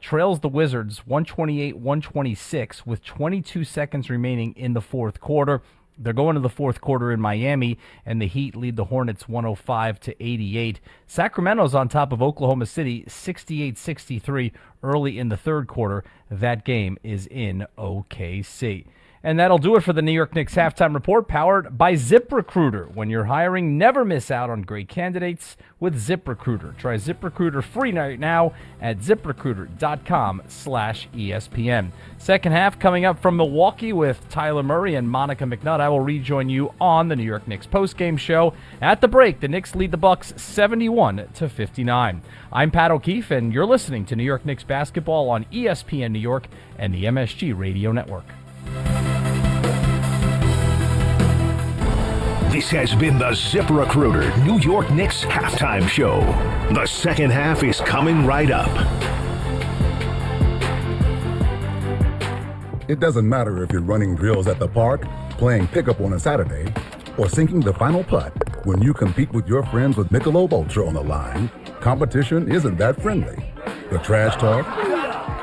trails the Wizards 128-126 with 22 seconds remaining in the fourth quarter. They're going to the fourth quarter in Miami, and the Heat lead the Hornets 105-88. Sacramento's on top of Oklahoma City 68-63 early in the third quarter. That game is in OKC. And that'll do it for the New York Knicks Halftime Report, powered by ZipRecruiter. When you're hiring, never miss out on great candidates with ZipRecruiter. Try ZipRecruiter free right now at ZipRecruiter.com/ESPN. Second half coming up from Milwaukee with Tyler Murray and Monica McNutt. I will rejoin you on the New York Knicks postgame show. At the break, the Knicks lead the Bucks 71-59. I'm Pat O'Keefe, and you're listening to New York Knicks basketball on ESPN New York and the MSG Radio Network. This has been the ZipRecruiter New York Knicks halftime show. The second half is coming right up. It doesn't matter if you're running drills at the park, playing pickup on a Saturday, or sinking the final putt. When you compete with your friends with Michelob Ultra on the line, competition isn't that friendly. The trash talk,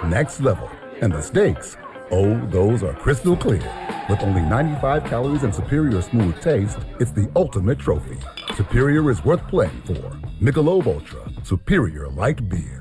next level, and the stakes, oh, those are crystal clear. With only 95 calories and superior smooth taste, it's the ultimate trophy. Superior is worth playing for. Michelob Ultra, superior light beer.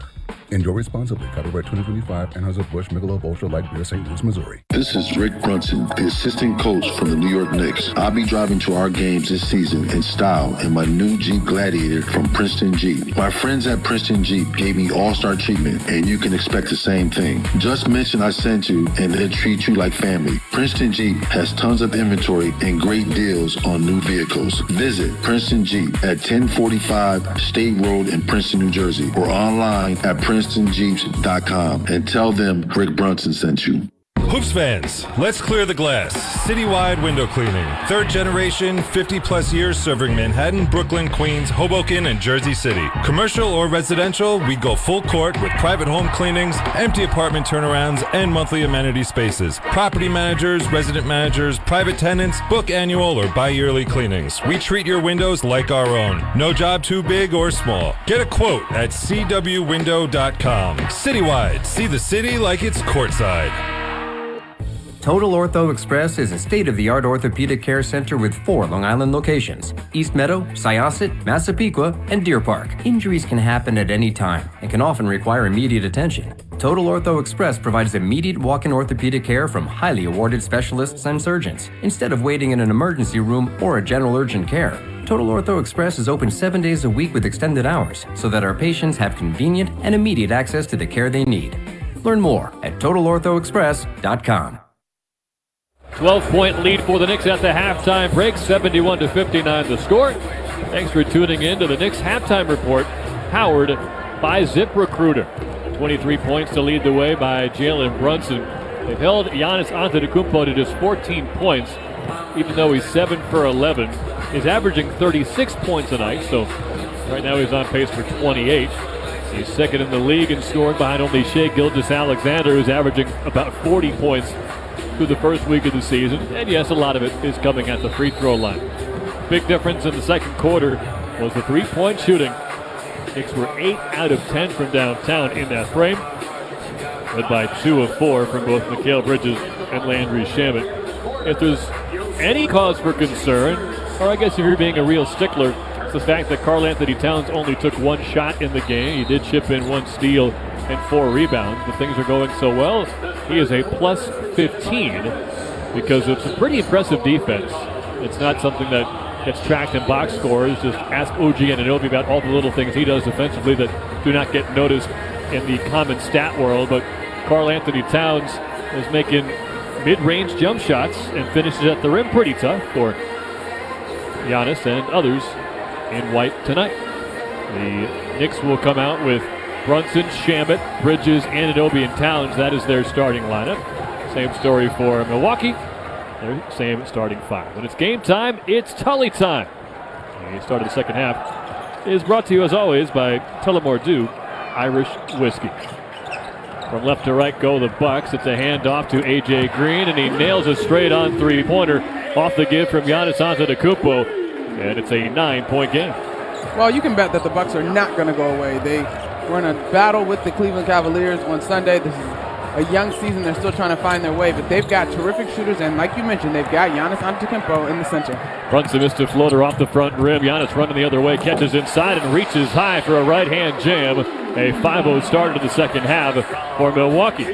Enjoy responsibly. Copyright 2025, Anheuser-Busch Michelob Ultra Light Beer, St. Louis, Missouri. This is Rick Brunson, the assistant coach from the New York Knicks. I'll be driving to our games this season in style in my new Jeep Gladiator from Princeton Jeep. My friends at Princeton Jeep gave me all-star treatment, and you can expect the same thing. Just mention I sent you, and they'll treat you like family. Princeton Jeep has tons of inventory and great deals on new vehicles. Visit Princeton Jeep at 1045 State Road in Princeton, New Jersey, or online at PrincetonJeeps.com and tell them Rick Brunson sent you. Hoops fans, let's clear the glass. Citywide window cleaning. Third generation, 50-plus years serving Manhattan, Brooklyn, Queens, Hoboken, and Jersey City. Commercial or residential, we go full court with private home cleanings, empty apartment turnarounds, and monthly amenity spaces. Property managers, resident managers, private tenants, book annual or bi-yearly cleanings. We treat your windows like our own. No job too big or small. Get a quote at cwwindow.com. Citywide, see the city like it's courtside. Total Ortho Express is a state-of-the-art orthopedic care center with 4 Long Island locations: East Meadow, Syosset, Massapequa, and Deer Park. Injuries can happen at any time and can often require immediate attention. Total Ortho Express provides immediate walk-in orthopedic care from highly awarded specialists and surgeons, instead of waiting in an emergency room or a general urgent care. Total Ortho Express is open 7 days a week with extended hours so that our patients have convenient and immediate access to the care they need. Learn more at TotalOrthoExpress.com. 12-point lead for the Knicks at the halftime break, 71-59 the score. Thanks for tuning in to the Knicks Halftime Report, powered by ZipRecruiter. 23 points to lead the way by Jalen Brunson. They've held Giannis Antetokounmpo to just 14 points, even though he's 7 for 11. He's averaging 36 points a night, so right now he's on pace for 28. He's second in the league in scoring behind only Shai Gilgeous-Alexander, who's averaging about 40 points through the first week of the season. And yes, a lot of it is coming at the free throw line. Big difference in the second quarter was the three-point shooting. Knicks were 8 out of 10 from downtown in that frame. led by 2 of 4 from both Mikal Bridges and Landry Shamet. If there's any cause for concern, or I guess if you're being a real stickler, it's the fact that Karl Anthony Towns only took 1 shot in the game. He did chip in 1 steal and 4 rebounds, but things are going so well. He is a plus 15 because of some pretty impressive defense. It's not something that gets tracked in box scores. Just ask OG Anunoby about all the little things he does defensively that do not get noticed in the common stat world. But Karl Anthony Towns is making mid-range jump shots and finishes at the rim pretty tough for Giannis and others in white tonight. The Knicks will come out with Brunson, Shamet, Bridges, Anunoby, and Towns. That is their starting lineup. Same story for Milwaukee. Their same starting 5. When it's game time, it's Tully time. The start of the second half is brought to you, as always, by Tullamore Dew Irish Whiskey. From left to right go the Bucks. It's a handoff to A.J. Green, and he nails a straight-on three-pointer off the give from Giannis Antetokounmpo, and it's a 9-point game. Well, you can bet that the Bucks are not going to go away. They were in a battle with the Cleveland Cavaliers on Sunday. This is a young season. They're still trying to find their way, but they've got terrific shooters, and like you mentioned, they've got Giannis Antetokounmpo in the center. Brunson missed a floater off the front rim. Giannis running the other way, catches inside and reaches high for a right-hand jam. A 5-0 start to the second half for Milwaukee.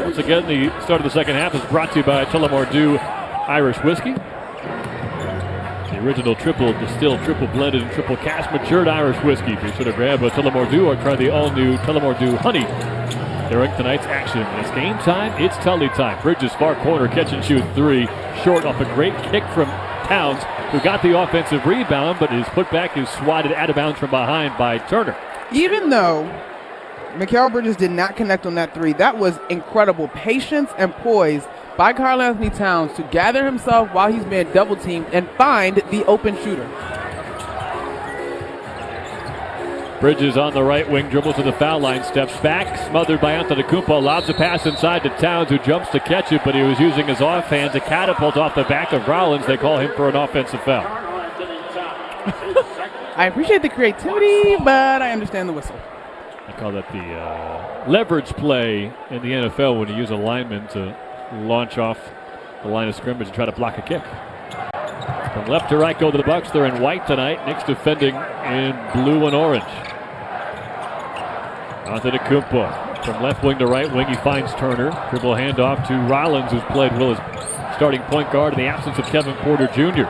Once again, the start of the second half is brought to you by Tullamore Dew Irish Whiskey. The original triple distilled, triple blended, and triple cask matured Irish whiskey. Be sure to grab a Tullamore Dew or try the all-new Tullamore Dew Honey during tonight's action. When it's game time, it's Tully time. Bridges far corner, catch and shoot 3. Short off a great kick from Towns, who got the offensive rebound, but his putback is swatted out of bounds from behind by Turner. Even though Mikal Bridges did not connect on that 3, that was incredible patience and poise by Karl Anthony Towns to gather himself while he's being double-teamed and find the open shooter. Bridges on the right wing, dribbles to the foul line, steps back, smothered by Antetokounmpo, lobs a pass inside to Towns, who jumps to catch it, but he was using his offhand to catapult off the back of Rollins. They call him for an offensive foul. I appreciate the creativity, but I understand the whistle. I call that the leverage play in the NFL when you use a lineman to launch off the line of scrimmage and try to block a kick. From left to right go to the Bucks. They're in white tonight. Knicks defending in blue and orange. Antetokounmpo from left wing to right wing. He finds Turner. Dribble handoff to Rollins, who's played well as starting point guard in the absence of Kevin Porter Jr.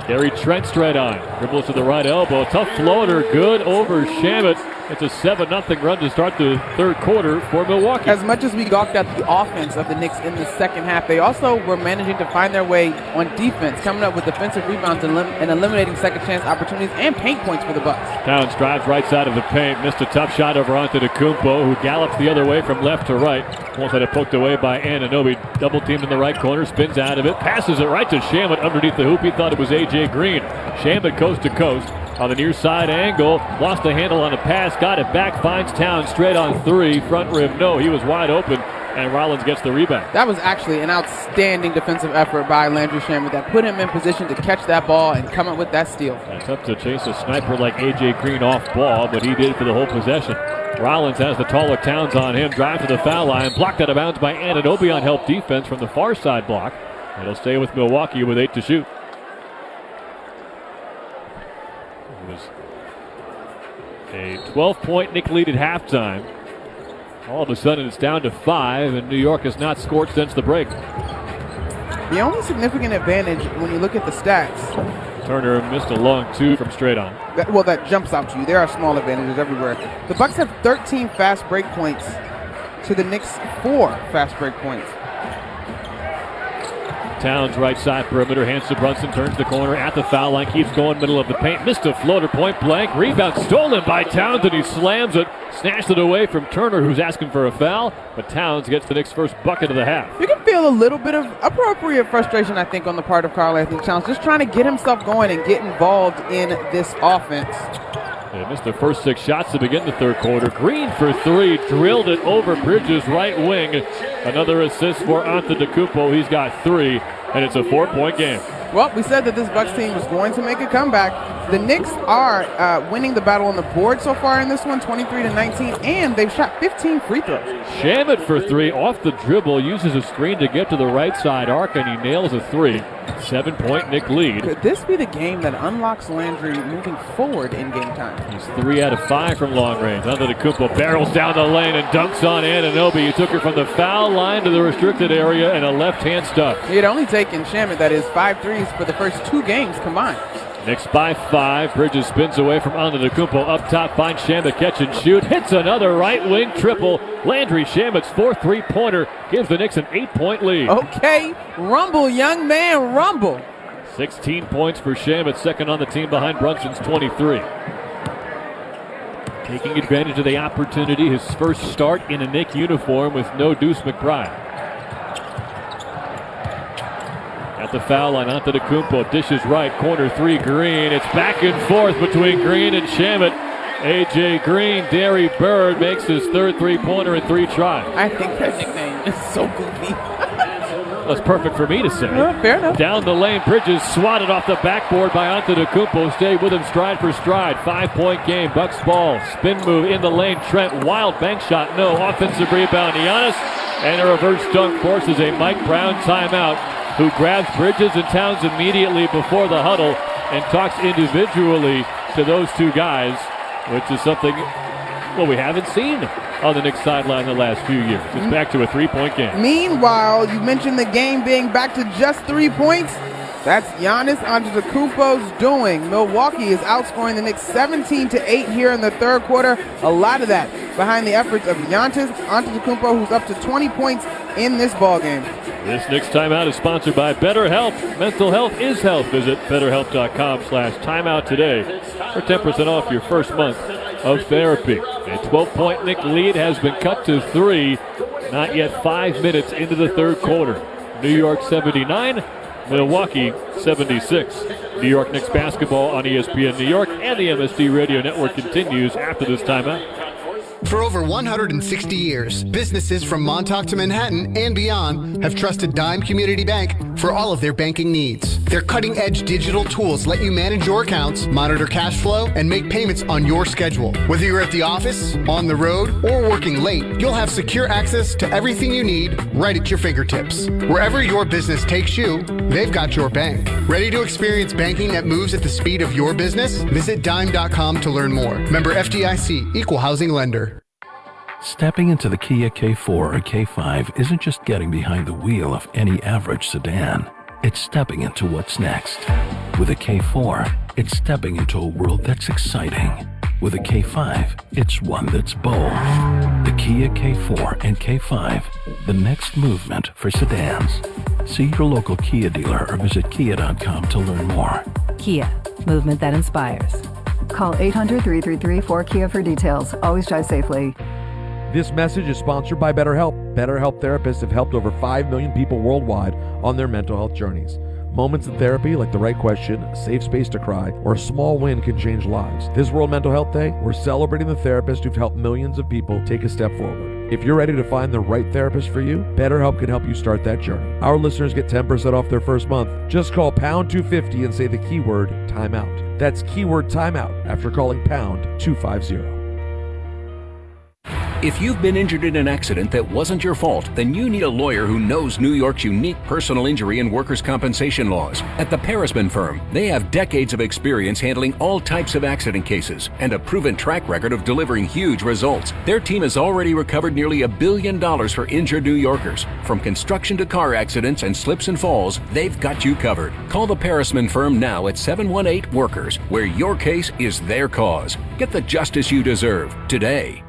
Gary Trent straight on. Dribbles to the right elbow. Tough floater. Good over Shamet. It's a 7-0 run to start the third quarter for Milwaukee. As much as we gawked at the offense of the Knicks in the second half, they also were managing to find their way on defense, coming up with defensive rebounds and eliminating second chance opportunities and paint points for the Bucks. Towns drives right side of the paint, missed a tough shot over Antetokounmpo, who gallops the other way from left to right. Almost had it poked away by Anunoby. Double teamed in the right corner, spins out of it, passes it right to Shamet underneath the hoop. He thought it was A.J. Green. Shamet coast to coast. On the near side angle, lost the handle on a pass, got it back, finds Towns straight on 3, front rim, no, he was wide open, and Rollins gets the rebound. That was actually an outstanding defensive effort by Landry Shamet that put him in position to catch that ball and come up with that steal. It's up to chase a sniper like A.J. Green off ball, but he did it for the whole possession. Rollins has the taller Towns on him, drive to the foul line, blocked out of bounds by Anunoby on help defense from the far side block. It'll stay with Milwaukee with 8 to shoot. A 12-point Knick lead at halftime. All of a sudden it's down to 5, and New York has not scored since the break. The only significant advantage when you look at the stats. Turner missed a long 2 from straight on. That jumps out to you. There are small advantages everywhere. The Bucks have 13 fast break points to the Knicks 4 fast break points. Towns right side perimeter, hands to Brunson, turns the corner at the foul line, keeps going middle of the paint, missed a floater, point blank, rebound stolen by Towns, and he slams it, snatched it away from Turner, who's asking for a foul, but Towns gets the Knicks' first bucket of the half. You can feel a little bit of appropriate frustration, I think, on the part of Karl Anthony Towns, just trying to get himself going and get involved in this offense. They missed their first 6 shots to begin the third quarter. Green for 3, drilled it over Bridges' right wing. Another assist for Antetokounmpo. He's got 3, and it's a 4-point game. Well, we said that this Bucks team was going to make a comeback. The Knicks are winning the battle on the board so far in this one, 23-19, and they've shot 15 free throws. Shamet for three, off the dribble, uses a screen to get to the right side arc, and he nails a three. 7-point Knick lead. Could this be the game that unlocks Landry moving forward in game time? He's 3 out of 5 from long range. Antetokounmpo barrels down the lane and dunks on Anunoby. He took her from the foul line to the restricted area and a left-hand stuff. He had only taken Shamet, that is 5 threes for the first 2 games combined. Knicks by 5. Bridges spins away from Antetokounmpo. Up top, finds Shamet, catch and shoot. Hits another right wing triple. Landry Shamet's 4th three-pointer gives the Knicks an 8-point lead. Okay, rumble, young man, rumble. 16 points for Shamet, second on the team behind Brunson's 23. Taking advantage of the opportunity, his first start in a Knick uniform with no Deuce McBride. At the foul line, Antetokounmpo dishes right, corner 3, Green. It's back and forth between Green and Shamet. A.J. Green, Derry Bird makes his 3rd three-pointer in 3 tries. I think that nickname is so goofy. That's perfect for me to say. Fair enough. Down the lane, Bridges swatted off the backboard by Antetokounmpo. Stayed with him stride for stride. 5-point game, Bucks ball. Spin move in the lane, Trent. Wild bank shot, no. Offensive rebound, Giannis. And a reverse dunk forces a Mike Brown timeout, who grabs Bridges and Towns immediately before the huddle and talks individually to those 2 guys, which is something, well, we haven't seen on the Knicks sideline the last few years. It's back to a 3-point game. Meanwhile, you mentioned the game being back to just 3 points. That's Giannis Antetokounmpo's doing. Milwaukee is outscoring the Knicks 17-8 here in the 3rd quarter. A lot of that behind the efforts of Giannis Antetokounmpo, who's up to 20 points in this ballgame. This Knicks timeout is sponsored by BetterHelp. Mental health is health. Visit BetterHelp.com/timeout today for 10% off your first month of therapy. A 12-point Knick lead has been cut to 3. Not yet 5 minutes into the 3rd quarter. New York 79, Milwaukee 76. New York Knicks basketball on ESPN New York and the MSG Radio Network continues after this timeout. For over 160 years, businesses from Montauk to Manhattan and beyond have trusted Dime Community Bank for all of their banking needs. Their cutting-edge digital tools let you manage your accounts, monitor cash flow, and make payments on your schedule. Whether you're at the office, on the road, or working late, you'll have secure access to everything you need right at your fingertips. Wherever your business takes you, they've got your bank. Ready to experience banking that moves at the speed of your business? Visit dime.com to learn more. Member FDIC, Equal Housing Lender. Stepping into the Kia K4 or K5 isn't just getting behind the wheel of any average sedan. It's stepping into what's next. With a K4, it's stepping into a world that's exciting. With a K5, it's one that's bold. The Kia K4 and K5, the next movement for sedans. See your local Kia dealer or visit kia.com to learn more. Kia, movement that inspires. Call 800-333-4KIA for details. Always drive safely. This message is sponsored by BetterHelp. BetterHelp therapists have helped over 5 million people worldwide on their mental health journeys. Moments in therapy, like the right question, a safe space to cry, or a small win can change lives. This World Mental Health Day, we're celebrating the therapists who've helped millions of people take a step forward. If you're ready to find the right therapist for you, BetterHelp can help you start that journey. Our listeners get 10% off their first month. Just call pound 250 and say the keyword timeout. That's keyword timeout after calling pound 250. If you've been injured in an accident that wasn't your fault, then you need a lawyer who knows New York's unique personal injury and workers' compensation laws. At the Parisman Firm, they have decades of experience handling all types of accident cases and a proven track record of delivering huge results. Their team has already recovered nearly $1 billion for injured New Yorkers. From construction to car accidents and slips and falls, they've got you covered. Call the Parisman Firm now at 718-WORKERS, where your case is their cause. Get the justice you deserve today.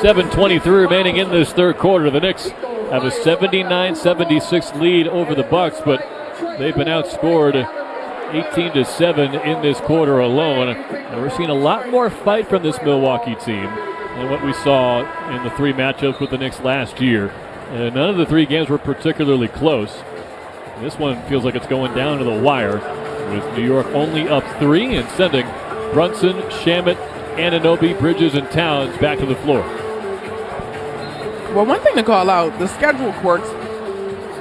7:23 remaining in this 3rd quarter. The Knicks have a 79-76 lead over the Bucks, but they've been outscored 18-7 in this quarter alone. And we're seeing a lot more fight from this Milwaukee team than what we saw in the 3 matchups with the Knicks last year. And none of the 3 games were particularly close. This one feels like it's going down to the wire, with New York only up 3 and sending Brunson, Shamet, Anunoby, Bridges, and Towns back to the floor. Well, one thing to call out, the schedule quirks.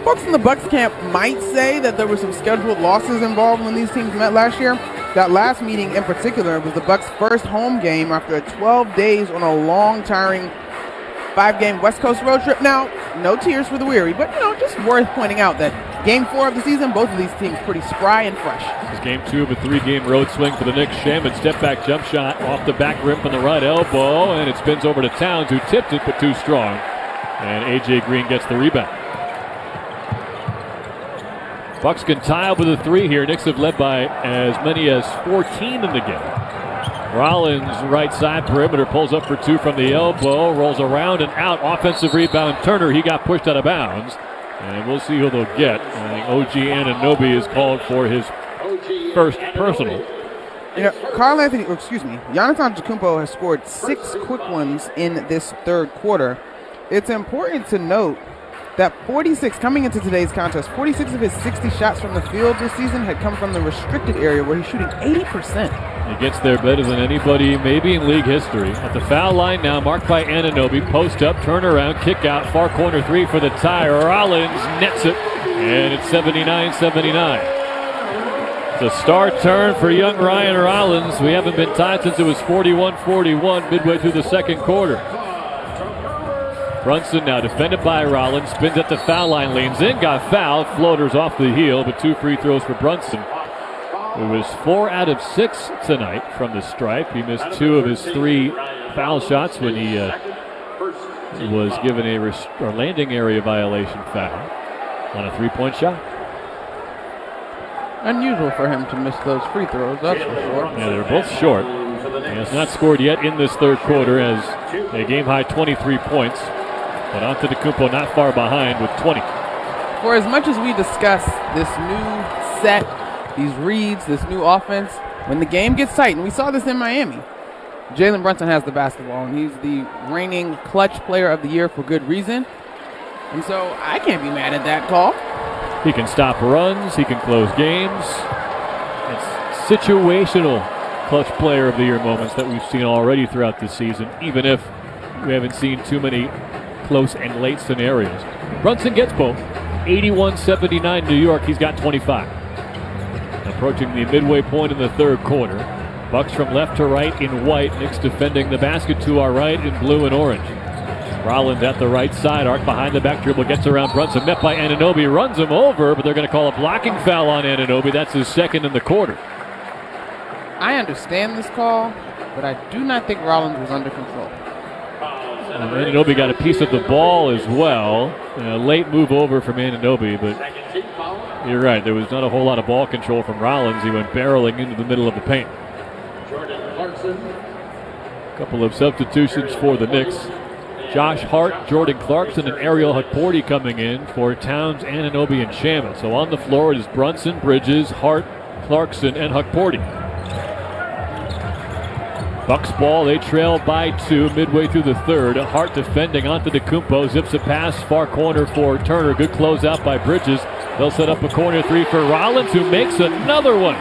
folks in the Bucks camp might say that there were some scheduled losses involved when these teams met last year. That last meeting in particular was the Bucks' first home game after 12 days on a long, tiring 5-game West Coast road trip. Now, no tears for the weary, but just worth pointing out that Game 4 of the season, both of these teams pretty spry and fresh. It's Game 2 of a 3-game road swing for the Knicks. Shaman step-back jump shot off the back rim from the right elbow, and it spins over to Towns, who tipped it, but too strong. And A.J. Green gets the rebound. Bucks can tie up with a 3 here. Knicks have led by as many as 14 in the game. Rollins, right side perimeter, pulls up for 2 from the elbow, rolls around and out. Offensive rebound, Turner. He got pushed out of bounds. And we'll see who they'll get. I think OG Anunoby is called for his first personal. Giannis Antetokounmpo has scored 6 quick ones in this third quarter. It's important to note that 46, coming into today's contest, 46 of his 60 shots from the field this season had come from the restricted area where he's shooting 80%. He gets there better than anybody maybe in league history. At the foul line now, marked by Anunoby. Post up, turn around, kick out, far corner 3 for the tie. Rollins nets it, and it's 79-79. It's a star turn for young Ryan Rollins. We haven't been tied since it was 41-41 midway through the second quarter. Brunson now defended by Rollins, spins at the foul line, leans in, got fouled, floaters off the heel, but 2 free throws for Brunson. It was 4 out of 6 tonight from the stripe. He missed 2 of his 3 foul shots when he was given a landing area violation foul on a 3-point shot. Unusual for him to miss those free throws, that's for sure. Yeah, they're both short. He has not scored yet in this third quarter, as a game-high 23 points. But Antetokounmpo not far behind with 20. For as much as we discuss this new set, these reads, this new offense, when the game gets tight, and we saw this in Miami, Jalen Brunson has the basketball, and he's the reigning clutch player of the year for good reason. And so I can't be mad at that call. He can stop runs. He can close games. It's situational clutch player of the year moments that we've seen already throughout this season, even if we haven't seen too many close and late scenarios. Brunson gets both. 81-79 New York. He's got 25. Approaching the midway point in the third quarter. Bucks from left to right in white. Knicks defending the basket to our right in blue and orange. Rollins at the right side. Arc behind the back dribble. Gets around Brunson. Met by Anunoby. Runs him over, but they're going to call a blocking foul on Anunoby. That's his second in the quarter. I understand this call, but I do not think Rollins was under control. Anunoby got a piece of the ball as well. A late move over from Anunoby, but you're right. There was not a whole lot of ball control from Rollins. He went barreling into the middle of the paint. A couple of substitutions for the Knicks. Josh Hart, Jordan Clarkson, and Ariel Hukporti coming in for Towns, Anunoby, and Shaman. So on the floor it is Brunson, Bridges, Hart, Clarkson, and Hukporti. Bucks ball, they trail by 2 midway through the third. Hart defending Antetokounmpo, zips a pass, far corner for Turner. Good closeout by Bridges. They'll set up a corner 3 for Rollins, who makes another one.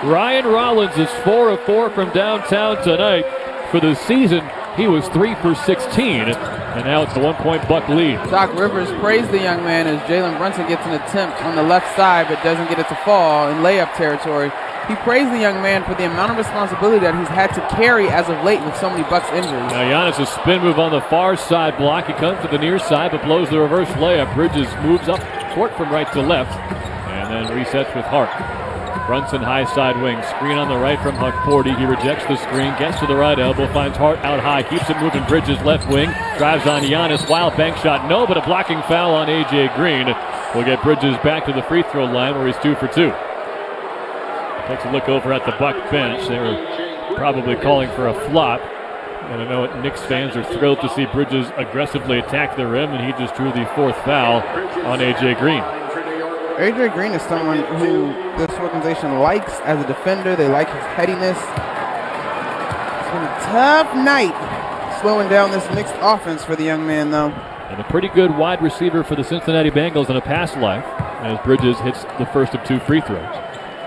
Ryan Rollins is 4 of 4 from downtown tonight. For the season, he was 3 for 16, and now it's a 1-point Buck lead. Doc Rivers praised the young man as Jalen Brunson gets an attempt on the left side but doesn't get it to fall in layup territory. He praised the young man for the amount of responsibility that he's had to carry as of late with so many Bucks injuries. Now Giannis' spin move on the far side block. He comes to the near side but blows the reverse layup. Bridges moves up court from right to left and then resets with Hart. Brunson high side wing. Screen on the right from Hukporti. He rejects the screen. Gets to the right elbow. Finds Hart out high. Keeps it moving. Bridges left wing. Drives on Giannis. Wild bank shot. No, but a blocking foul on A.J. Green. Will get Bridges back to the free throw line where he's 2 for 2. Takes a look over at the Buck bench. They were probably calling for a flop. And I know Knicks fans are thrilled to see Bridges aggressively attack the rim, and he just drew the 4th foul on A.J. Green. A.J. Green is someone who this organization likes as a defender. They like his headiness. It's been a tough night slowing down this Knicks offense for the young man, though. And a pretty good wide receiver for the Cincinnati Bengals in a past life, as Bridges hits the first of 2 free throws.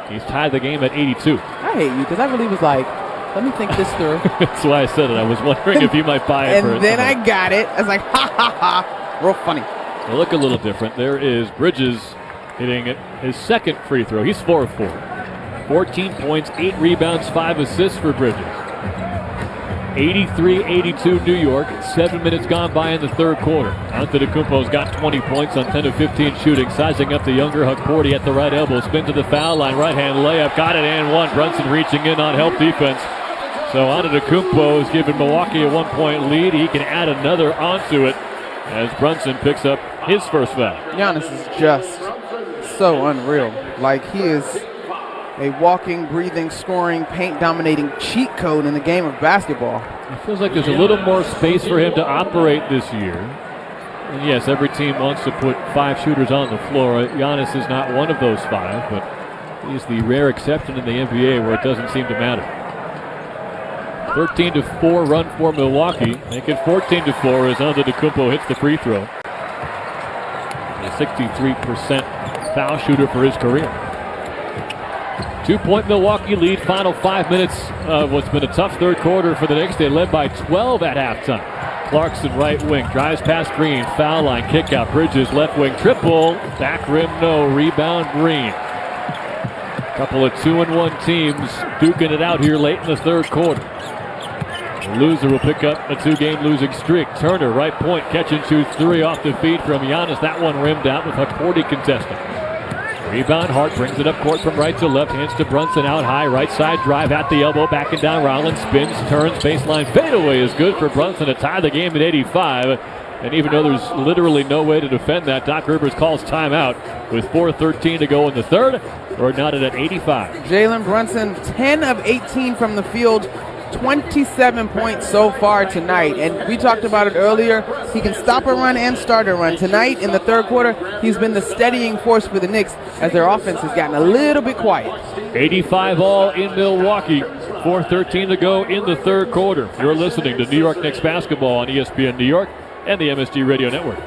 He's tied the game at 82. I hate you, because I really was like, let me think this through. That's why I said it. I was wondering if you might buy it. And then I got it. I was like, ha, ha, ha. Real funny. They look a little different. There is Bridges hitting his second free throw. He's 4 of 4. 14 points, 8 rebounds, 5 assists for Bridges. 83-82 New York. 7 minutes gone by in the third quarter. Antetokounmpo's got 20 points on 10 of 15 shooting. Sizing up the younger Hukporti at the right elbow. Spin to the foul line. Right-hand layup. Got it and one. Brunson reaching in on help defense. So Antetokounmpo is giving Milwaukee a 1-point lead. He can add another onto it as Brunson picks up his first foul. Giannis is just so unreal. Like, he is a walking, breathing, scoring, paint-dominating cheat code in the game of basketball. It feels like there's a little more space for him to operate this year. And yes, every team wants to put 5 shooters on the floor. Giannis is not one of those 5, but he's the rare exception in the NBA where it doesn't seem to matter. 13-4 run for Milwaukee. Make it 14-4 as Antetokounmpo hits the free throw. A 63% foul shooter for his career. 2-point Milwaukee lead, final 5 minutes of what's been a tough third quarter for the Knicks. They led by 12 at halftime. Clarkson, right wing, drives past Green, foul line, kick out. Bridges, left wing, triple, back rim, no, rebound Green. Couple of 2-1 teams duking it out here late in the third quarter. The loser will pick up a 2-game losing streak. Turner, right point, catch and shoot 3 off the feed from Giannis. That one rimmed out with Hukporti contesting. Rebound, Hart brings it up court from right to left, hands to Brunson out high, right side drive at the elbow, backing down Rollins, spins, turns, baseline fadeaway is good for Brunson to tie the game at 85. And even though there's literally no way to defend that, Doc Rivers calls timeout with 4:13 to go in the third. We're knotted at 85. Jalen Brunson, 10 of 18 from the field, 27 points so far tonight. And we talked about it earlier. He can stop a run and start a run. Tonight in the third quarter, he's been the steadying force for the Knicks as their offense has gotten a little bit quiet. 85 all in Milwaukee. 4:13 to go in the third quarter. You're listening to New York Knicks basketball on ESPN New York and the MSG Radio Network.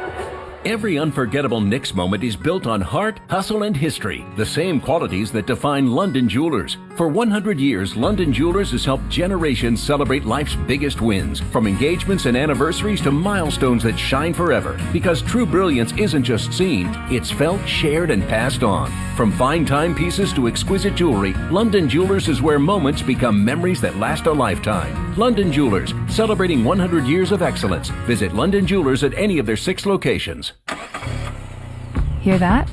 Every unforgettable Knicks moment is built on heart, hustle, and history, the same qualities that define London Jewelers. For 100 years, London Jewelers has helped generations celebrate life's biggest wins, from engagements and anniversaries to milestones that shine forever. Because true brilliance isn't just seen, it's felt, shared, and passed on. From fine timepieces to exquisite jewelry, London Jewelers is where moments become memories that last a lifetime. London Jewelers, celebrating 100 years of excellence. Visit London Jewelers at any of their 6 locations. Hear that?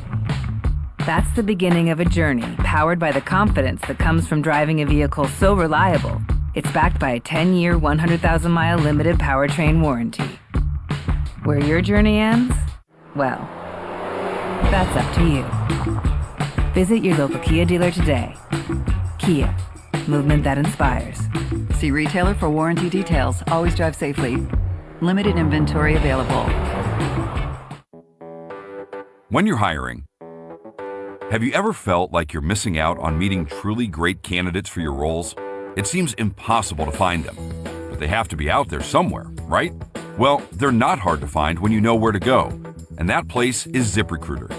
That's the beginning of a journey powered by the confidence that comes from driving a vehicle so reliable, it's backed by a 10-year, 100,000-mile limited powertrain warranty. Where your journey ends? Well, that's up to you. Visit your local Kia dealer today. Kia, movement that inspires. See retailer for warranty details. Always drive safely. Limited inventory available. When you're hiring, have you ever felt like you're missing out on meeting truly great candidates for your roles? It seems impossible to find them, but they have to be out there somewhere, right? Well, they're not hard to find when you know where to go, and that place is ZipRecruiter.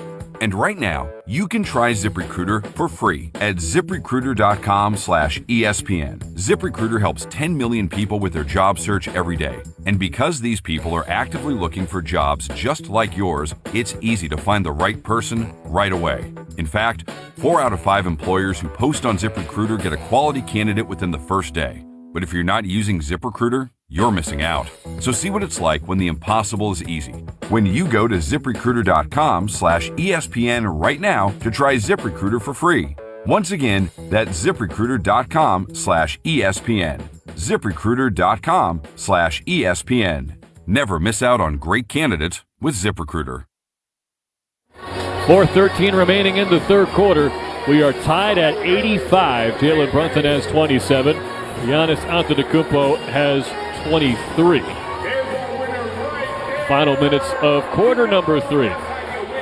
And right now, you can try ZipRecruiter for free at ZipRecruiter.com/ESPN. ZipRecruiter helps 10 million people with their job search every day. And because these people are actively looking for jobs just like yours, it's easy to find the right person right away. In fact, 4 out of 5 employers who post on ZipRecruiter get a quality candidate within the first day. But if you're not using ZipRecruiter, you're missing out. So see what it's like when the impossible is easy. When you go to ZipRecruiter.com/ESPN right now to try ZipRecruiter for free. Once again, that's ZipRecruiter.com/ESPN. ZipRecruiter.com/ESPN. Never miss out on great candidates with ZipRecruiter. 4:13 remaining in the third quarter. We are tied at 85. Jalen Brunson has 27. Giannis Antetokounmpo has 23. Final minutes of quarter number 3.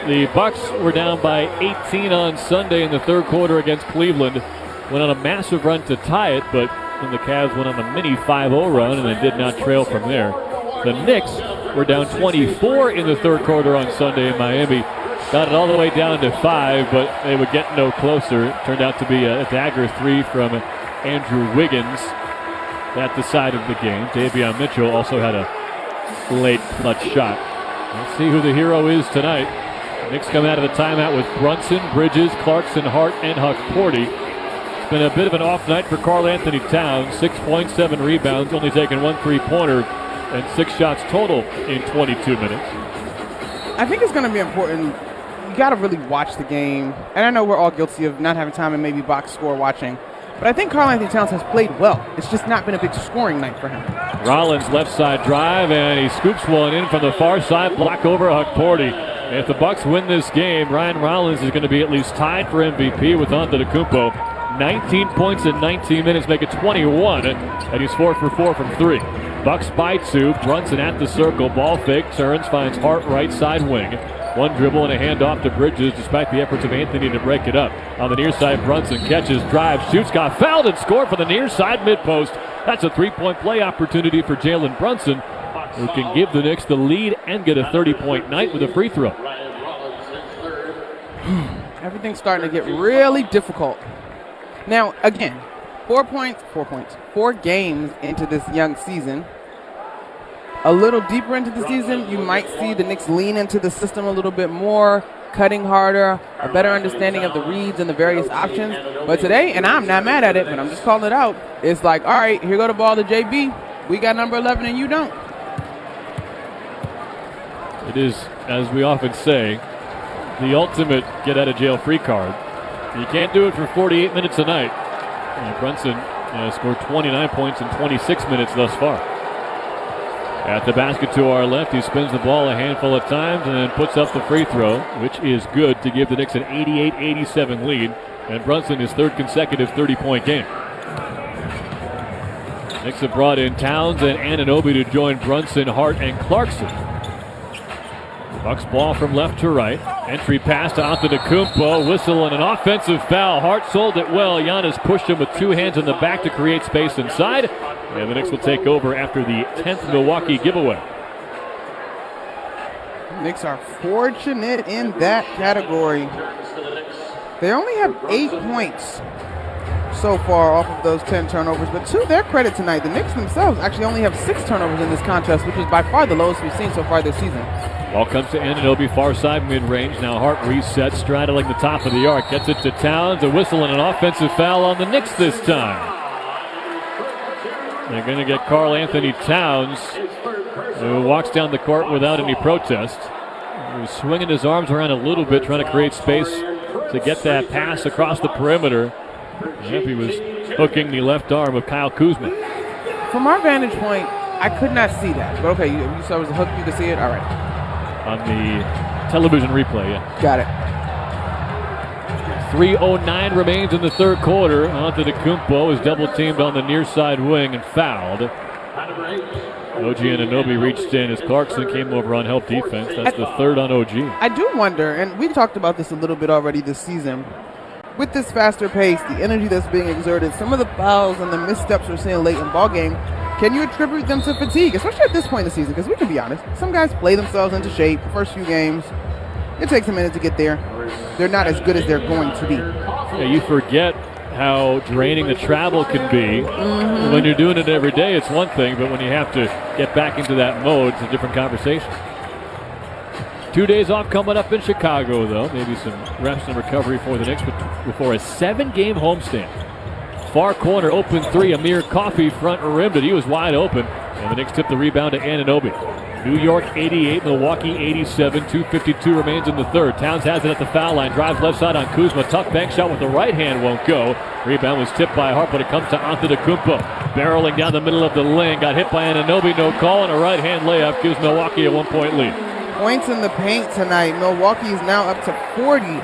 The Bucks were down by 18 on Sunday in the third quarter against Cleveland. Went on a massive run to tie it, but then the Cavs went on a mini 5-0 run and then did not trail from there. The Knicks were down 24 in the third quarter on Sunday in Miami. Got it all the way down to 5, but they would get no closer. It turned out to be a dagger 3 from Andrew Wiggins at the side of the game. Davion Mitchell also had a late clutch shot. Let's see who the hero is tonight. Knicks come out of the timeout with Brunson, Bridges, Clarkson, Hart, and Huck-Porty. It's been a bit of an off night for Karl Anthony Towns. 6 points, 7 rebounds, only taking 1 3-pointer, and 6 shots total in 22 minutes. I think it's going to be important. You got to really watch the game. And I know we're all guilty of not having time and maybe box score watching. But I think Karl Anthony Towns has played well. It's just not been a big scoring night for him. Rollins left side drive, and he scoops one in from the far side, block over Huck-Porty. If the Bucks win this game, Ryan Rollins is going to be at least tied for MVP with Antetokounmpo. 19 points in 19 minutes, make it 21, and he's 4 for 4 from 3. Bucks by 2, Brunson at the circle, ball fake, turns, finds Hart right side wing. 1 dribble and a handoff to Bridges despite the efforts of Anthony to break it up. On the near side, Brunson catches, drives, shoots, got fouled and scored for the near side mid-post. That's a 3-point play opportunity for Jalen Brunson, who can give the Knicks the lead and get a 30-point night with a free throw. Everything's starting to get really difficult. Now, again, 4 games into this young season. A little deeper into the season, you might see the Knicks lean into the system a little bit more, cutting harder, a better understanding of the reads and the various options. But today, and I'm not mad at it, but I'm just calling it out, it's like, all right, here go the ball to JB. We got number 11 and you don't. It is, as we often say, the ultimate get-out-of-jail-free card. You can't do it for 48 minutes a night. Brunson scored 29 points in 26 minutes thus far. At the basket to our left, he spins the ball a handful of times and then puts up the free throw, which is good to give the Knicks an 88-87 lead. And Brunson his 3rd consecutive 30-point game. Knicks have brought in Towns and Anunoby to join Brunson, Hart, and Clarkson. Bucks ball from left to right. Entry pass to Antetokounmpo. Whistle and an offensive foul. Hart sold it well. Giannis pushed him with 2 hands in the back to create space inside. And the Knicks will take over after the 10th Milwaukee giveaway. Knicks are fortunate in that category. They only have 8 points so far off of those 10 turnovers. But to their credit tonight, the Knicks themselves actually only have 6 turnovers in this contest, which is by far the lowest we've seen so far this season. Ball comes to Anunoby, far side mid-range. Now Hart resets, straddling the top of the arc. Gets it to Towns. A whistle and an offensive foul on the Knicks this time. They're going to get Karl Anthony Towns, who walks down the court without any protest. He was swinging his arms around a little bit, trying to create space to get that pass across the perimeter. Yep, he was hooking the left arm of Kyle Kuzma. From our vantage point, I could not see that. But okay, you saw it was a hook, you could see it? All right. On the television replay, yeah. Got it. 3:09 remains in the 3rd quarter. Antetokounmpo is double-teamed on the near side wing and fouled. OG Anunoby reached in as Clarkson came over on help defense. That's the 3rd on OG. I do wonder, and we talked about this a little bit already this season, with this faster pace, the energy that's being exerted, some of the fouls and the missteps we're seeing late in ball game, can you attribute them to fatigue, especially at this point in the season? Because we can be honest, some guys play themselves into shape the first few games. It takes a minute to get there. They're not as good as they're going to be. Yeah, you forget how draining the travel can be. Mm-hmm. When you're doing it every day, it's one thing, but when you have to get back into that mode, it's a different conversation. 2 days off coming up in Chicago, though. Maybe some reps and recovery for the Knicks before a 7-game homestand. Far corner, open 3, Amir Coffey front rimmed it. He was wide open, and the Knicks tip the rebound to Anunoby. New York 88, Milwaukee 87, 2:52 remains in the 3rd. Towns has it at the foul line, drives left side on Kuzma. Tough bank shot with the right hand, won't go. Rebound was tipped by Hart, but it comes to Antetokounmpo. Barreling down the middle of the lane, got hit by Anunoby, no call, and a right hand layup gives Milwaukee a 1-point lead. Points in the paint tonight. Milwaukee is now up to 40.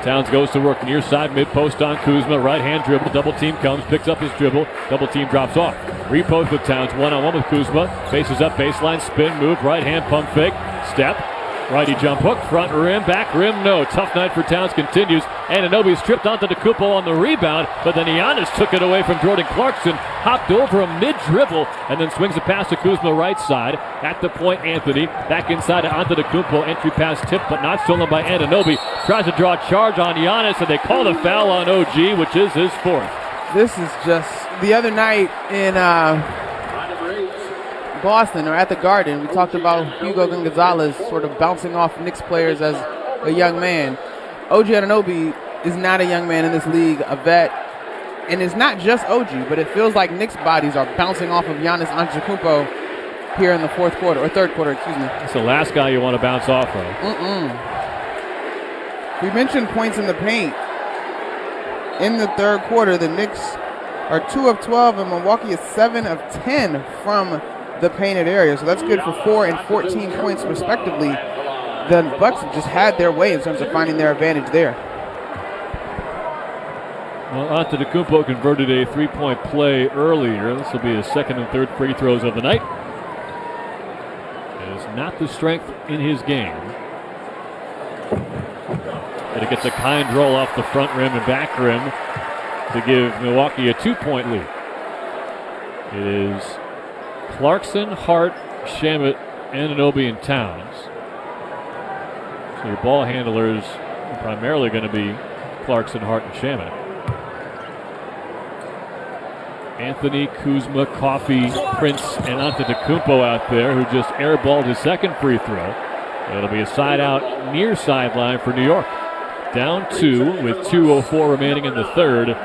Towns goes to work near side, mid-post on Kuzma. Right-hand dribble, double team comes, picks up his dribble. Double team drops off. Repost with Towns, one-on-one with Kuzma. Faces up, baseline, spin, move, right-hand pump fake. Step, righty jump hook, front rim, back rim, no. Tough night for Towns continues. Anunoby's tripped onto Antetokounmpo on the rebound, but then Giannis took it away from Jordan Clarkson, hopped over him mid-dribble, and then swings a pass to Kuzma right side. At the point, Anthony, back inside to Antetokounmpo, entry pass tipped, but not stolen by Anunoby. Tries to draw a charge on Giannis, and they call the foul on OG, which is his 4th. This is just, the other night in Boston or at the Garden, we talked about Hugo Gonzalez sort of bouncing off Knicks players as a young man. OG Anunoby is not a young man in this league, a vet. And it's not just OG, but it feels like Knicks bodies are bouncing off of Giannis Antetokounmpo here in the third quarter, excuse me. It's the last guy you want to bounce off of. We mentioned points in the paint. In the third quarter, the Knicks are 2 of 12, and Milwaukee is 7 of 10 from the painted area. So that's good for 4 and 14 points, respectively. The Bucks have just had their way in terms of finding their advantage there. Well, Antetokounmpo converted a three-point play earlier. This will be his second and third free throws of the night. It is not the strength in his game. And it gets a kind roll off the front rim and back rim to give Milwaukee a 2-point lead. It is Clarkson, Hart, Shamet, Anunoby, and Towns. So your ball handlers are primarily going to be Clarkson, Hart, and Shamet. Anthony, Kuzma, Coffey, Prince, and Antetokounmpo out there, who just airballed his second free throw. It'll be a side out near sideline for New York. Down 2 with 2:04 remaining in the third.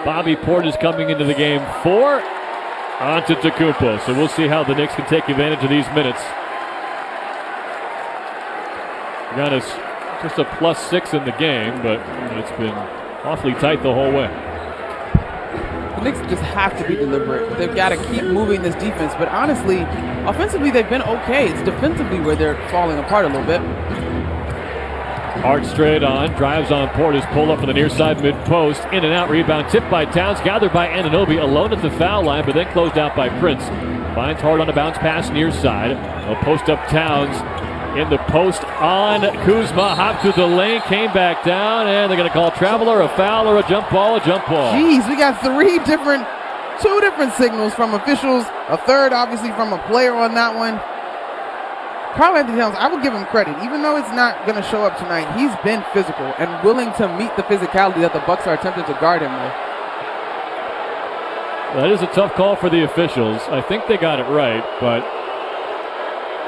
Bobby Portis coming into the game for Antetokounmpo. So we'll see how the Knicks can take advantage of these minutes. Giannis just a +6 in the game, but it's been awfully tight the whole way. The Knicks just have to be deliberate. They've got to keep moving this defense. But honestly, offensively, they've been okay. It's defensively where they're falling apart a little bit. Hart straight on, drives on Portis, pulled up on the near side mid-post, in and out, rebound, tipped by Towns, gathered by Anunoby, alone at the foul line, but then closed out by Prince. Finds Hart on a bounce pass near side. They'll post up Towns in the post on Kuzma, hopped through the lane, came back down, and they're going to call travel or a foul or a jump ball, Jeez, we got two different signals from officials, a third obviously from a player on that one. Karl Anthony Towns, I will give him credit. Even though it's not going to show up tonight, he's been physical and willing to meet the physicality that the Bucks are attempting to guard him with. That is a tough call for the officials. I think they got it right, but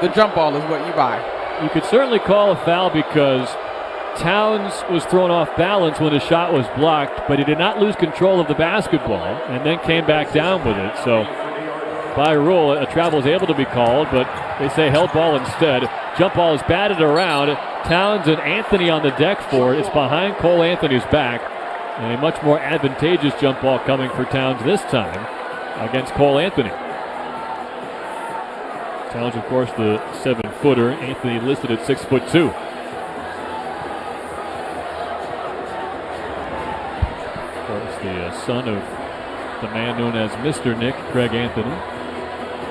the jump ball is what you buy. You could certainly call a foul because Towns was thrown off balance when his shot was blocked, but he did not lose control of the basketball and then came back down with it. So by rule, a travel is able to be called, but they say held ball instead. Jump ball is batted around. Towns and Anthony on the deck for it. It's behind Cole Anthony's back. And a much more advantageous jump ball coming for Towns this time against Cole Anthony. Towns, of course, the 7-footer. Anthony listed at 6'2". Of course, the son of the man known as Mr. Nick, Craig Anthony.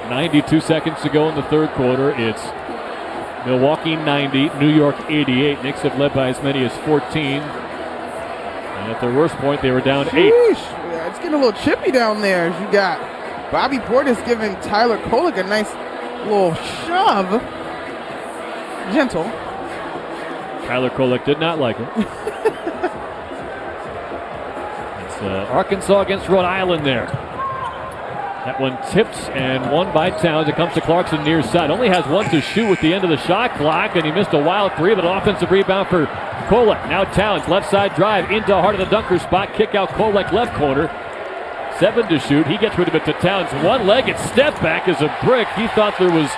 92 seconds to go in the third quarter. It's Milwaukee 90, New York 88. Knicks have led by as many as 14. And at their worst point, they were down 8. It's getting a little chippy down there as you got Bobby Portis giving Tyler Kolek a nice little shove. Gentle. Tyler Kolek did not like it. It's Arkansas against Rhode Island there. That one tipped and won by Towns. It comes to Clarkson near side. Only has one to shoot with the end of the shot clock, and he missed a wild three, but an offensive rebound for Kolek. Now Towns, left side drive into heart of the dunker spot. Kick out Kolek left corner. 7 to shoot. He gets rid of it to Towns. One-legged step back is a brick. He thought there was,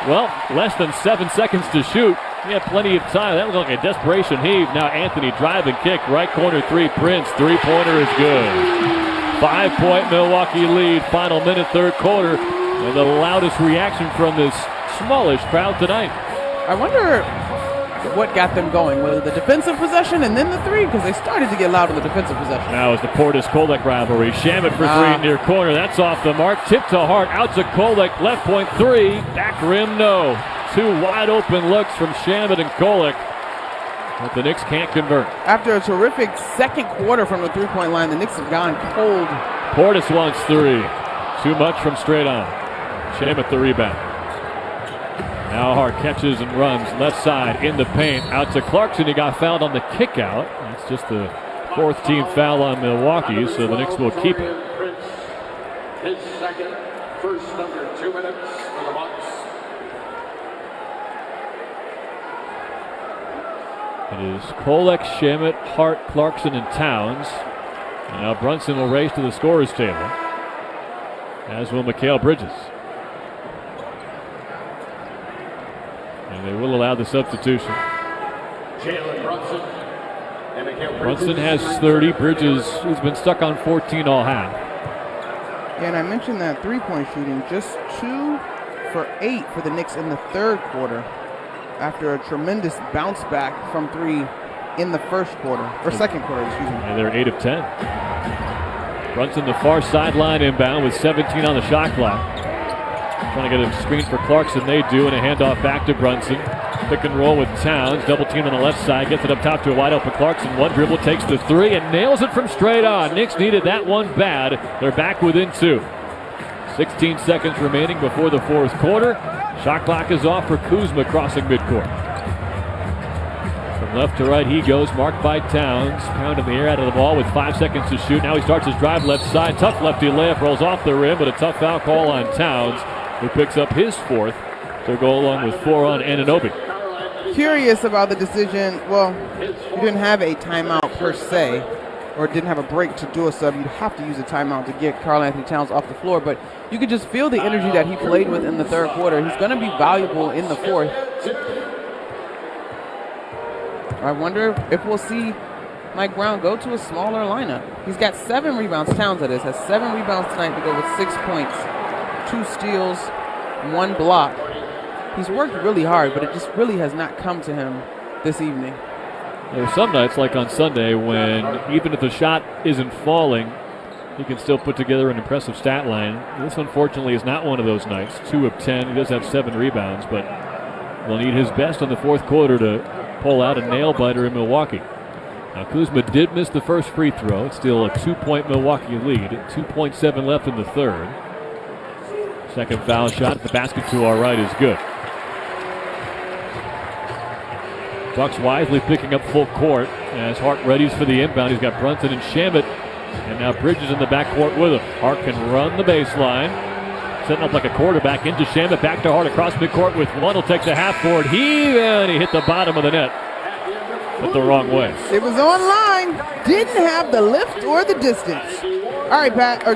well, less than 7 seconds to shoot. He had plenty of time. That looked like a desperation heave. Now Anthony drive and kick. Right corner three. Prince. Three-pointer is good. 5-point Milwaukee lead. Final minute, third quarter. And the loudest reaction from this smallish crowd tonight. I wonder what got them going. Was it the defensive possession and then the three? Because they started to get loud in the defensive possession. Now is the Portis-Kolek rivalry. Shamet for three near corner. That's off the mark. Tip to Hart. Out to Kolek. Left point three. Back rim, no. 2 wide open looks from Shamet and Kolek. But the Knicks can't convert. After a terrific second quarter from the three-point line, the Knicks have gone cold. Portis wants 3. Too much from straight on. Shamet the rebound. Now Hart catches and runs left side in the paint. Out to Clarkson. He got fouled on the kick out. That's just the 4th team foul on Milwaukee, so the Knicks will keep it. First number 2 minutes for the Bucks. It is Kolek, Shamet, Hart, Clarkson, and Towns. And now Brunson will race to the scorer's table, as will Mikal Bridges. And they will allow the substitution. Jalen Brunson. Brunson has 30. Bridges has been stuck on 14 all half. Yeah, and I mentioned that three-point shooting, just 2 for 8 for the Knicks in the third quarter after a tremendous bounce back from 3 in the first quarter, or second quarter, excuse me. And they're 8 of 10. Brunson the far sideline inbound with 17 on the shot clock. Trying to get a screen for Clarkson, they do, and a handoff back to Brunson. Pick and roll with Towns, double team on the left side, gets it up top to a wide open Clarkson. One dribble, takes the 3 and nails it from straight on. Knicks needed that one bad. They're back within 2. 16 seconds remaining before the fourth quarter. Shot clock is off for Kuzma crossing midcourt. From left to right he goes, marked by Towns. Pound in the air out of the ball with 5 seconds to shoot. Now he starts his drive left side. Tough lefty layup, rolls off the rim, but a tough foul call on Towns, who picks up his 4th to go along with 4 on Anunoby. Curious about the decision. Well, you didn't have a timeout per se, or didn't have a break to do a sub. You'd have to use a timeout to get Karl-Anthony Towns off the floor, but you could just feel the energy that he played with in the third quarter. He's going to be valuable in the fourth. I wonder if we'll see Mike Brown go to a smaller lineup. He's got 7 rebounds. Towns, that is, has 7 rebounds tonight to go with 6 points, 2 steals, 1 block. He's worked really hard, but it just really has not come to him this evening. There are some nights, like on Sunday, when even if the shot isn't falling, he can still put together an impressive stat line. This, unfortunately, is not one of those nights. 2 of 10. He does have 7 rebounds, but will need his best in the fourth quarter to pull out a nail-biter in Milwaukee. Now, Kuzma did miss the first free throw. It's still a 2-point Milwaukee lead. 2.7 left in the third. Second foul shot at the basket to our right is good. Bucks wisely picking up full court as Hart readies for the inbound. He's got Brunson and Shamet, and now Bridges in the backcourt with him. Hart can run the baseline, setting up like a quarterback into Shamet, back to Hart across midcourt with one. He'll take the half forward heave, and he hit the bottom of the net, but the wrong way. It was online, didn't have the lift or the distance. All right, all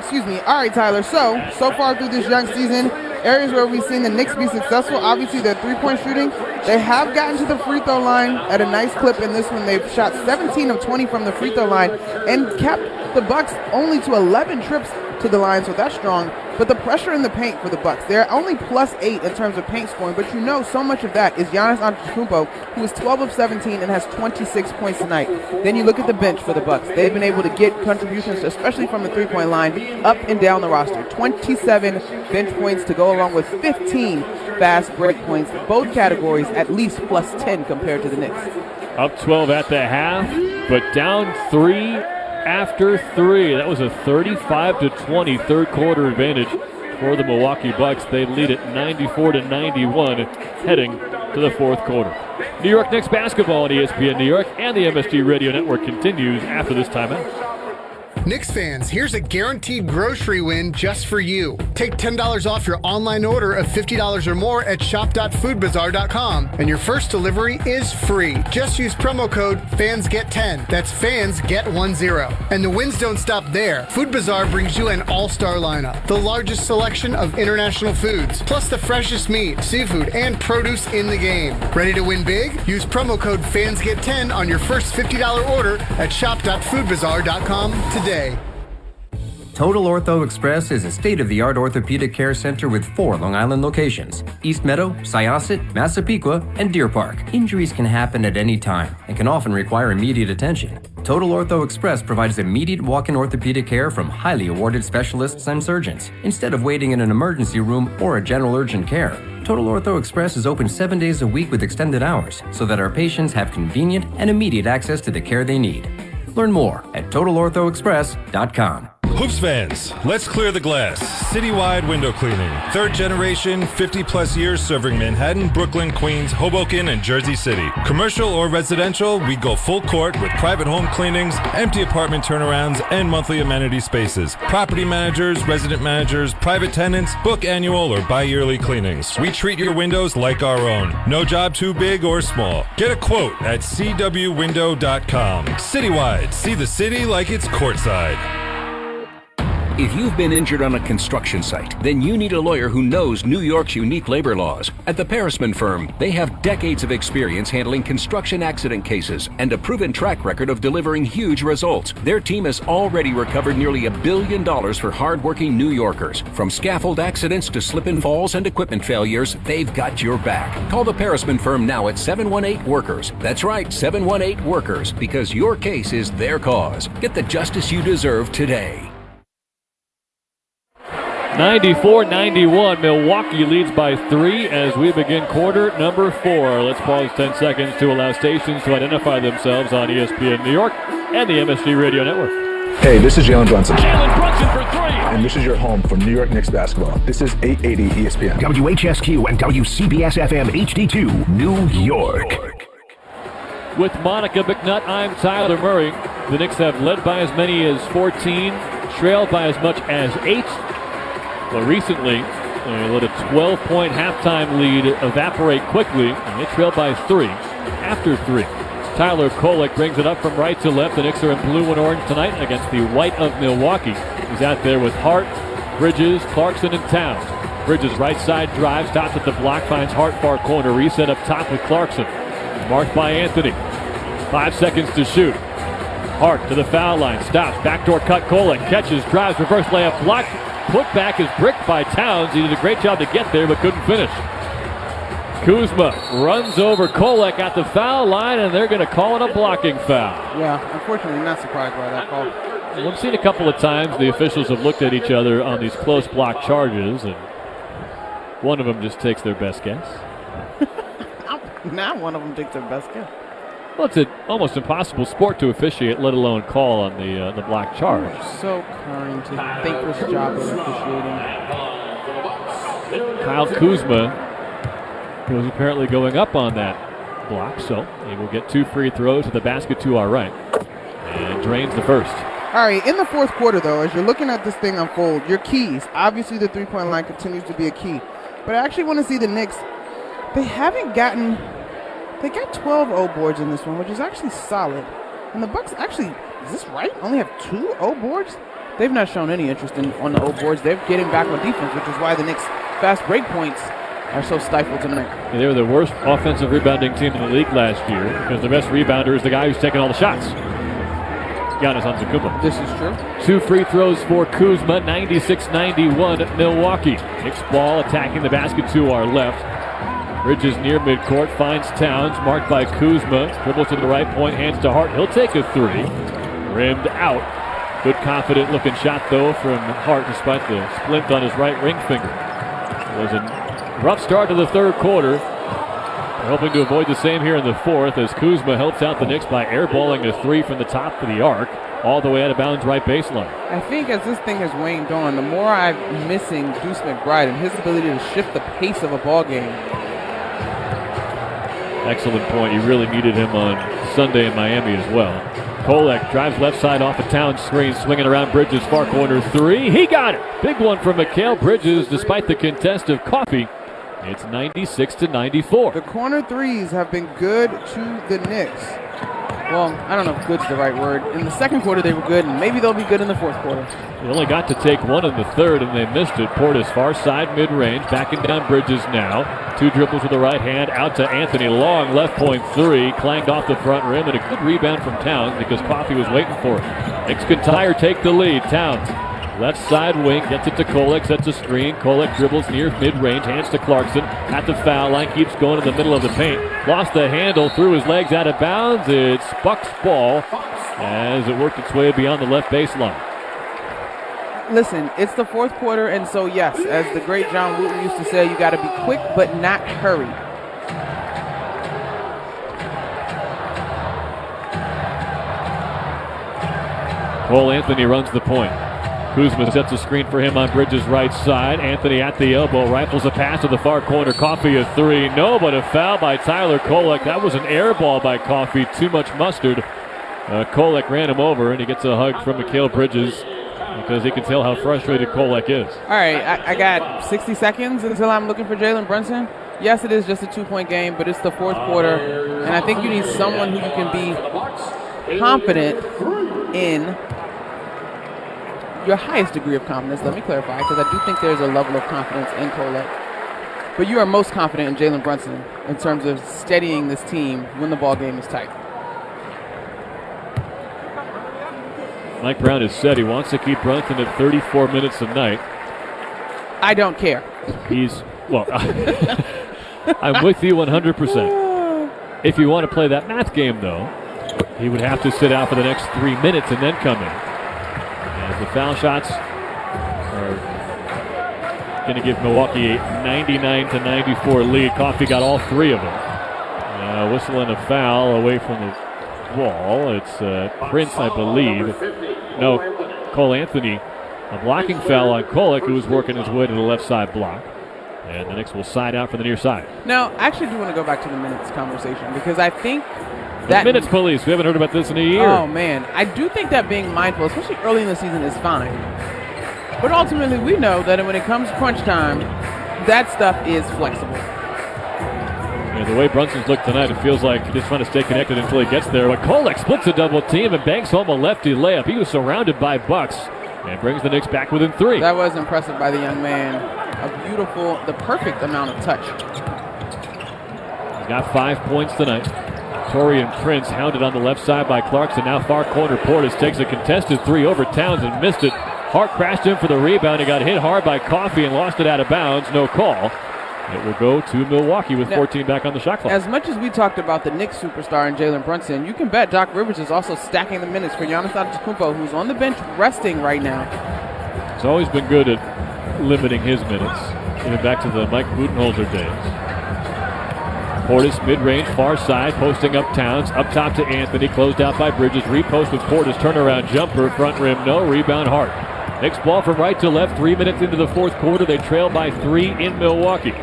right, Tyler. So far through this young season, areas where we've seen the Knicks be successful, obviously their three-point shooting. They have gotten to the free throw line at a nice clip in this one. They've shot 17 of 20 from the free throw line and kept the Bucks only to 11 trips to the line, so that's strong. But the pressure in the paint for the Bucks, they're only +8 in terms of paint scoring, but you know so much of that is Giannis Antetokounmpo, who is 12 of 17 and has 26 points tonight. Then you look at the bench for the Bucks. They've been able to get contributions, especially from the three-point line, up and down the roster. 27 bench points to go along with 15 fast break points, both categories at least +10 compared to the Knicks. Up 12 at the half, but down 3 after 3. That was a 35-20 third quarter advantage for the Milwaukee Bucks. They lead it 94-91 heading to the fourth quarter. New York Knicks basketball on ESPN New York and the MSG Radio Network continues after this timeout. Knicks fans, here's a guaranteed grocery win just for you. Take $10 off your online order of $50 or more at shop.foodbazaar.com, and your first delivery is free. Just use promo code FANSGET10. That's FANSGET10. And the wins don't stop there. Food Bazaar brings you an all-star lineup, the largest selection of international foods, plus the freshest meat, seafood, and produce in the game. Ready to win big? Use promo code FANSGET10 on your first $50 order at shop.foodbazaar.com today. Total Ortho Express is a state-of-the-art orthopedic care center with 4 Long Island locations: East Meadow, Syosset, Massapequa, and Deer Park. Injuries can happen at any time and can often require immediate attention. Total Ortho Express provides immediate walk-in orthopedic care from highly awarded specialists and surgeons, instead of waiting in an emergency room or a general urgent care. Total Ortho Express is open 7 days a week with extended hours so that our patients have convenient and immediate access to the care they need. Learn more at TotalOrthoExpress.com. Hoops fans, let's clear the glass. Citywide window cleaning. Third generation, 50-plus years serving Manhattan, Brooklyn, Queens, Hoboken, and Jersey City. Commercial or residential, we go full court with private home cleanings, empty apartment turnarounds, and monthly amenity spaces. Property managers, resident managers, private tenants, book annual or bi-yearly cleanings. We treat your windows like our own. No job too big or small. Get a quote at cwwindow.com. Citywide, see the city like it's courtside. If you've been injured on a construction site, then you need a lawyer who knows New York's unique labor laws. At the Parisman Firm, they have decades of experience handling construction accident cases and a proven track record of delivering huge results. Their team has already recovered nearly $1 billion for hardworking New Yorkers. From scaffold accidents to slip and falls and equipment failures, they've got your back. Call the Parisman Firm now at 718-WORKERS. That's right, 718-WORKERS, because your case is their cause. Get the justice you deserve today. 94-91, Milwaukee leads by 3 as we begin quarter number 4. Let's pause 10 seconds to allow stations to identify themselves on ESPN New York and the MSG Radio Network. Hey, this is Jalen Brunson. Jalen Brunson for 3. And this is your home for New York Knicks basketball. This is 880 ESPN. WHSQ and WCBS-FM HD2, New York. With Monica McNutt, I'm Tyler Murray. The Knicks have led by as many as 14, trailed by as much as 8. Well, recently, they let a 12-point halftime lead evaporate quickly, and they trailed by 3 after 3. Tyler Kolek brings it up from right to left. The Knicks are in blue and orange tonight against the white of Milwaukee. He's out there with Hart, Bridges, Clarkson, and Towns. Bridges right side drive, stops at the block, finds Hart far corner, reset up top with Clarkson. Marked by Anthony. 5 seconds to shoot. Hart to the foul line, stops, backdoor cut, Kolek catches, drives, reverse layup, blocked. Putback is bricked by Towns. He did a great job to get there, but couldn't finish. Kuzma runs over Kolek at the foul line, and they're going to call it a blocking foul. Yeah, unfortunately, not surprised by that call. We've seen a couple of times the officials have looked at each other on these close block charges, and one of them just takes their best guess. Now one of them takes their best guess. Well, it's an almost impossible sport to officiate, let alone call on the block charge. So kind to thankless job of officiating. Kyle Kuzma was apparently going up on that block, so he will get 2 free throws to the basket to our right. And drains the first. All right, in the fourth quarter, though, as you're looking at this thing unfold, your keys, obviously the three-point line continues to be a key. But I actually want to see the Knicks. They got 12 O boards in this one, which is actually solid. And the Bucks actually, is this right? Only have 2 O boards? They've not shown any interest on the O boards. They're getting back on defense, which is why the Knicks' fast break points are so stifled tonight. Yeah, they were the worst offensive rebounding team in the league last year because the best rebounder is the guy who's taking all the shots. Giannis Antetokounmpo. This is true. 2 free throws for Kuzma, 96-91 Milwaukee. Knicks ball attacking the basket to our left. Bridges near midcourt, finds Towns, marked by Kuzma. Dribbles to the right point, hands to Hart. He'll take a 3. Rimmed out. Good confident looking shot though from Hart despite the splint on his right ring finger. It was a rough start to the third quarter. They're hoping to avoid the same here in the fourth as Kuzma helps out the Knicks by airballing a 3 from the top of the arc, all the way out of bounds right baseline. I think as this thing has waned on, the more I'm missing Deuce McBride and his ability to shift the pace of a ball game. Excellent point. You really needed him on Sunday in Miami as well. Kolek drives left side off a Towns screen, swinging around Bridges, far corner 3. He got it! Big one from Mikal Bridges despite the contest of Coffey. It's 96-94. The corner threes have been good to the Knicks. Well, I don't know if good's the right word. In the second quarter, they were good, and maybe they'll be good in the fourth quarter. They only got to take one in the third, and they missed it. Portis far side mid-range, backing down Bridges now. 2 dribbles with the right hand, out to Anthony. Long left point 3, clanged off the front rim, and a good rebound from Towns because Coffey was waiting for it. Knicks can tie or take the lead. Towns, left side wing, gets it to Kolek, sets a screen. Kolek dribbles near mid-range, hands to Clarkson. At the foul line, keeps going to the middle of the paint. Lost the handle, threw his legs out of bounds. It's Bucks ball as it worked its way beyond the left baseline. Listen, it's the fourth quarter, and so yes, as the great John Wooten used to say, you got to be quick but not hurry. Cole Anthony runs the point. Kuzma sets a screen for him on Bridges' right side. Anthony at the elbow, rifles a pass to the far corner. Coffee a three. No, but a foul by Tyler Kolek. That was an air ball by Coffee. Too much mustard. Kolek ran him over, and he gets a hug from Mikal Bridges because he can tell how frustrated Kolek is. All right, I got 60 seconds until I'm looking for Jalen Brunson. Yes, it is just a 2-point game, but it's the fourth quarter, and I think you need someone who you can be confident in. Your highest degree of confidence, let me clarify, because I do think there's a level of confidence in Kolek. But you are most confident in Jalen Brunson in terms of steadying this team when the ball game is tight. Mike Brown has said he wants to keep Brunson at 34 minutes a night. I don't care. Well, I'm with you 100%. If you want to play that math game, though, he would have to sit out for the next 3 minutes and then come in. As the foul shots are going to give Milwaukee a 99-94 lead. Coffee got all three of them. Whistle and a foul away from the wall. It's Prince, I believe. No, Cole Anthony. A blocking foul on Kolek, who was working his way to the left side block. And the Knicks will side out for the near side. Now, I actually do want to go back to the minutes conversation because I think that minutes police. We haven't heard about this in a year. Oh, man. I do think that being mindful, especially early in the season, is fine. But ultimately, we know that when it comes crunch time, that stuff is flexible. Yeah, the way Brunson's looked tonight, it feels like he's trying to stay connected until he gets there. But Kolek splits a double team and banks home a lefty layup. He was surrounded by Bucks and brings the Knicks back within three. That was impressive by the young man. The perfect amount of touch. He's got 5 points tonight. Torian Prince hounded on the left side by Clarkson. Now far corner, Portis takes a contested three over Towns and missed it. Hart crashed in for the rebound. He got hit hard by Coffee and lost it out of bounds. No call. It will go to Milwaukee with 14 back on the shot clock. As much as we talked about the Knicks superstar and Jalen Brunson, you can bet Doc Rivers is also stacking the minutes for Giannis Antetokounmpo, who's on the bench resting right now. He's always been good at limiting his minutes, even back to the Mike Budenholzer days. Portis mid-range, far side, posting up Towns. Up top to Anthony, closed out by Bridges. Repost with Portis, turnaround jumper, front rim, no. Rebound Hart. Knicks ball from right to left, 3 minutes into the fourth quarter. They trail by 3 in Milwaukee.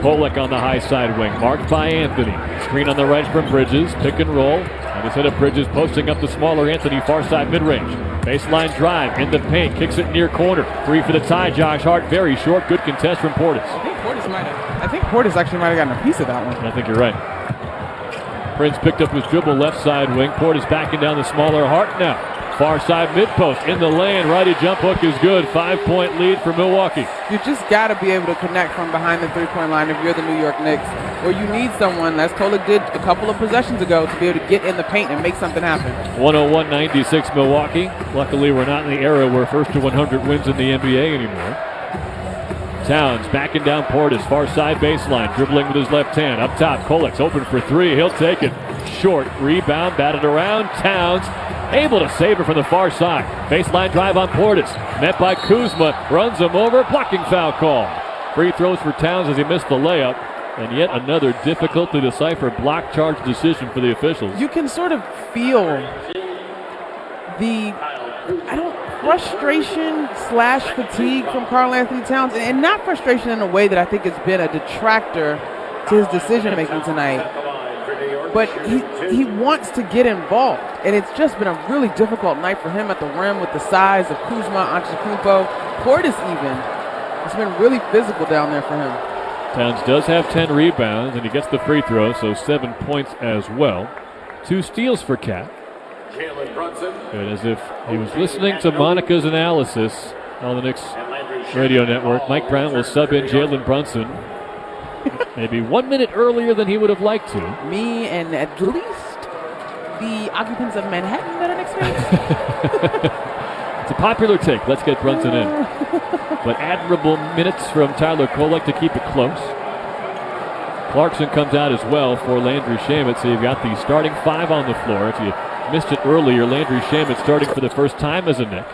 Kolek on the high side wing, marked by Anthony. Screen on the right from Bridges, pick and roll. And instead of Bridges posting up the smaller Anthony, far side mid-range. Baseline drive, in the paint, kicks it near corner. Three for the tie, Josh Hart, very short, good contest from Portis. I think Portis actually might have gotten a piece of that one. I think you're right. Prince picked up his dribble left side wing. Portis backing down the smaller Hart now. Far side mid-post, in the lane, righty jump hook is good. 5-point lead for Milwaukee. You just got to be able to connect from behind the three-point line if you're the New York Knicks. Or you need someone, as Kolek did a couple of possessions ago, to be able to get in the paint and make something happen. 101-96 Milwaukee. Luckily, we're not in the era where first to 100 wins in the NBA anymore. Towns backing down Portis, far side baseline, dribbling with his left hand. Up top, Kolek's open for three. He'll take it. Short rebound, batted around. Towns able to save it from the far side. Baseline drive on Portis. Met by Kuzma. Runs him over. Blocking foul call. Free throws for Towns as he missed the layup. And yet another difficult to decipher block charge decision for the officials. You can sort of feel the frustration / fatigue from Karl Anthony Towns, and not frustration in a way that I think has been a detractor to his decision making tonight. But he wants to get involved, and it's just been a really difficult night for him at the rim with the size of Kuzma, Antetokounmpo, Portis even. It's been really physical down there for him. Towns does have 10 rebounds, and he gets the free throw, so 7 points as well. 2 steals for Cat. Good, as if he was listening to Monica's analysis on the Knicks radio network. Mike Brown will sub in Jalen Brunson. Maybe 1 minute earlier than he would have liked to. Me and at least the occupants of Manhattan that are Knicks fans. It's a popular take. Let's get Brunson in. But admirable minutes from Tyler Kolek to keep it close. Clarkson comes out as well for Landry Shamet, so you've got the starting 5 on the floor. If you missed it earlier, Landry Shamet starting for the first time as a Knick.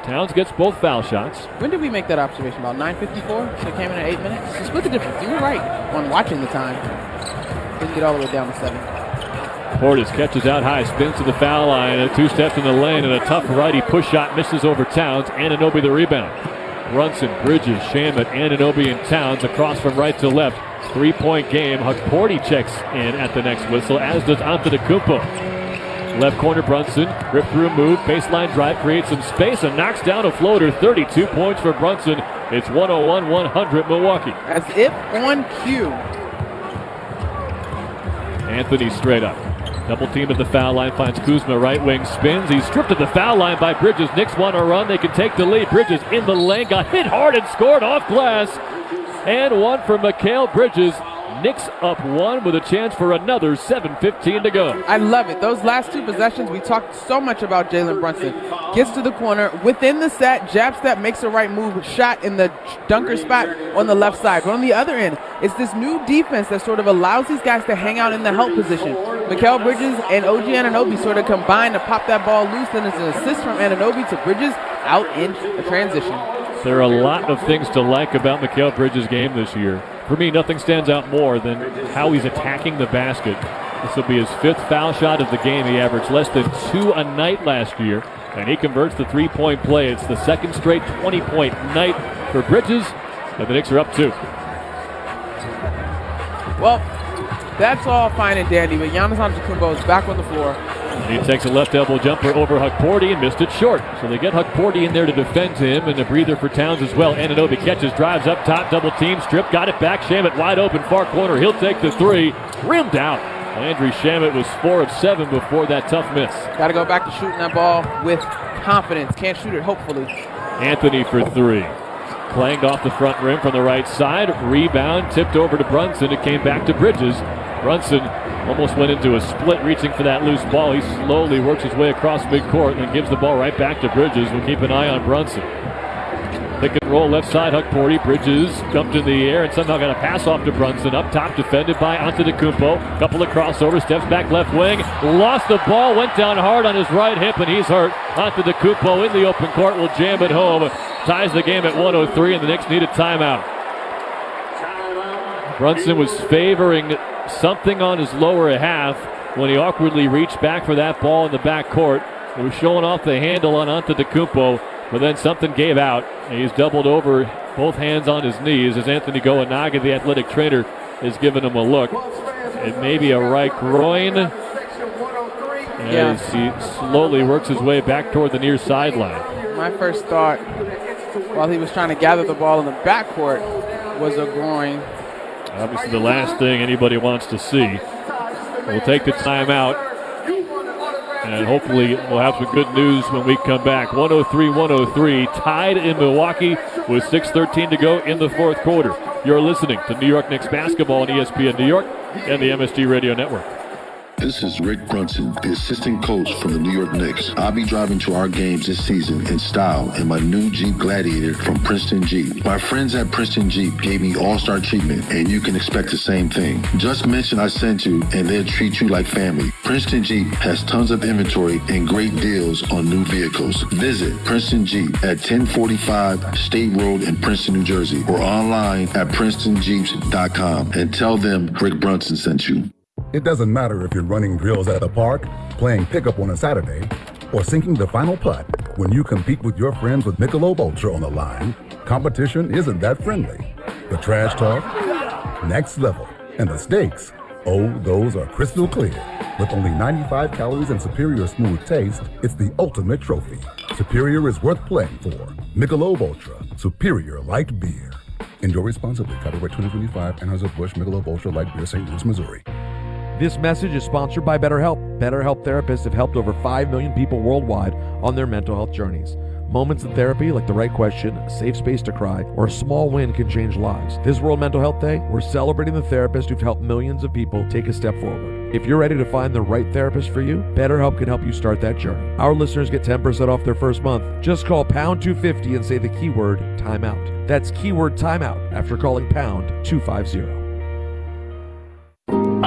Towns gets both foul shots. When did we make that observation? About 9:54? So it came in at 8 minutes? So split the difference. You were right on watching the time. Didn't get all the way down to 7. Portis catches out high, spins to the foul line, 2 steps in the lane, and a tough righty push shot misses over Towns. Anunoby the rebound. Brunson, Bridges, Shamet, Anunoby, and Towns across from right to left. 3-point game. Hukporti checks in at the next whistle, as does Antetokounmpo. Left corner, Brunson, rip through a move, baseline drive, creates some space, and knocks down a floater. 32 points for Brunson. It's 101-100 Milwaukee. As if on cue. Anthony straight up. Double team at the foul line, finds Kuzma, right wing, spins. He's stripped at the foul line by Bridges. Knicks want to run. They can take the lead. Bridges in the lane, got hit hard and scored off glass. And one for Mikal Bridges. Knicks up 1 with a chance for another. 7:15 to go. I love it. Those last 2 possessions, we talked so much about Jalen Brunson. Gets to the corner, within the set, jab step, makes the right move, shot in the dunker spot on the left side. But on the other end, it's this new defense that sort of allows these guys to hang out in the help position. Mikal Bridges and OG Anunoby sort of combine to pop that ball loose, and it's an assist from Anunoby to Bridges out in the transition. There are a lot of things to like about Mikal Bridges' game this year. For me, nothing stands out more than how he's attacking the basket. This will be his 5th foul shot of the game. He averaged less than 2 a night last year, and he converts the 3-point play. It's the 2nd straight 20-point night for Bridges, and the Knicks are up 2. Well, that's all fine and dandy, but Giannis Antetokounmpo is back on the floor. He takes a left elbow jumper over Hukporti and missed it short. So they get Hukporti in there to defend him, and a breather for Towns as well. Anunoby catches, drives up top, double team, strip, got it back. Shamet wide open, far corner. He'll take the 3, rimmed out. Landry Shamet was 4 of 7 before that tough miss. Got to go back to shooting that ball with confidence. Can't shoot it, hopefully. Anthony for 3. Clanged off the front rim from the right side. Rebound, tipped over to Brunson. It came back to Bridges. Brunson almost went into a split reaching for that loose ball. He slowly works his way across midcourt and then gives the ball right back to Bridges. We'll keep an eye on Brunson. Pick and roll left side, Hukporti. Bridges jumped in the air and somehow got a pass off to Brunson. Up top, defended by Antetokounmpo. Couple of crossovers, steps back left wing. Lost the ball, went down hard on his right hip, and he's hurt. Antetokounmpo in the open court will jam it home. Ties the game at 103, and the Knicks need a timeout. Brunson was favoring something on his lower half when he awkwardly reached back for that ball in the backcourt. It was showing off the handle on Antetokounmpo, but then something gave out, and he's doubled over, both hands on his knees, as Anthony Goenaga, the athletic trainer, is giving him a look. It may be a right groin, as he slowly works his way back toward the near sideline. My first thought, while he was trying to gather the ball in the backcourt, was a groin. Obviously the last thing anybody wants to see. We'll take the timeout, and hopefully we'll have some good news when we come back. 103-103, tied in Milwaukee with 6:13 to go in the 4th quarter. You're listening to New York Knicks basketball on ESPN New York and the MSG Radio Network. This is Rick Brunson, the assistant coach from the New York Knicks. I'll be driving to our games this season in style in my new Jeep Gladiator from Princeton Jeep. My friends at Princeton Jeep gave me all-star treatment, and you can expect the same thing. Just mention I sent you, and they'll treat you like family. Princeton Jeep has tons of inventory and great deals on new vehicles. Visit Princeton Jeep at 1045 State Road in Princeton, New Jersey, or online at PrincetonJeeps.com and tell them Rick Brunson sent you. It doesn't matter if you're running drills at the park, playing pickup on a Saturday, or sinking the final putt. When you compete with your friends with Michelob Ultra on the line, competition isn't that friendly. The trash talk, next level, and the stakes, oh, those are crystal clear. With only 95 calories and superior smooth taste, it's the ultimate trophy. Superior is worth playing for. Michelob Ultra, superior light beer. Enjoy responsibly. Copyright 2025, Anheuser-Busch Michelob Ultra Light Beer, St. Louis, Missouri. This message is sponsored by BetterHelp. BetterHelp therapists have helped over 5 million people worldwide on their mental health journeys. Moments in therapy, like the right question, a safe space to cry, or a small win can change lives. This World Mental Health Day, we're celebrating the therapists who've helped millions of people take a step forward. If you're ready to find the right therapist for you, BetterHelp can help you start that journey. Our listeners get 10% off their first month. Just call pound 250 and say the keyword timeout. That's keyword timeout after calling pound 250.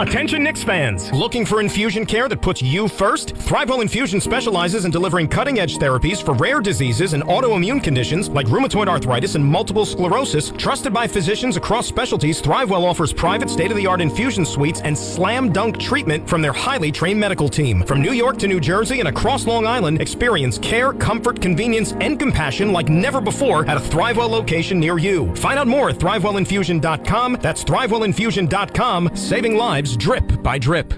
Attention Knicks fans! Looking for infusion care that puts you first? ThriveWell Infusion specializes in delivering cutting-edge therapies for rare diseases and autoimmune conditions like rheumatoid arthritis and multiple sclerosis. Trusted by physicians across specialties, ThriveWell offers private state-of-the-art infusion suites and slam-dunk treatment from their highly trained medical team. From New York to New Jersey and across Long Island, experience care, comfort, convenience, and compassion like never before at a ThriveWell location near you. Find out more at ThriveWellInfusion.com. That's ThriveWellInfusion.com. Saving lives drip by drip.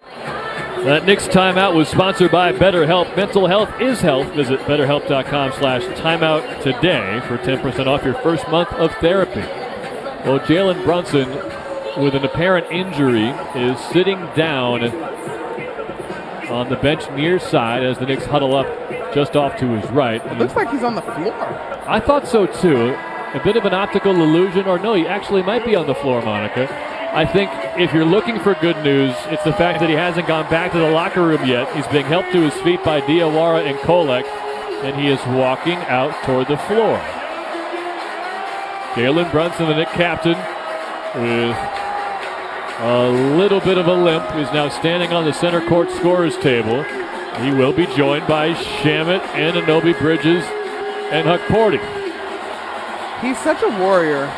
That Knicks timeout was sponsored by BetterHelp. Mental health is health. Visit BetterHelp.com/timeout today for 10% off your first month of therapy. Well, Jalen Brunson, with an apparent injury, is sitting down on the bench near side as the Knicks huddle up just off to his right. It looks like he's on the floor. I thought so too. A bit of an optical illusion, or no, he actually might be on the floor, Monica. I think if you're looking for good news, it's the fact that he hasn't gone back to the locker room yet. He's being helped to his feet by Diawara and Kolek, and he is walking out toward the floor. Jalen Brunson, the Knick captain, with a little bit of a limp, is now standing on the center court scorer's table. He will be joined by Shamet, Anunoby, Bridges, and Hukporti. He's such a warrior.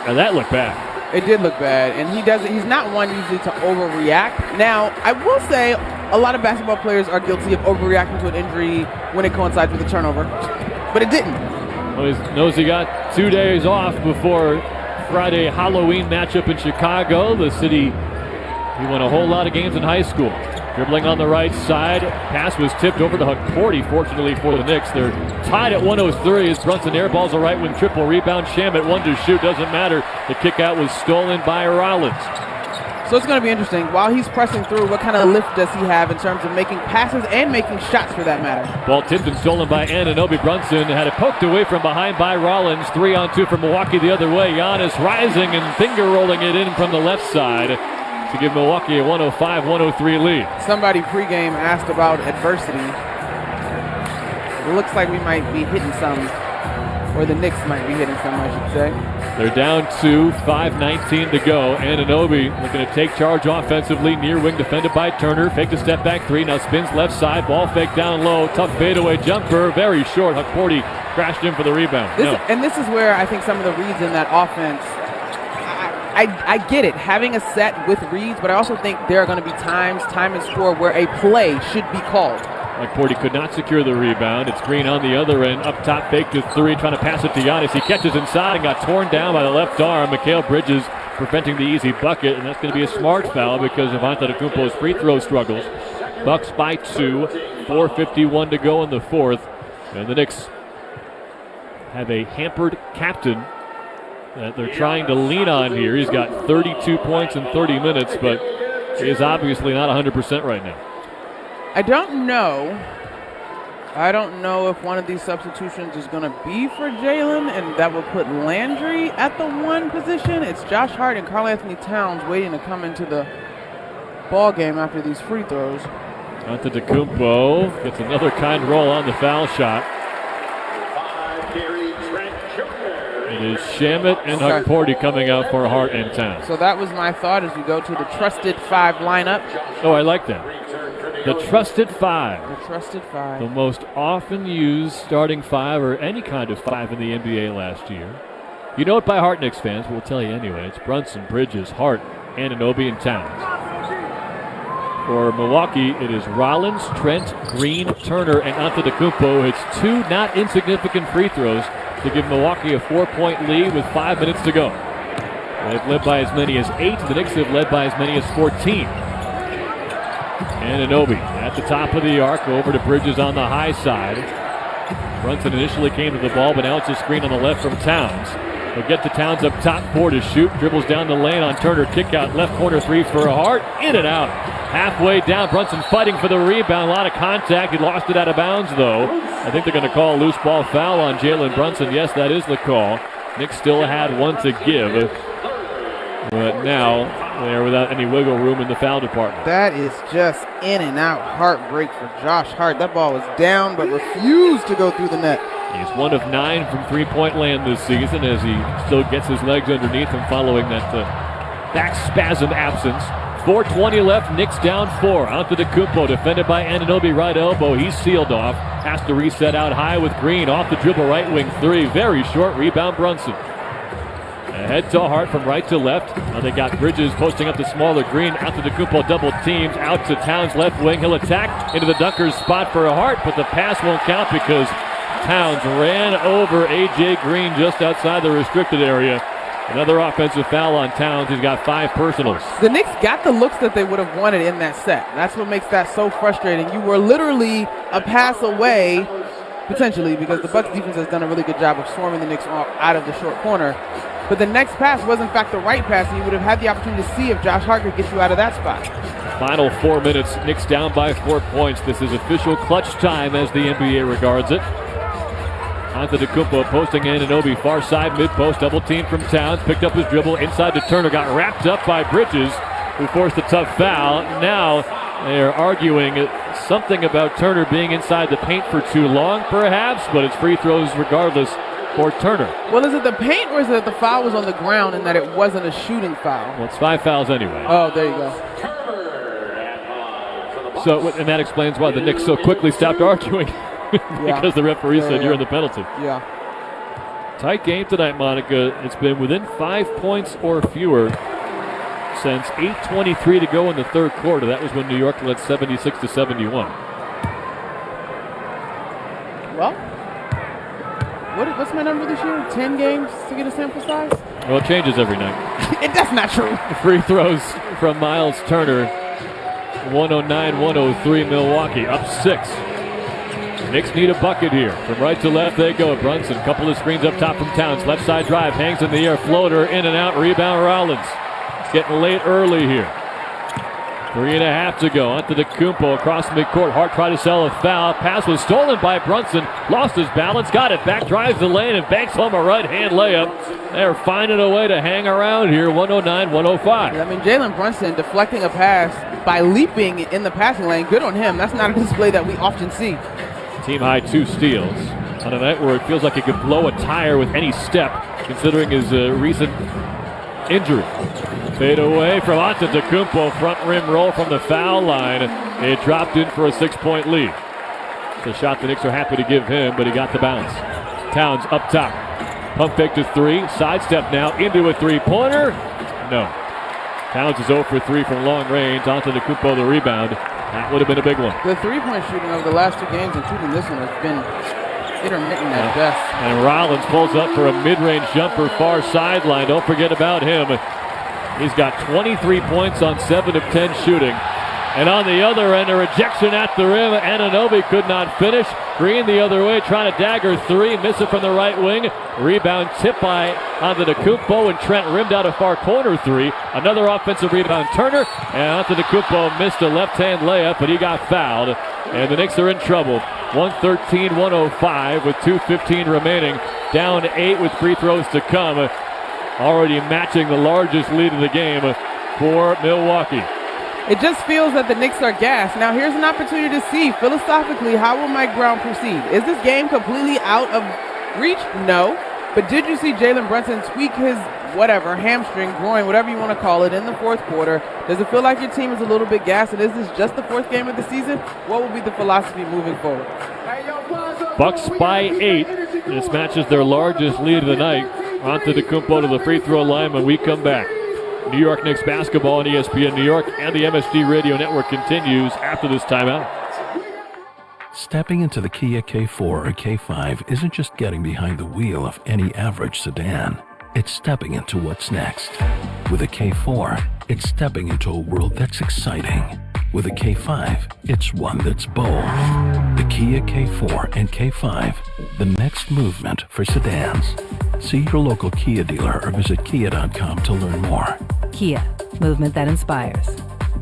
Now that looked bad. It did look bad, and he's not one usually to overreact. Now, I will say a lot of basketball players are guilty of overreacting to an injury when it coincides with a turnover, but it didn't. Well, he knows he got 2 days off before Friday Halloween matchup in Chicago. The city, he won a whole lot of games in high school. Dribbling on the right side, pass was tipped over to Hukporti, fortunately for the Knicks. They're tied at 103 as Brunson airballs a right wing triple rebound. Shamet, one to shoot, doesn't matter. The kick out was stolen by Rollins. So it's going to be interesting. While he's pressing through, what kind of lift does he have in terms of making passes and making shots for that matter? Ball tipped and stolen by Anunoby. Brunson had it poked away from behind by Rollins. 3-on-2 for Milwaukee the other way. Giannis rising and finger rolling it in from the left side to give Milwaukee a 105-103 lead. Somebody pregame asked about adversity. It looks like we might be hitting some, or the Knicks might be hitting some, I should say. They're down to 5:19 to go. Anunoby looking to take charge offensively. Near wing defended by Turner. Fake the step back three. Now spins left side. Ball fake down low. Tough fadeaway jumper. Very short. Hukporti crashed in for the rebound. And this is where I think some of the reads in that offense, I get it, having a set with reads, but I also think there are going to be times, time and score, where a play should be called. Hukporti could not secure the rebound. It's Green on the other end. Up top, fake to three, trying to pass it to Giannis. He catches inside and got torn down by the left arm. Mikal Bridges preventing the easy bucket, and that's going to be a smart foul because of Antetokounmpo's free throw struggles. Bucks by 2, 4:51 to go in the fourth, and the Knicks have a hampered captain that they're trying to lean on here. He's got 32 points in 30 minutes, but he is obviously not 100% right now. I don't know if one of these substitutions is going to be for Jalen, and that will put Landry at the one position. It's Josh Hart and Karl-Anthony Towns waiting to come into the ball game after these free throws. Antetokounmpo gets another kind roll on the foul shot. It is Shamet and Hukporti coming out for Hart and Towns. So that was my thought as we go to the trusted 5 lineup. Oh, I like that. The trusted 5. The trusted 5. The most often used starting 5 or any kind of 5 in the NBA last year. You know it by heart, Knicks fans, but we'll tell you anyway. It's Brunson, Bridges, Hart, Anunoby, and Towns. For Milwaukee, it is Rollins, Trent, Green, Turner, and Antetokounmpo. It's 2 not insignificant free throws to give Milwaukee a 4-point lead with 5 minutes to go. They've led by as many as 8. The Knicks have led by as many as 14. Anunoby at the top of the arc, over to Bridges on the high side. Brunson initially came to the ball, but now it's a screen on the left from Towns. They'll get to Towns up top, 4 to shoot. Dribbles down the lane on Turner, kick out, left corner 3 for Hart. In and out. Halfway down, Brunson fighting for the rebound. A lot of contact. He lost it out of bounds, though. I think they're going to call a loose ball foul on Jalen Brunson. Yes, that is the call. Knicks still had 1 to give. But now they're without any wiggle room in the foul department. That is just in and out heartbreak for Josh Hart. That ball was down but refused to go through the net. He's 1 of 9 from three-point land this season as he still gets his legs underneath him following that back spasm absence. 4:20 left, Knicks down 4. Antetokounmpo, defended by Anunoby, right elbow. He's sealed off. Has to reset out high with Green. Off the dribble, right wing 3. Very short rebound, Brunson. Ahead to Hart from right to left. Now they got Bridges posting up the smaller Green. Antetokounmpo double teams. Out to Towns left wing. He'll attack into the dunker's spot for a Hart, but the pass won't count because Towns ran over A.J. Green just outside the restricted area. Another offensive foul on Towns. He's got 5 personals. The Knicks got the looks that they would have wanted in that set. That's what makes that so frustrating. You were literally a pass away, potentially, because the Bucks defense has done a really good job of swarming the Knicks out of the short corner. But the next pass was, in fact, the right pass, and you would have had the opportunity to see if Josh Hart could get you out of that spot. Final 4 minutes. Knicks down by 4 points. This is official clutch time as the NBA regards it. Antetokounmpo posting Anunoby, far side, mid-post, double team from Towns, picked up his dribble, inside to Turner, got wrapped up by Bridges, who forced a tough foul. Now they are arguing something about Turner being inside the paint for too long, perhaps, but it's free throws regardless for Turner. Well, is it the paint, or is it that the foul was on the ground and that it wasn't a shooting foul? Well, it's 5 fouls anyway. Oh, there you go. So, and that explains why the Knicks so quickly stopped arguing. Because the referee said you're in the penalty. Yeah. Tight game tonight, Monica. It's been within 5 points or fewer since 8:23 to go in the third quarter. That was when New York led 76-71. Well, what's my number this year? 10 games to get a sample size? Well, it changes every night. That's not true. Free throws from Miles Turner. 109-103 Milwaukee, up 6. Knicks need a bucket here. From right to left they go. Brunson, couple of screens up top from Towns. Left side drive, hangs in the air, floater, in and out, rebound Rollins. Getting late early here. 3.5 to go. Antetokounmpo across midcourt. Hart tried to sell a foul. Pass was stolen by Brunson. Lost his balance, got it back, drives the lane, and banks home a right-hand layup. They're finding a way to hang around here, 109-105. I mean, Jalen Brunson deflecting a pass by leaping in the passing lane. Good on him. That's not a display that we often see. Team high 2 steals on a night where it feels like he could blow a tire with any step, considering his recent injury. Fade away from Antetokounmpo, front rim roll from the foul line. It dropped in for a 6-point lead. It's a shot the Knicks are happy to give him, but he got the bounce. Towns up top. Pump fake to 3. Sidestep now into a 3-pointer. No. Towns is 0 for 3 from long range. Antetokounmpo the rebound. That would have been a big one. The 3-point shooting over the last 2 games, including this one, has been intermittent at best. And Rollins pulls up for a mid-range jumper, far sideline. Don't forget about him. He's got 23 points on 7 of 10 shooting. And on the other end, a rejection at the rim. Anunoby could not finish. Green the other way, trying to dagger 3. Miss it from the right wing. Rebound tipped by Antetokounmpo, and Trent rimmed out a far corner 3. Another offensive rebound, Turner. And Antetokounmpo missed a left-hand layup, but he got fouled. And the Knicks are in trouble. 113-105 with 2:15 remaining. Down 8 with free throws to come. Already matching the largest lead of the game for Milwaukee. It just feels that the Knicks are gassed. Now here's an opportunity to see, philosophically, how will Mike Brown proceed? Is this game completely out of reach? No. But did you see Jalen Brunson tweak his hamstring, groin, whatever you want to call it, in the fourth quarter? Does it feel like your team is a little bit gassed? And is this just the 4th game of the season? What will be the philosophy moving forward? Bucks by 8. This matches their largest lead of the night. Antetokounmpo to the free throw line when we come back. New York Knicks basketball on ESPN New York and the MSG Radio Network continues after this timeout. Stepping into the Kia K4 or K5 isn't just getting behind the wheel of any average sedan. It's stepping into what's next. With a K4, it's stepping into a world that's exciting. With a K5, it's one that's bold. The Kia K4 and K5, the next movement for sedans. See your local Kia dealer or visit kia.com to learn more. Kia, movement that inspires.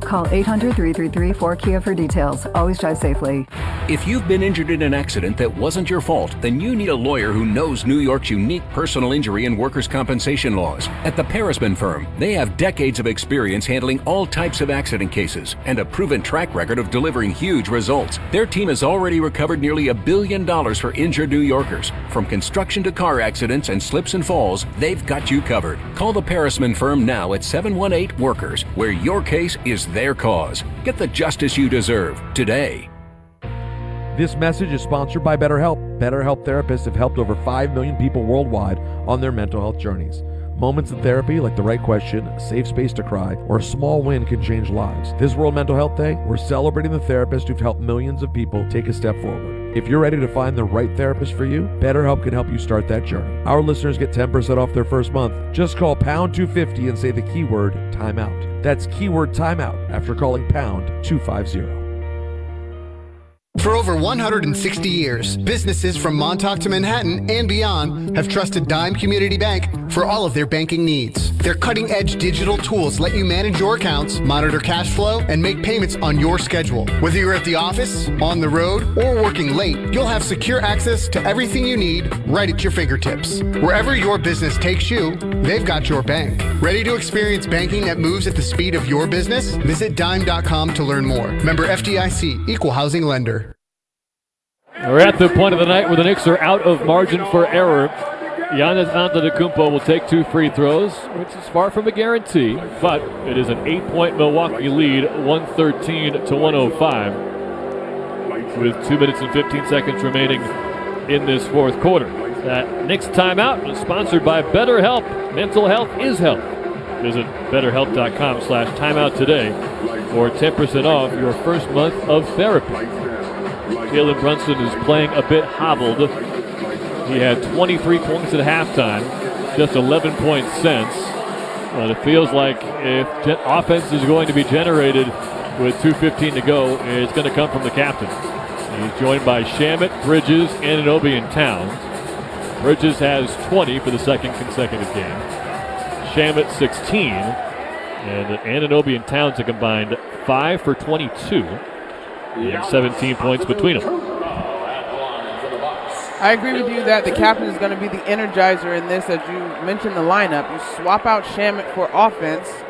Call 800-333-4KIA for details. Always drive safely. If you've been injured in an accident that wasn't your fault, then you need a lawyer who knows New York's unique personal injury and workers' compensation laws. At the Parisman Firm, they have decades of experience handling all types of accident cases and a proven track record of delivering huge results. Their team has already recovered nearly $1 billion for injured New Yorkers. From construction to car accidents and slips and falls, they've got you covered. Call the Parisman Firm now at 718-WORKERS, where your case is their cause. Get the justice you deserve today. This message is sponsored by BetterHelp. BetterHelp therapists have helped over 5 million people worldwide on their mental health journeys. Moments in therapy, like the right question, a safe space to cry, or a small win, can change lives. This World Mental Health Day, we're celebrating the therapists who've helped millions of people take a step forward. If you're ready to find the right therapist for you, BetterHelp can help you start that journey. Our listeners get 10% off their first month. Just call pound 250 and say the keyword timeout. That's keyword timeout after calling pound 250. For over 160 years, businesses from Montauk to Manhattan and beyond have trusted Dime Community Bank for all of their banking needs. Their cutting-edge digital tools let you manage your accounts, monitor cash flow, and make payments on your schedule. Whether you're at the office, on the road, or working late, you'll have secure access to everything you need right at your fingertips. Wherever your business takes you, they've got your bank. Ready to experience banking that moves at the speed of your business? Visit dime.com to learn more. Member FDIC, Equal Housing Lender. We're at the point of the night where the Knicks are out of margin for error. Giannis Antetokounmpo will take 2 free throws, which is far from a guarantee, but it is an 8-point Milwaukee lead, 113-105, with 2 minutes and 15 seconds remaining in this fourth quarter. That Knicks timeout is sponsored by BetterHelp. Mental health is health. Visit BetterHelp.com/timeout today for 10% off your first month of therapy. Jalen Brunson is playing a bit hobbled. He had 23 points at halftime, just 11 points since. But it feels like if offense is going to be generated with 2:15 to go, it's going to come from the captain. He's joined by Shamet, Bridges, Anunoby, and Towns. Bridges has 20 for the second consecutive game. Shamet 16, and Anunoby and Towns have combined 5 for 22. And 17 points between them. I agree with you that the captain is going to be the energizer in this. As you mentioned the lineup, you swap out Shamet for offense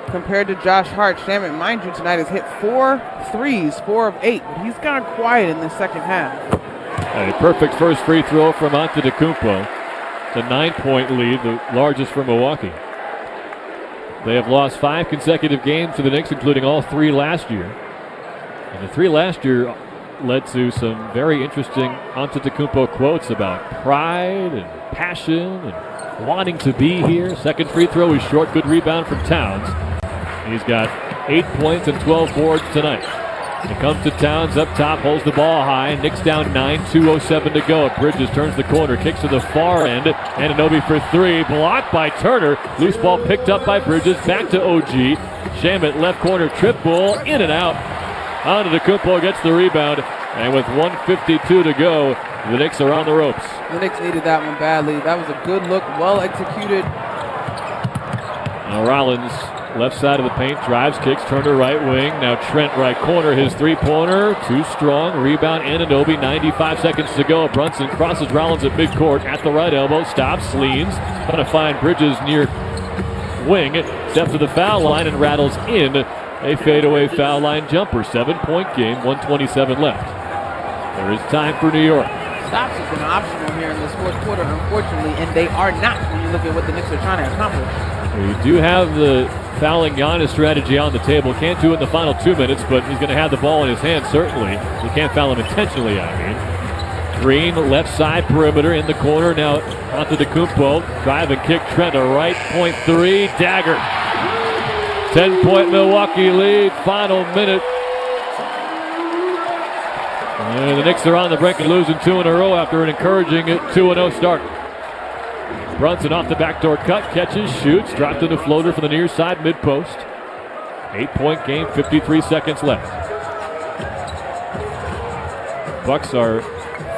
compared to Josh Hart. Shamet, mind you, tonight has hit 4 threes, 4 of 8, but he's gone quiet in the second half. A perfect first free throw from Antetokounmpo. It's a 9-point lead, the largest for Milwaukee. They have lost 5 consecutive games to the Knicks, including all 3 last year. And the 3 last year led to some very interesting Antetokounmpo quotes about pride and passion and wanting to be here. Second free throw is short. Good rebound from Towns. He's got 8 points and 12 boards tonight. It comes to Towns up top, holds the ball high. Knicks down 9, 2:07 to go. Bridges turns the corner, kicks to the far end. Anunoby for 3, blocked by Turner. Loose ball picked up by Bridges, back to OG. Shamet left corner triple, in and out. Antetokounmpo gets the rebound, and with 1:52 to go, the Knicks are on the ropes. The Knicks needed that one badly. That was a good look, well executed. Now Rollins, left side of the paint, drives, kicks, Turner right wing. Now Trent right corner, his three-pointer, too strong. Rebound, Anunoby, 95 seconds to go. Brunson crosses Rollins at midcourt, at the right elbow, stops, leans. Going to find Bridges near wing, steps to the foul line and rattles in. A fadeaway foul line jumper. 7-point game, 1:27 left. There is time for New York. Stops have been optional here in this fourth quarter, unfortunately, and they are not when you look at what the Knicks are trying to accomplish. We do have the fouling Giannis strategy on the table. Can't do it in the final 2 minutes, but he's going to have the ball in his hand, certainly. You can't foul him intentionally, I mean. Green, left side perimeter in the corner. Now Antetokounmpo, drive and kick. Trent, a right point 3, dagger. 10-point Milwaukee lead, final minute. And the Knicks are on the brink and losing 2 in a row after an encouraging 2-0 start. Brunson off the backdoor cut, catches, shoots, dropped in the floater from the near side mid-post. 8-point game, 53 seconds left. Bucks are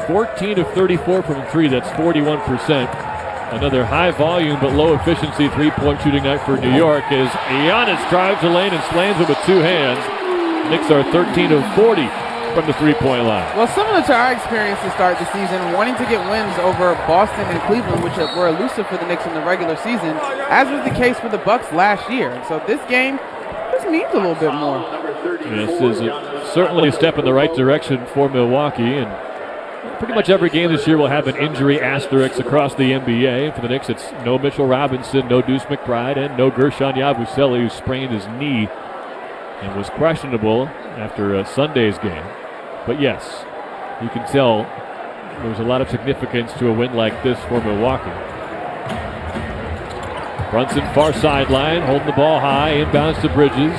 14 of 34 from 3, that's 41%. Another high volume but low efficiency three-point shooting night for New York as Giannis drives the lane and slams it with two hands. Knicks are 13 of 40 from the three-point line. Well, similar to our experience to start the season, wanting to get wins over Boston and Cleveland, which were elusive for the Knicks in the regular season, as was the case for the Bucks last year. And so this game just means a little bit more. This is certainly a step in the right direction for Milwaukee, and pretty much every game this year will have an injury asterisk across the NBA. For the Knicks, it's no Mitchell Robinson, no Deuce McBride, and no Gershon Yabusele, who sprained his knee and was questionable after Sunday's game. But yes, you can tell there's a lot of significance to a win like this for Milwaukee. Brunson far sideline, holding the ball high, inbounds to Bridges.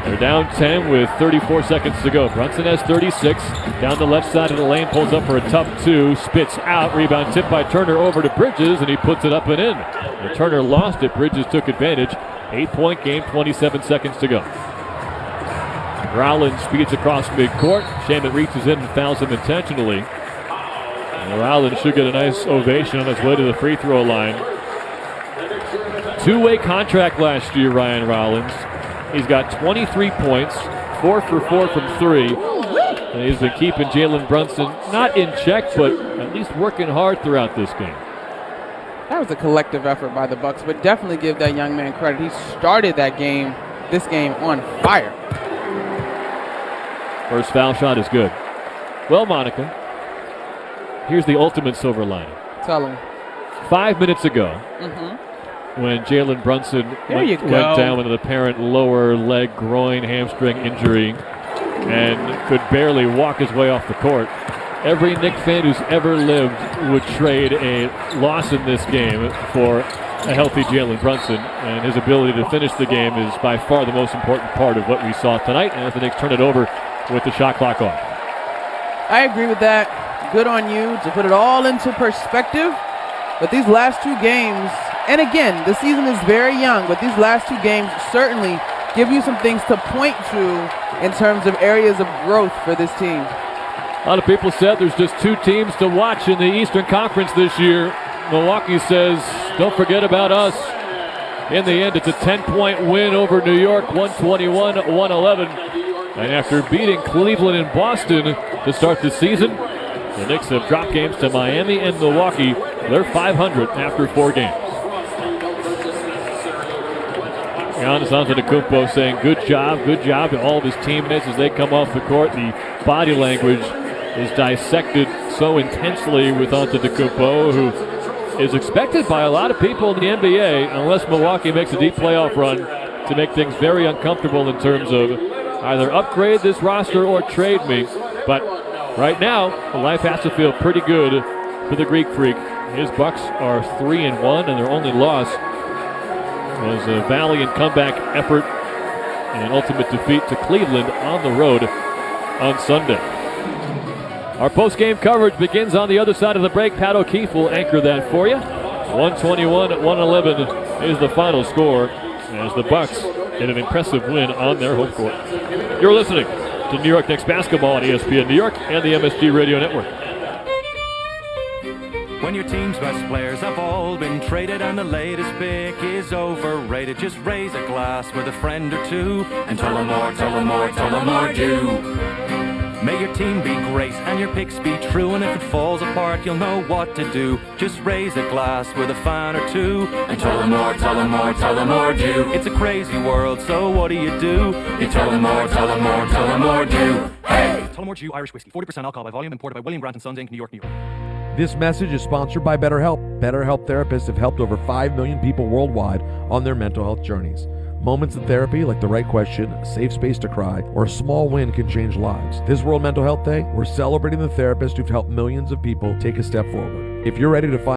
They're down 10 with 34 seconds to go. Brunson has 36. Down the left side of the lane, pulls up for a tough two, spits out, rebound tipped by Turner over to Bridges, and he puts it up and in. And Turner lost it. Bridges took advantage. 8-point game, 27 seconds to go. Rowland speeds across midcourt. Shaman reaches in and fouls him intentionally. And Rowland should get a nice ovation on his way to the free throw line. Two-way contract last year, Ryan Rowlands. He's got 23 points, 4 for 4 from 3. And he's been keeping Jalen Brunson not in check, but at least working hard throughout this game. That was a collective effort by the Bucks, but definitely give that young man credit. He started this game on fire. First foul shot is good. Well, Monica, here's the ultimate silver lining. Tell him. 5 minutes ago, when Jalen Brunson went down with an apparent lower leg, groin, hamstring injury and could barely walk his way off the court, every Knicks fan who's ever lived would trade a loss in this game for a healthy Jalen Brunson, and his ability to finish the game is by far the most important part of what we saw tonight, and as the Knicks turn it over with the shot clock off. I agree with that. Good on you to put it all into perspective. But these last two games, and again, the season is very young, but these last two games certainly give you some things to point to in terms of areas of growth for this team. A lot of people said there's just two teams to watch in the Eastern Conference this year. Milwaukee says, don't forget about us. In the end, it's a 10-point win over New York, 121-111. And after beating Cleveland and Boston to start the season, the Knicks have dropped games to Miami and Milwaukee. They're 500 after 4 games. Giannis Antetokounmpo saying good job to all of his teammates as they come off the court. The body language is dissected so intensely with Antetokounmpo, who is expected by a lot of people in the NBA, unless Milwaukee makes a deep playoff run, to make things very uncomfortable in terms of either upgrade this roster or trade me. But right now, life has to feel pretty good for the Greek Freak. His Bucks are 3-1, and their only loss was a valiant comeback effort and an ultimate defeat to Cleveland on the road on Sunday. Our post-game coverage begins on the other side of the break. Pat O'Keefe will anchor that for you. 121-111 is the final score as the Bucks get an impressive win on their home court. You're listening to New York Knicks basketball on ESPN New York and the MSG Radio Network. When your team's best players have all been traded and the latest pick is overrated, just raise a glass with a friend or two and tell them more do. May your team be great and your picks be true, and if it falls apart, you'll know what to do. Just raise a glass with a fan or two and tell them more do. It's a crazy world, so what do? You tell them more do. Hey! Tullamore Dew Irish Whiskey, 40% alcohol by volume, imported by William Grant & Sons, Inc., New York, New York. This message is sponsored by BetterHelp. BetterHelp therapists have helped over 5 million people worldwide on their mental health journeys. Moments in therapy, like the right question, a safe space to cry, or a small win can change lives. This World Mental Health Day, we're celebrating the therapists who've helped millions of people take a step forward. If you're ready to find